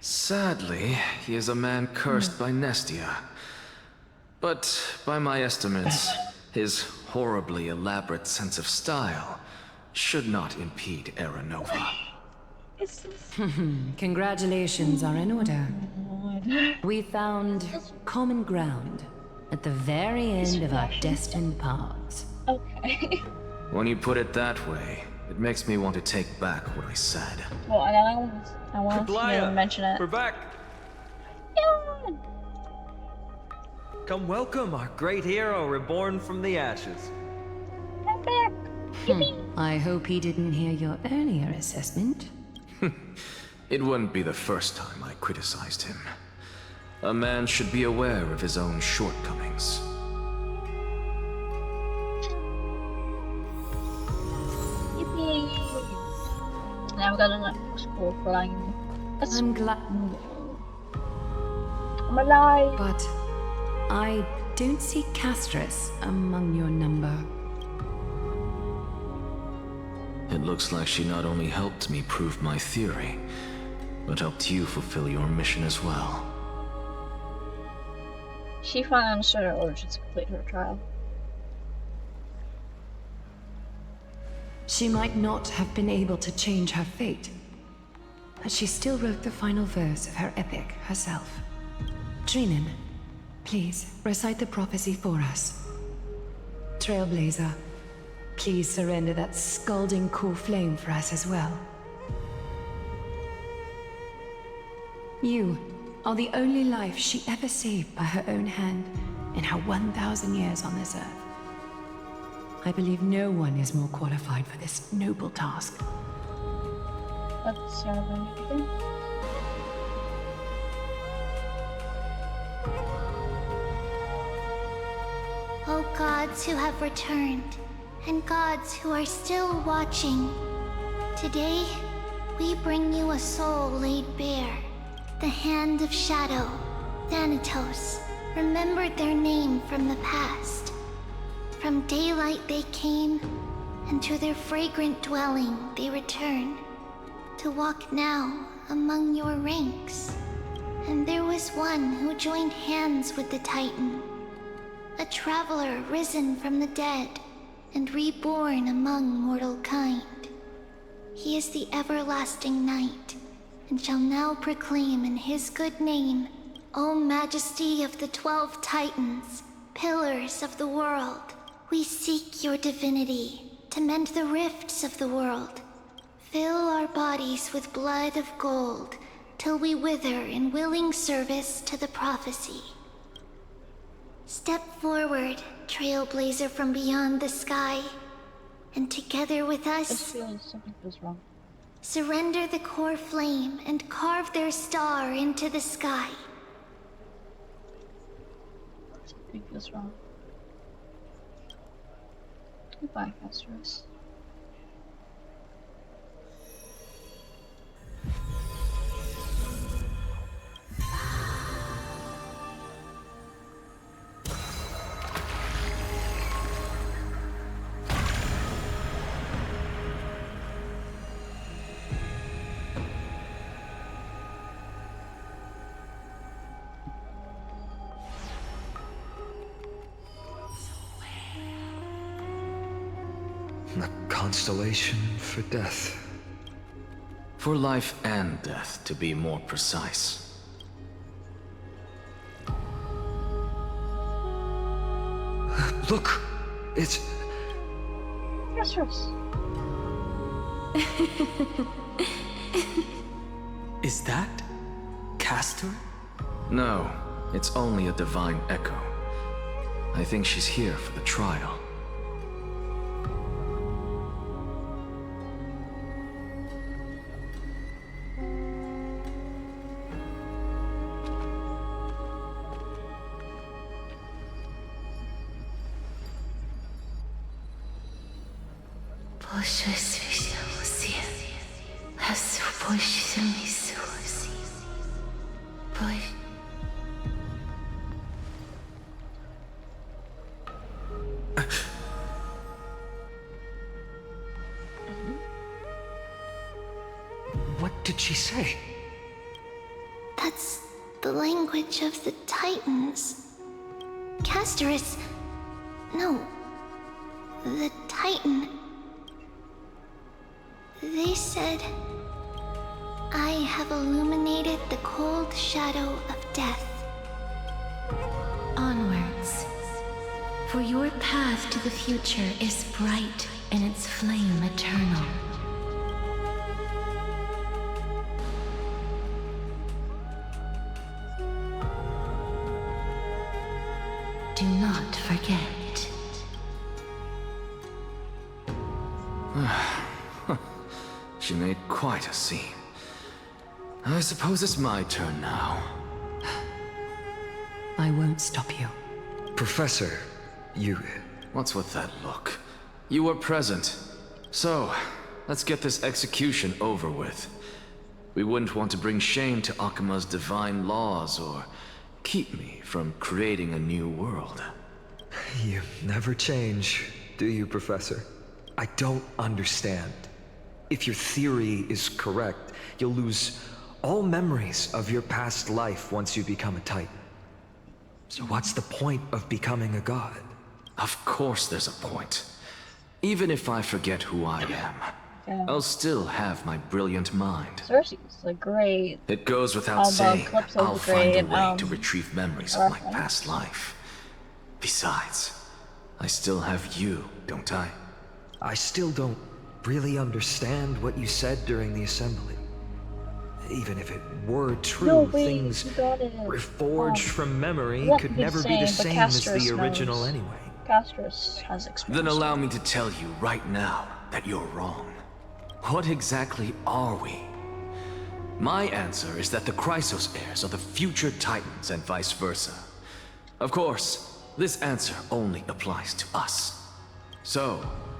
Sadly, he is a man cursed by Nestia. But by my estimates, his horribly elaborate sense of style should not impede Aranova. Congratulations are in order. We found common ground at the very end of our destined paths. Okay. When you put it that way, it makes me want to take back what I said. Well, I want to mention it. We're back. Yeah. Come welcome our great hero reborn from the ashes. I'm back. I hope he didn't hear your earlier assessment. It wouldn't be the first time I criticized him. A man should be aware of his own shortcomings. Yippee! Now we've got an score flying. I'm glad. I'm alive. But I don't see Castris among your number. It looks like she not only helped me prove my theory, but helped you fulfill your mission as well. She finally understood her origin to complete her trial. She might not have been able to change her fate, but she still wrote the final verse of her epic herself. Trinin, please recite the prophecy for us. Trailblazer, please surrender that scalding core flame for us as well. You are the only life she ever saved by her own hand in her 1,000 years on this earth. I believe no one is more qualified for this noble task. Let's ceremony begin. O gods who have returned, and gods who are still watching, today we bring you a soul laid bare. The hand of shadow, Thanatos, remembered their name from the past. From daylight they came, and to their fragrant dwelling they return, to walk now among your ranks. And there was one who joined hands with the Titan, a traveler risen from the dead and reborn among mortal kind. He is the everlasting night, and shall now proclaim in his good name, O Majesty of the 12 Titans, pillars of the world, we seek your divinity to mend the rifts of the world. Fill our bodies with blood of gold, till we wither in willing service to the prophecy. Step forward, trailblazer from beyond the sky, and together with us, Something feels wrong. surrender the core flame and carve their star into the sky. Something feels wrong. Goodbye, Amphoreus. A constellation for death. For life and death, to be more precise. Look! It's... Yes. Is that... Castor? No, it's only a divine echo. I think she's here for the trial. What did she say? That's the language of the Titans. Castor is... no. The Titan. They said, I have illuminated the cold shadow of death. Onwards. For your path to the future is bright and its flame eternal. Do not forget. She made quite a scene. I suppose it's my turn now. I won't stop you. Professor, you... What's with that look? You were present. So, let's get this execution over with. We wouldn't want to bring shame to Akima's divine laws or keep me from creating a new world. You never change, do you, Professor? I don't understand. If your theory is correct, you'll lose all memories of your past life once you become a Titan. So what's the point of becoming a god? Of course there's a point. Even if I forget who I am, I'll still have my brilliant mind. Cersei's like great. It goes without saying, I'll find a way to retrieve memories of my reference. past life. Besides, I still have you, don't I? I still don't really understand what you said during the assembly. Even if it were true, things reforged from memory could never be the same as the original anyway. Castros has experience. Then allow me to tell you right now that you're wrong. What exactly are we? My answer is that the Chrysos heirs are the future Titans and vice versa. Of course, this answer only applies to us. So,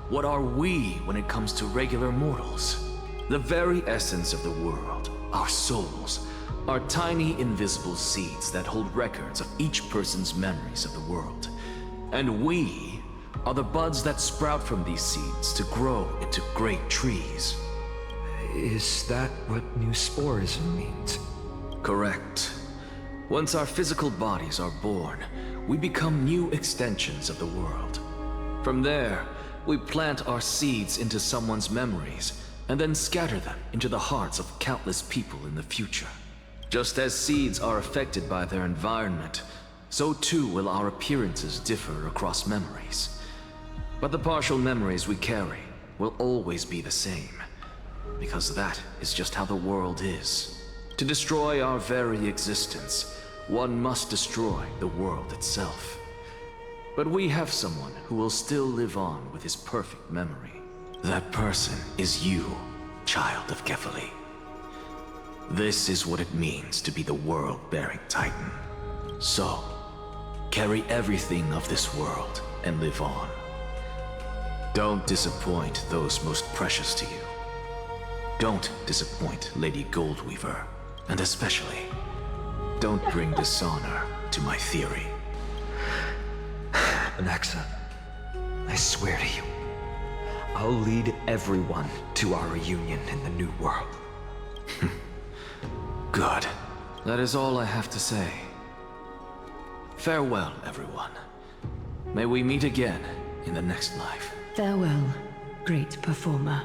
what are we when it comes to regular mortals? The very essence of the world, our souls, are tiny invisible seeds that hold records of each person's memories of the world. And we are the buds that sprout from these seeds to grow into great trees. Is that what new sporism means? Correct. Once our physical bodies are born, we become new extensions of the world. From there, we plant our seeds into someone's memories and then scatter them into the hearts of countless people in the future. Just as seeds are affected by their environment, so too will our appearances differ across memories. But the partial memories we carry will always be the same, because that is just how the world is. To destroy our very existence, one must destroy the world itself. But we have someone who will still live on with his perfect memory. That person is you, child of Kefali. This is what it means to be the world-bearing Titan. So, carry everything of this world and live on. Don't disappoint those most precious to you. Don't disappoint Lady Goldweaver, and especially, don't bring dishonor to my theory. Anaxa, I swear to you, I'll lead everyone to our reunion in the new world. Good. That is all I have to say. Farewell, everyone. May we meet again in the next life. Farewell, great performer.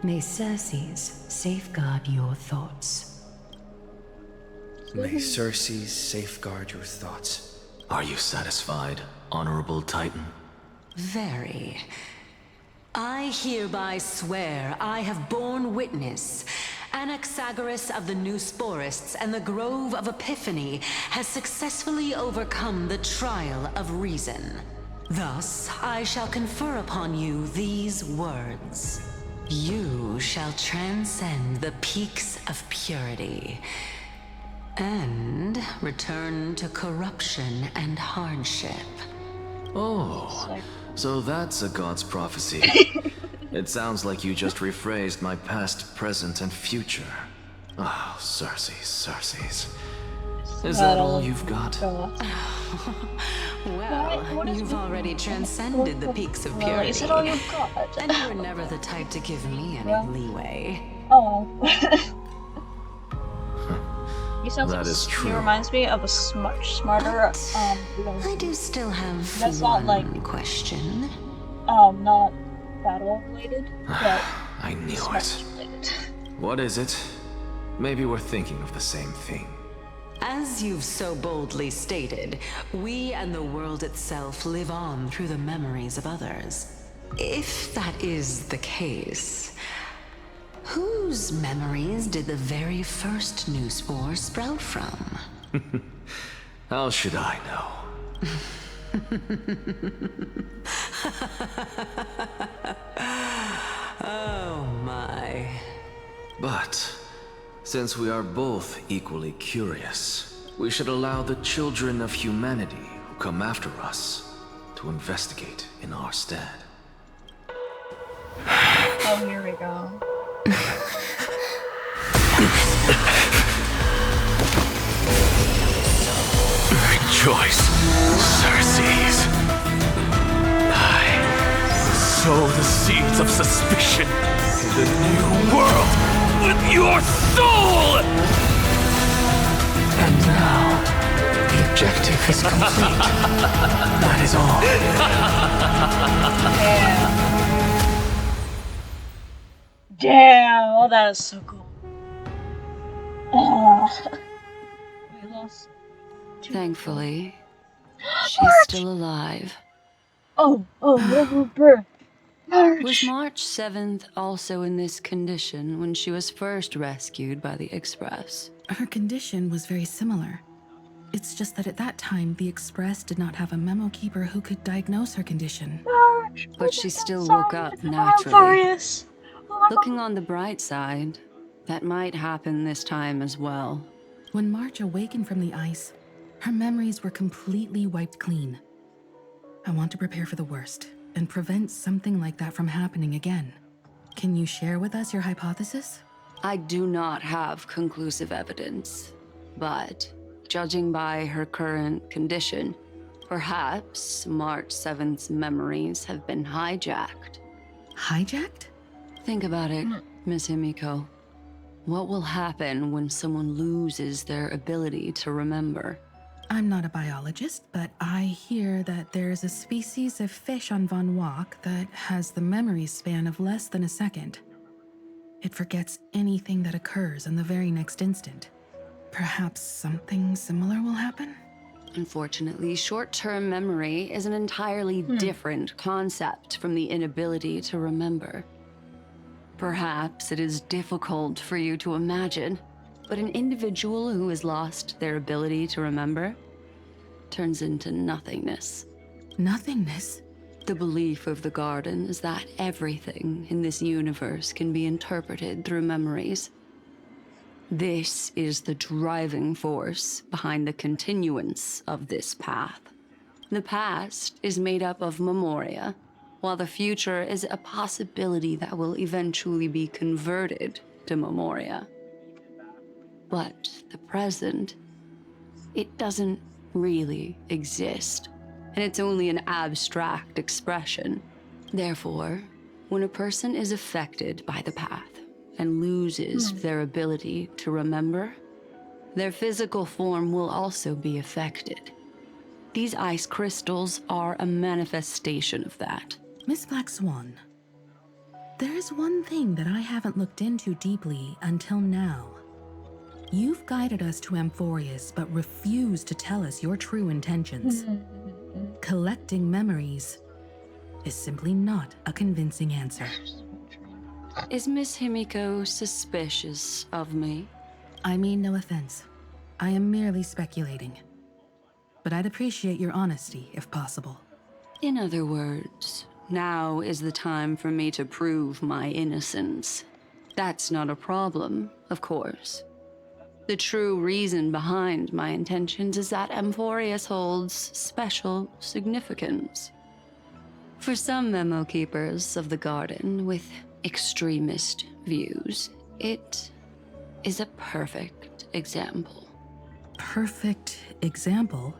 May Circes safeguard your thoughts. May Circes safeguard your thoughts. Are you satisfied, Honorable Titan? Very. I hereby swear I have borne witness. Anaxagoras of the New Sporists and the Grove of Epiphany has successfully overcome the trial of reason. Thus, I shall confer upon you these words. You shall transcend the peaks of purity and return to corruption and hardship. Oh, so that's a god's prophecy. It sounds like you just rephrased my past, present, and future. Oh, Circes. Is that all you've got? Well, you've already transcended the peaks of purity. Is that all you've got? And you were never the type to give me any leeway. Oh. He sounds that like is true. He reminds me of a much smarter, I do still have that's one not like question. Not battle related, but I knew it. Related. What is it? Maybe we're thinking of the same thing. As you've so boldly stated, we and the world itself live on through the memories of others. If that is the case, whose memories did the very first new spore sprout from? How should I know? Oh my. But since we are both equally curious, we should allow the children of humanity who come after us to investigate in our stead. Oh, here we go. Rejoice, Circes. I sow the seeds of suspicion in the new world. with your soul! And now, the objective is complete. That is all. Damn! Oh, that is so cool. Oh. We lost. Thankfully, she's still alive. Oh, birth. March. Was March 7th also in this condition when she was first rescued by the Express? Her condition was very similar. It's just that at that time, the Express did not have a memo keeper who could diagnose her condition. March. But she still woke up naturally. Amphoreus. Looking on the bright side, that might happen this time as well. When March awakened from the ice, her memories were completely wiped clean. I want to prepare for the worst and prevent something like that from happening again. Can you share with us your hypothesis? I do not have conclusive evidence, but judging by her current condition, perhaps March 7th's memories have been hijacked. Hijacked? Think about it, Miss Himiko. What will happen when someone loses their ability to remember? I'm not a biologist, but I hear that there's a species of fish on Von Walk that has the memory span of less than a second. It forgets anything that occurs in the very next instant. Perhaps something similar will happen? Unfortunately, short-term memory is an entirely different concept from the inability to remember. Perhaps it is difficult for you to imagine, but an individual who has lost their ability to remember turns into nothingness. Nothingness? The belief of the Garden is that everything in this universe can be interpreted through memories. This is the driving force behind the continuance of this path. The past is made up of memoria, while the future is a possibility that will eventually be converted to memoria. But the present, it doesn't really exist, and it's only an abstract expression. Therefore, when a person is affected by the path and loses their ability to remember, their physical form will also be affected. These ice crystals are a manifestation of that. Miss Black Swan, there is one thing that I haven't looked into deeply until now. You've guided us to Amphoreus, but refused to tell us your true intentions. Collecting memories is simply not a convincing answer. Is Miss Himiko suspicious of me? I mean no offense. I am merely speculating. But I'd appreciate your honesty, if possible. In other words, now is the time for me to prove my innocence. That's not a problem, of course. The true reason behind my intentions is that Amphoreus holds special significance. For some memo keepers of the Garden with extremist views, it is a perfect example. Perfect example?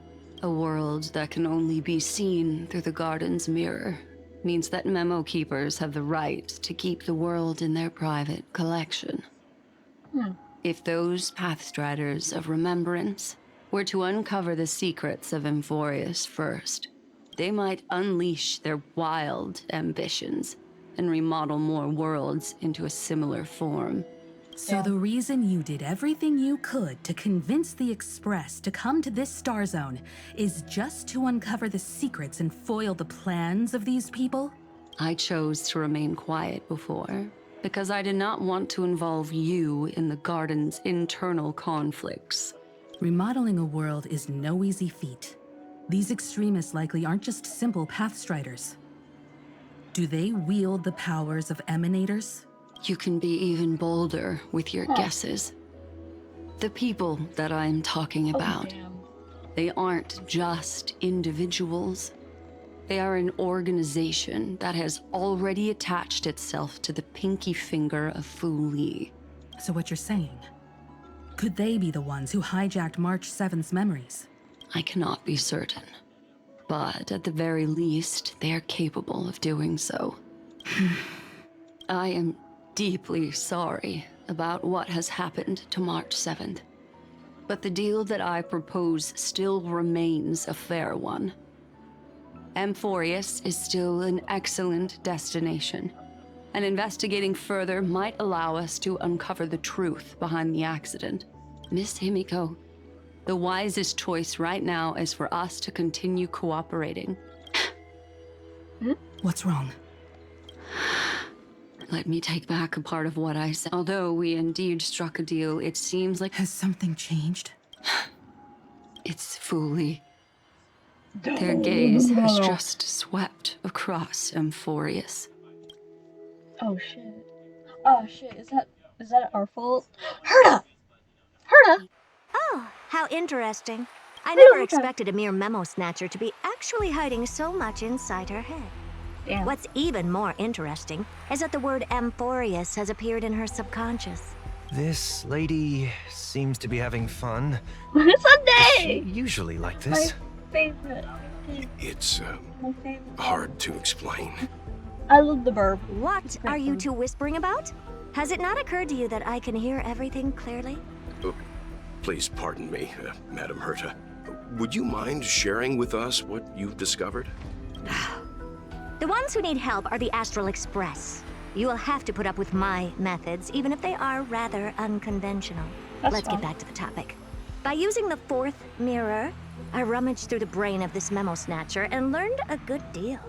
A world that can only be seen through the Garden's mirror means that memo keepers have the right to keep the world in their private collection. If those Pathstriders of Remembrance were to uncover the secrets of Amphoreus first, they might unleash their wild ambitions and remodel more worlds into a similar form. So the reason you did everything you could to convince the Express to come to this star zone is just to uncover the secrets and foil the plans of these people? I chose to remain quiet before, because I did not want to involve you in the Garden's internal conflicts. Remodeling a world is no easy feat. These extremists likely aren't just simple Pathstriders. Do they wield the powers of Emanators? You can be even bolder with your guesses. The people that I'm talking about, they aren't just individuals. They are an organization that has already attached itself to the pinky finger of Fu Li. So what you're saying, could they be the ones who hijacked March 7th's memories? I cannot be certain, but at the very least, they are capable of doing so. I am deeply sorry about what has happened to March 7th. But the deal that I propose still remains a fair one. Amphoreus is still an excellent destination, and investigating further might allow us to uncover the truth behind the accident. Miss Himiko, the wisest choice right now is for us to continue cooperating. What's wrong? Let me take back a part of what I said. Although we indeed struck a deal, it seems like... Has something changed? It's fully... Their gaze has just swept across Amphoreus. Oh shit. Oh shit, is that our fault? Herta! Herta! Oh, how interesting. I never expected a mere memo snatcher to be actually hiding so much inside her head. Damn. What's even more interesting is that the word Amphoreus has appeared in her subconscious. This lady seems to be having fun. Sunday! Is she usually like this? My favorite. It's My favorite. hard to explain. I love the burp. What are you two whispering about? Has it not occurred to you that I can hear everything clearly? Please pardon me, Madam Herta. Would you mind sharing with us what you've discovered? The ones who need help are the Astral Express. You will have to put up with my methods, even if they are rather unconventional. Let's get back to the topic. By using the fourth mirror, I rummaged through the brain of this memo snatcher and learned a good deal.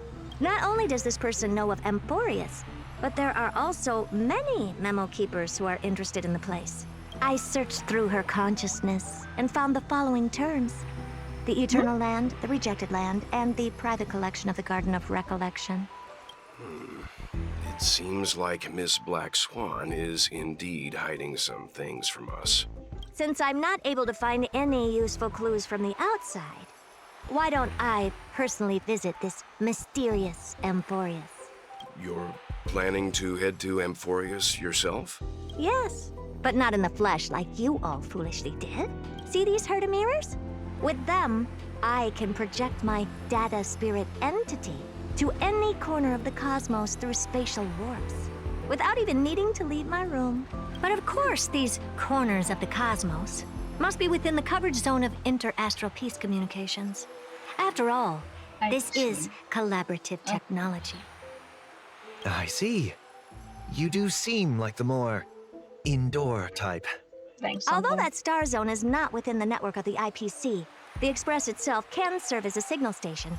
Not only does this person know of Amphoreus, but there are also many memo keepers who are interested in the place. I searched through her consciousness and found the following terms: the Eternal Land, the Rejected Land, and the private collection of the Garden of Recollection. It seems like Miss Black Swan is indeed hiding some things from us. Since I'm not able to find any useful clues from the outside, why don't I personally visit this mysterious Amphoreus? You're planning to head to Amphoreus yourself? Yes, but not in the flesh like you all foolishly did. See these Herta mirrors? With them, I can project my data spirit entity to any corner of the cosmos through spatial warps, without even needing to leave my room. But of course, these corners of the cosmos must be within the coverage zone of inter-astral peace communications. After all, this is collaborative technology. I see. You do seem like the more indoor type. Although that star zone is not within the network of the IPC, the Express itself can serve as a signal station.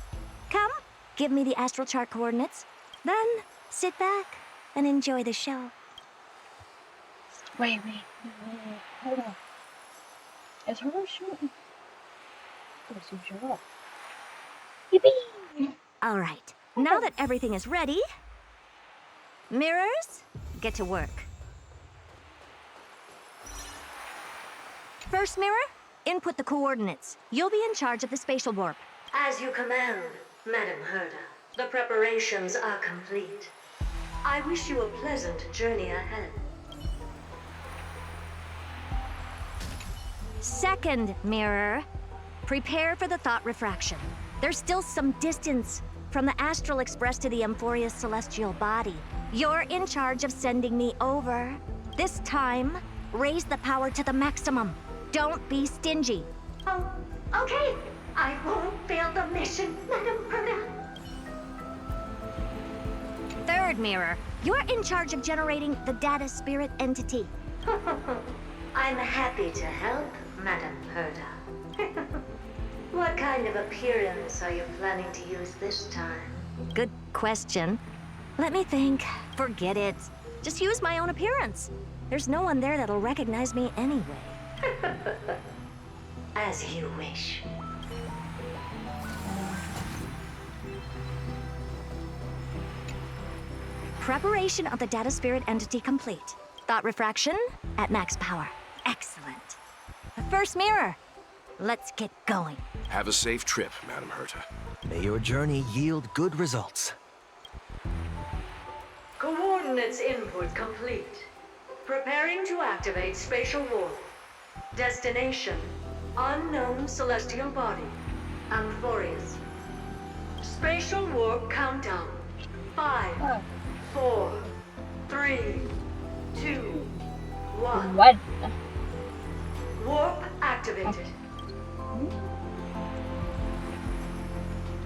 Come, give me the astral chart coordinates, then sit back and enjoy the show. Wait. Hold on. Is Herta shooting? Oh, so shut up. Yippee! All right, now that everything is ready, mirrors, get to work. First mirror, input the coordinates. You'll be in charge of the spatial warp. As you command, Madam Herta. The preparations are complete. I wish you a pleasant journey ahead. Second mirror, prepare for the thought refraction. There's still some distance from the Astral Express to the Amphoreus celestial body. You're in charge of sending me over. This time, raise the power to the maximum. Don't be stingy. Oh, okay. I won't fail the mission, Madam Herta. Third mirror, you're in charge of generating the data spirit entity. I'm happy to help, Madam Herta. What kind of appearance are you planning to use this time? Good question. Let me think. Forget it. Just use my own appearance. There's no one there that'll recognize me anyway. As you wish. Preparation of the data spirit entity complete. Thought refraction at max power. Excellent. The first mirror. Let's get going. Have a safe trip, Madam Herta. May your journey yield good results. Coordinates input complete. Preparing to activate spatial warp. Destination: unknown celestial body. Amphoreus. Spatial warp countdown. 5, 4, 3, 2, What? Warp activated.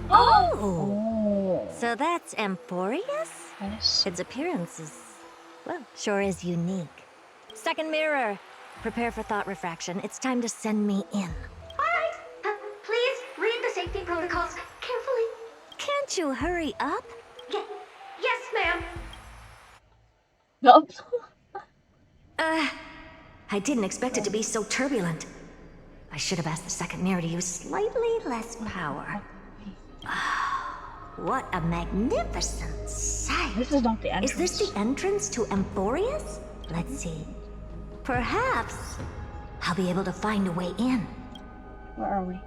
Oh! So that's Amphoreus? Yes. Its appearance is, well, sure is unique. Second mirror, prepare for thought refraction. It's time to send me in. Alright, please read the safety protocols carefully. Can't you hurry up? Yes, ma'am. Nope. I didn't expect it to be so turbulent. I should have asked the second mirror to use slightly less power. What a magnificent sight. This is not the entrance. Is this the entrance to Amphoreus? Let's see. Perhaps I'll be able to find a way in. Where are we?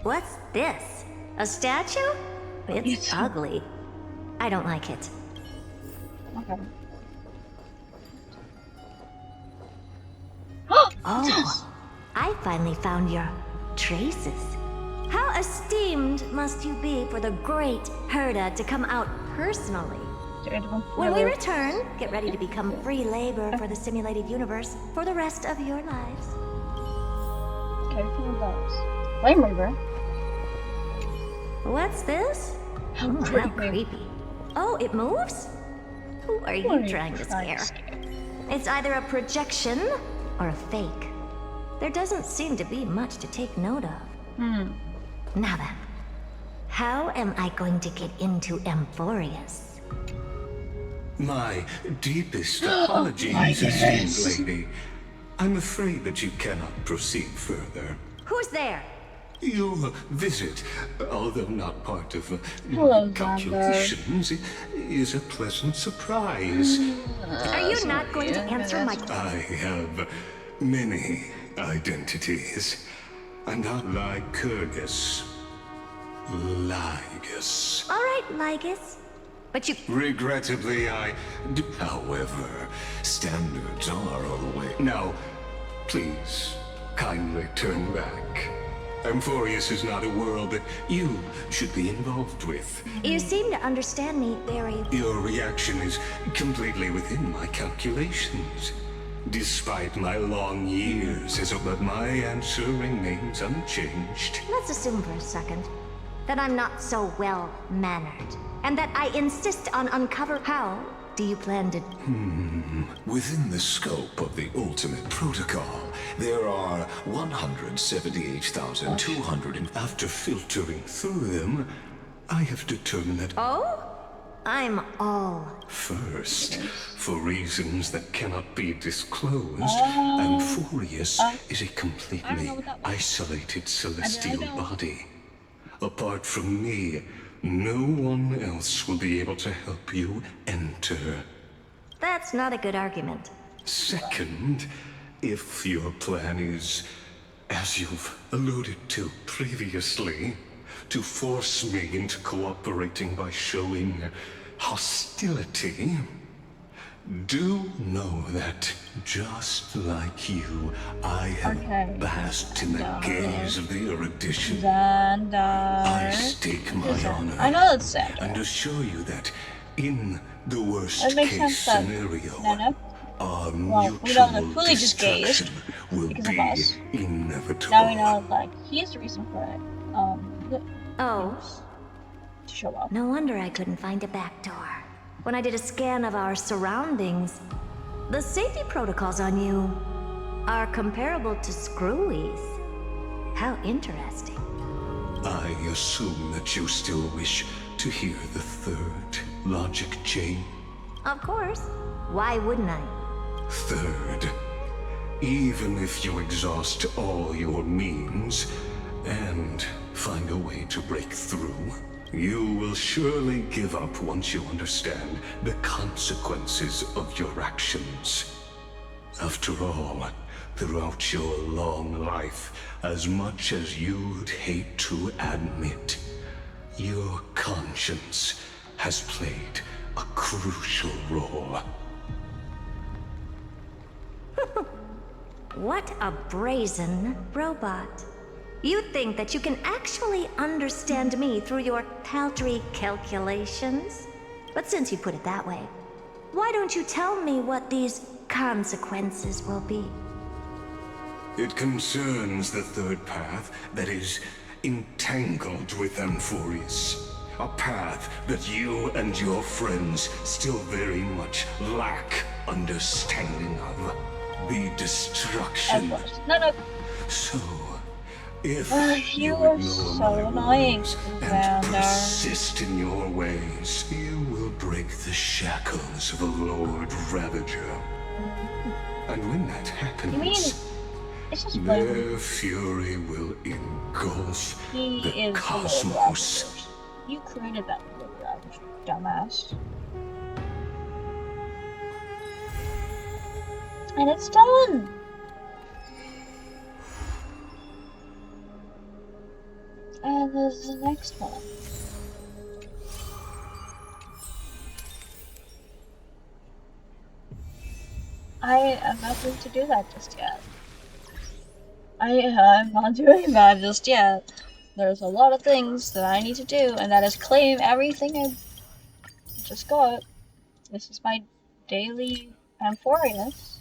What's this? A statue? It's ugly. I don't like it. Okay. Oh, I finally found your traces. How esteemed must you be for the great Herda to come out personally? When we return, get ready to become free labor for the simulated universe for the rest of your lives. Okay, from those. Flame Reaver. What's this? How creepy. Oh, it moves? Who are you trying to scare? It's either a projection or a fake. There doesn't seem to be much to take note of. Now then, how am I going to get into Amphoreus? My deepest apologies, esteemed lady. I'm afraid that you cannot proceed further. Who's there? Your visit, although not part of Hello, my calculations, is a pleasant surprise. Are you not going to answer my... I have many identities. I'm not Lycurgus. Lygus. All right, Lygus. But you... Regrettably, I do. However, standards are all the way. Now, please, kindly turn back. Amphoreus is not a world that you should be involved with. You seem to understand me very... Your reaction is completely within my calculations. Despite my long years as but my answer remains unchanged. Let's assume for a second that I'm not so well-mannered, and that I insist on uncover. How do you plan to... Within the scope of the ultimate protocol, there are 178,200, and after filtering through them, I have determined that... Oh? I'm all... First, for reasons that cannot be disclosed, Amphoreus is a completely isolated celestial body. Apart from me, no one else will be able to help you enter. That's not a good argument. Second, if your plan is, as you've alluded to previously, to force me into cooperating by showing hostility, do know that, just like you, I have basked in the gaze of the erudition. I stake my honor. I know that's sad. And assure you that, in the worst case scenario, our mutual destruction will be inevitable. Now we know, like, he's the reason for it. Oh. To show up. No wonder I couldn't find a back door. When I did a scan of our surroundings, the safety protocols on you are comparable to Screwy's. How interesting. I assume that you still wish to hear the third logic chain? Of course. Why wouldn't I? Third, even if you exhaust all your means and find a way to break through, you will surely give up once you understand the consequences of your actions. After all, throughout your long life, as much as you'd hate to admit, your conscience has played a crucial role. What a brazen robot. You think that you can actually understand me through your paltry calculations? But since you put it that way, Why don't you tell me what these consequences will be? It concerns the third path that is entangled with Amphoreus. A path that you and your friends still very much lack understanding of. The destruction. So, if you are ignore so my annoying, warnings and Xander. persist in your ways, you will break the shackles of a Lord Ravager. And when that happens, their fury will engulf the cosmos. You created that Lord Ravager, dumbass. And it's done! And this is the next one. I am not going to do that just yet. I'm not doing that just yet. There's a lot of things that I need to do, and that is claim everything I just got. This is my daily Amphoreus.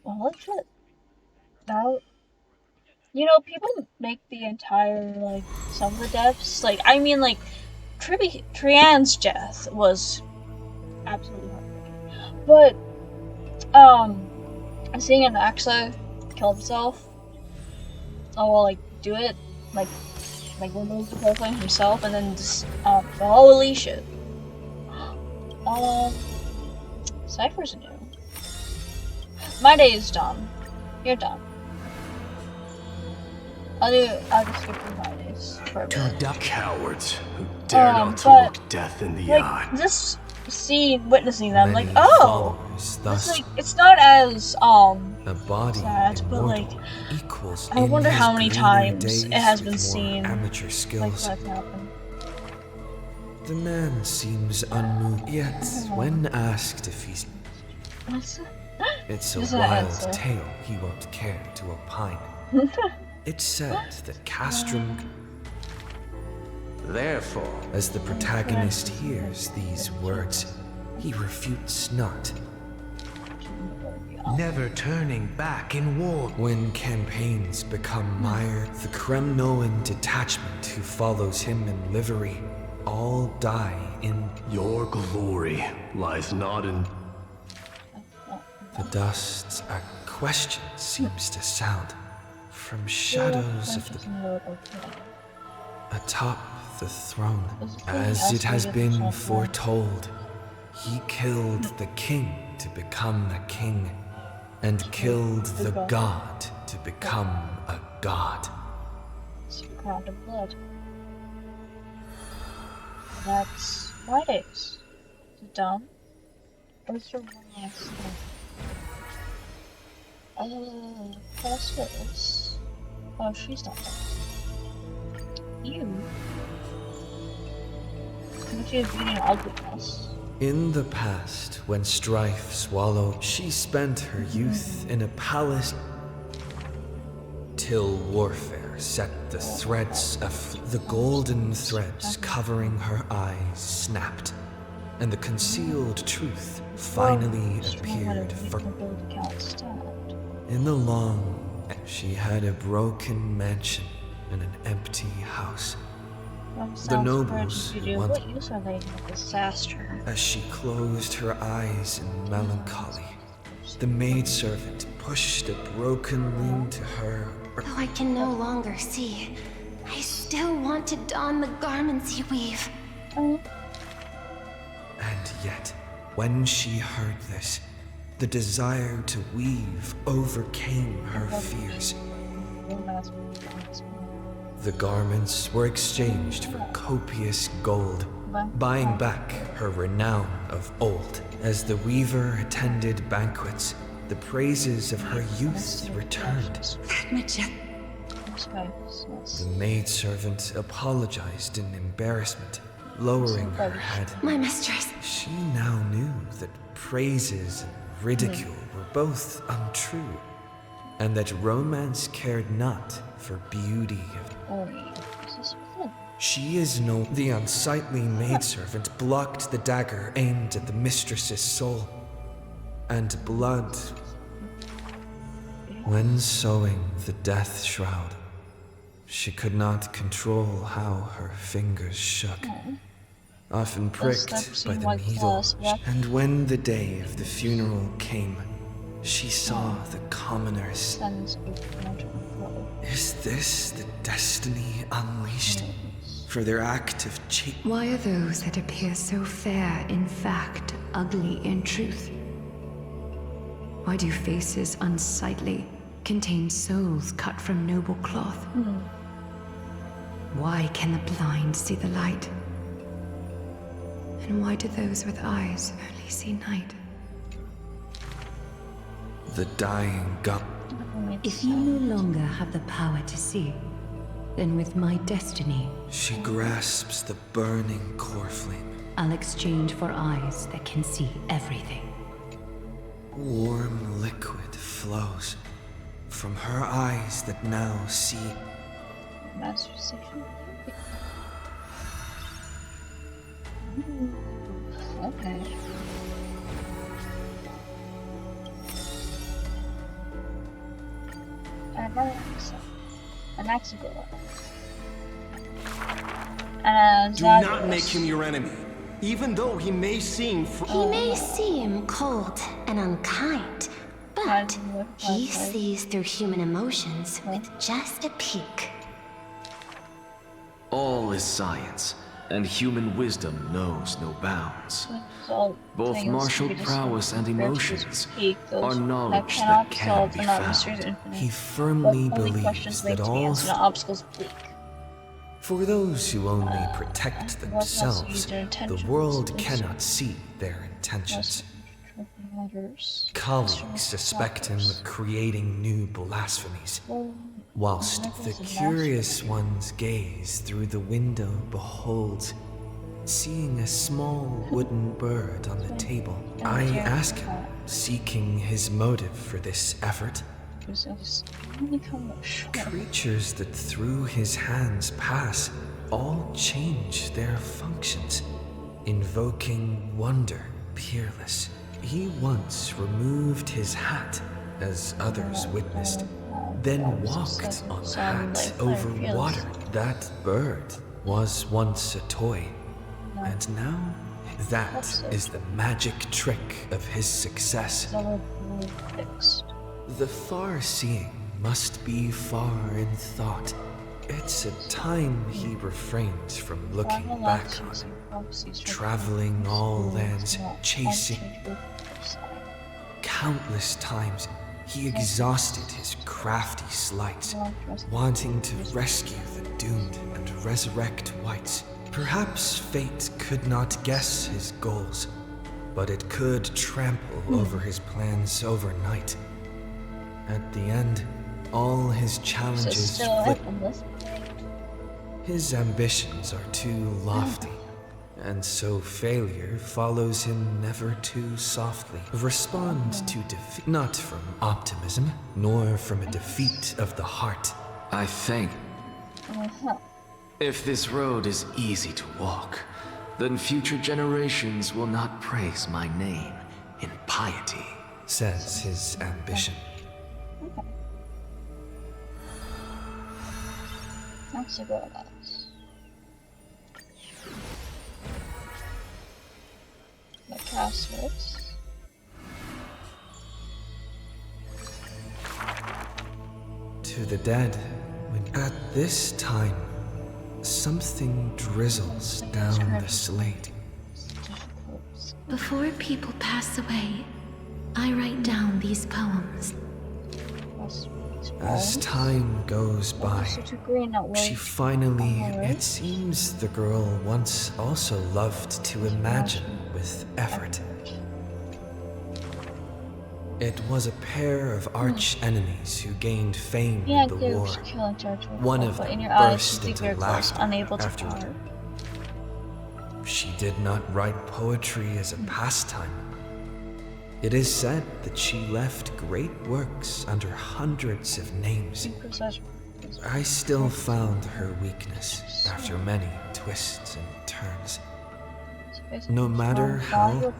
Holy shit. Now, you know, people make the entire, like, some of the deaths, like, I mean, like, Trian's death was absolutely heartbreaking. But, seeing an Axa kill himself, like, do it, like remove the profile himself, and then just, holy shit. Cypher's new. My day is done. You're done. I'll just skip through my days for a bit. Two cowards who dare not to look death in the eye. This scene, witnessing them, like, oh, it's like, it's not as sad, but like, I wonder how many times it has been seen amateur skills. like that happen. The man seems unmoved, yet when asked if he's... It's a wild tale he won't care to opine. It's said that Castrum... Therefore, as the protagonist hears these words, he refutes not. Never turning back in war. When campaigns become mired, the Kremnoan detachment who follows him in livery all die in... Your glory lies not in... The dust, a question seems to sound from shadows of the... Atop the throne, as it has been foretold, he killed the king to become a king, and killed the god to become a god. It's a crowd of blood. That's my days. Is it done? Or is there one last thing? What's this? Oh, she's not done. You? Which is being ugliness. In the past, when strife swallowed, she spent her youth in a palace till warfare set the threads of the golden threads covering her eyes snapped, and the concealed truth finally appeared for... In the long, she had a broken mansion and an empty house. The nobles what use are they in a disaster? As she closed her eyes in melancholy, the maidservant pushed a broken loom to her. Though I can no longer see, I still want to don the garments you weave. And yet, when she heard this, the desire to weave overcame her fears. The garments were exchanged for copious gold, buying back her renown of old. As the weaver attended banquets, the praises of her youth returned. The maidservant apologized in embarrassment, lowering her head. My mistress. She now knew that praises and ridicule were both untrue, and that romance cared not for beauty of... She is no... The unsightly maidservant blocked the dagger aimed at the mistress's soul. And blood... When sewing the death shroud, she could not control how her fingers shook, often pricked by the needle. And when the day of the funeral came, she saw the commoners. Is this the destiny unleashed for their act of cheat? Why are those that appear so fair in fact ugly in truth? Why do faces unsightly contain souls cut from noble cloth? Why can the blind see the light? And why do those with eyes only see night? The dying god. If you no longer have the power to see, then with my destiny... She grasps the burning core flame. I'll exchange for eyes that can see everything. Warm liquid flows from her eyes that now see. Master Station. Okay. An Axigola. Do not make him your enemy, even though he may seem He may seem cold and unkind, but he sees through human emotions with just a peek. All is science, and human wisdom knows no bounds. Both martial prowess and emotions are knowledge that can be found. He firmly believes that all... For those who only protect themselves, the world cannot see their intentions. Colleagues suspect him of creating new blasphemies, whilst the curious one's gaze through the window beholds, seeing a small wooden bird on the table. I ask him, seeking his motive for this effort. Creatures that through his hands pass all change their functions, invoking wonder peerless. He once removed his hat, as others witnessed, then walked on hat over water. That bird was once a toy, and now that is the magic trick of his success. The far-seeing must be far in thought. It's a time he refrains from looking back on, traveling all lands, chasing. Countless times he exhausted his crafty sleights, wanting to rescue the doomed and resurrect whites. Perhaps fate could not guess his goals, but it could trample over his plans overnight. At the end, all his challenges flip. His ambitions are too lofty, and so failure follows him never too softly. Respond to defeat, not from optimism, nor from a defeat of the heart. I think if this road is easy to walk, then future generations will not praise my name in piety, says his ambition. The caskets. To the dead, when at this time, something drizzles down the slate. Before people pass away, I write down these poems. As time goes by, she finally, it seems the girl once also loved to imagine with effort. It was a pair of arch enemies who gained fame in the war. One of them burst into laughter after. She did not write poetry as a pastime. It is said that she left great works under hundreds of names. I still found her weakness after many twists and turns. No matter how,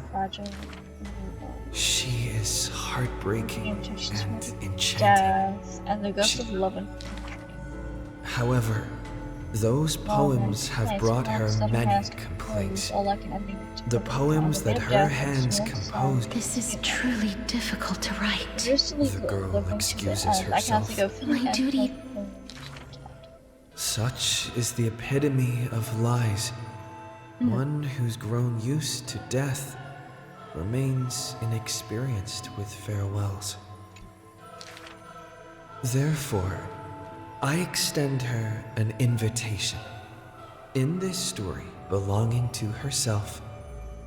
she is heartbreaking and enchanting. And the ghost of loving. However, those poems have brought her many complaints. The poems that her hands composed. This is truly difficult to write. The girl excuses herself. My duty. Such is the epitome of lies. One who's grown used to death remains inexperienced with farewells. Therefore, I extend her an invitation. In this story belonging to herself,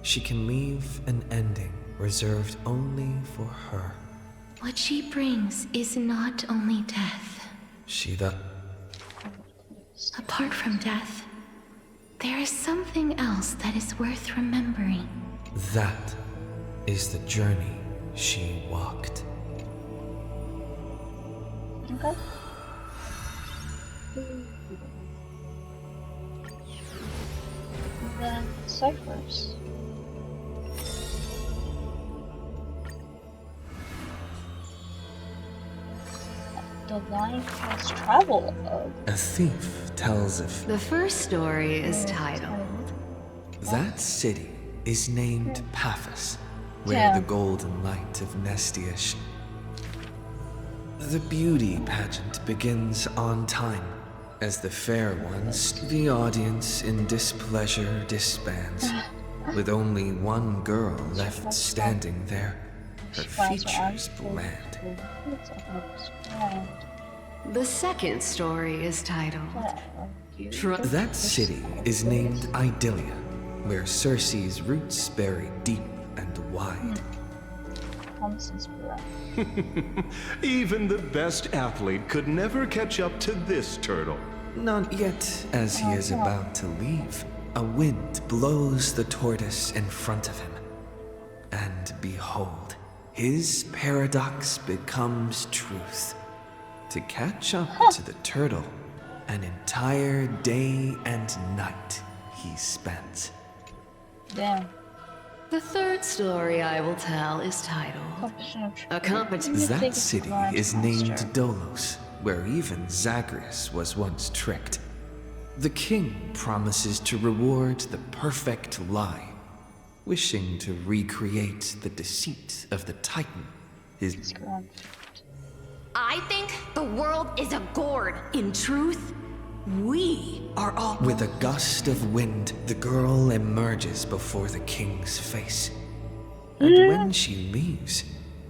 she can leave an ending reserved only for her. What she brings is not only death. Apart from death, there is something else that is worth remembering. That is the journey she walked. Okay. And then ciphers. The line has travel of. A thief tells of. The first story is titled. That city is named Paphos, where the golden light of Nestia shone. The beauty pageant begins on time. As the fair ones, the audience in displeasure disbands, with only one girl left standing there, her features bland. The second story is titled. That city is named Idylia, where Circe's roots bury deep and wide. Even the best athlete could never catch up to this turtle. Not yet, as he is about to leave. A wind blows the tortoise in front of him. And behold, his paradox becomes truth. To catch up to the turtle, an entire day and night he spent. Damn. The third story I will tell is titled A Competition. That city is named Dolos, where even Zagreus was once tricked. The king promises to reward the perfect lie, wishing to recreate the deceit of the Titan. I think the world is a gourd. In truth, we are all. With a gust of wind, the girl emerges before the king's face. And when she leaves,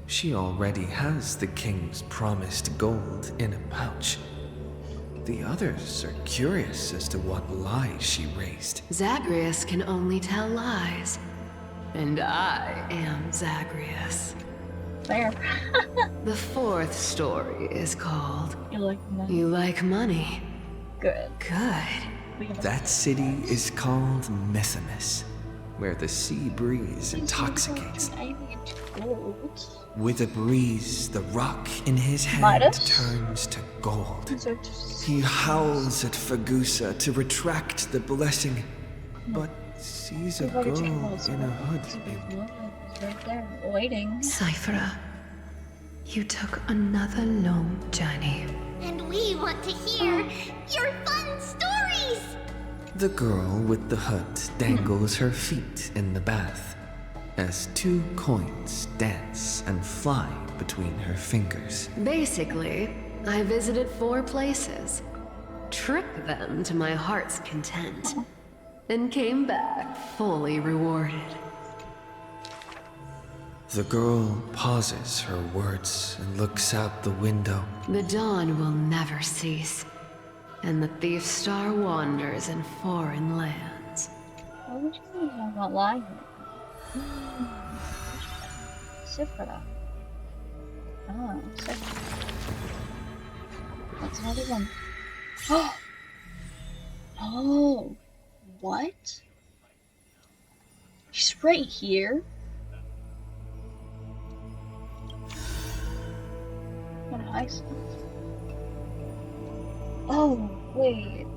she already has the king's promised gold in a pouch. The others are curious as to what lies she raised. Zagreus can only tell lies. And I am Zagreus. Fair. The fourth story is called You like money? You Like Money. Good. Good. That city is called Mythonis, where the sea breeze intoxicates. With a breeze, the rock in his hand turns to gold. He howls at Fagusa to retract the blessing, but sees a girl in a hood. Right there, waiting. Cyphera, you took another long journey. And we want to hear your fun stories! The girl with the hood dangles her feet in the bath as 2 coins dance and fly between her fingers. Basically, I visited 4 places, tricked them to my heart's content, and came back fully rewarded. The girl pauses her words and looks out the window. The dawn will never cease, and the thief star wanders in foreign lands. Why would you think I'm not lying? Cyphera. Oh, Cyphera. That's another one. Oh, what? He's right here. What an Iceland. Oh, wait.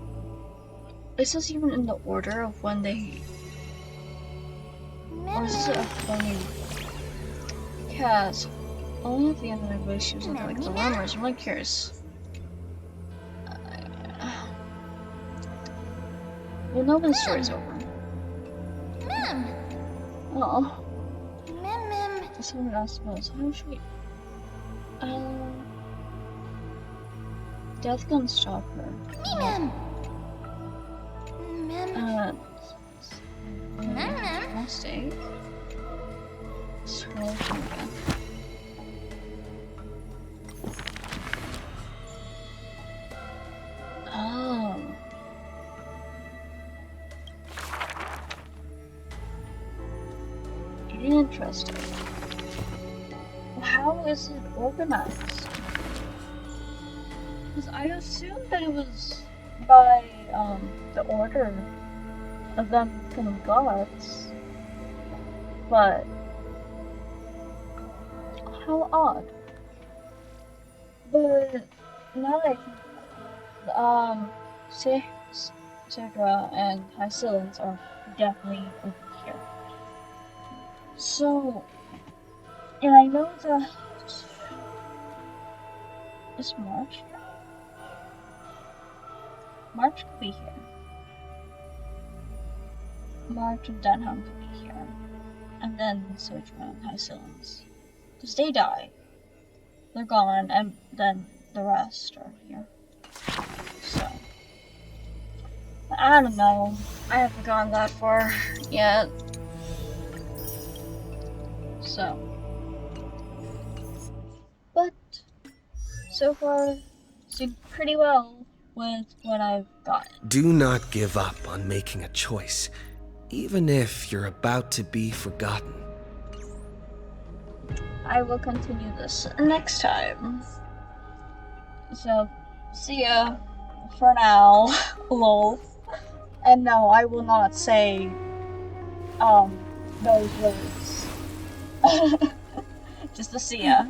Is this even in the order of when they... Or is this a funny... Because only at the end of the movie she was looking like the rumors. I'm like curious. We'll know when the story's over. Oh. Someone else knows. How should we... Death can stop her. Mistake. Scroll again. Oh. Interesting. How is it organized? Because I assumed that it was by the order of them becoming gods, but how odd. But now that I think, Segra and Hycillans are definitely over here. So, and I know that is March here? March could be here. March and Denham could be here. And then Segra and Hycillans. Because they die. They're gone, and then the rest are here. So, I don't know. I haven't gone that far yet. So, but so far, it's doing pretty well with what I've got. Do not give up on making a choice, even if you're about to be forgotten. I will continue this next time. So, see ya for now, lol. And no, I will not say, those words. Just to see ya.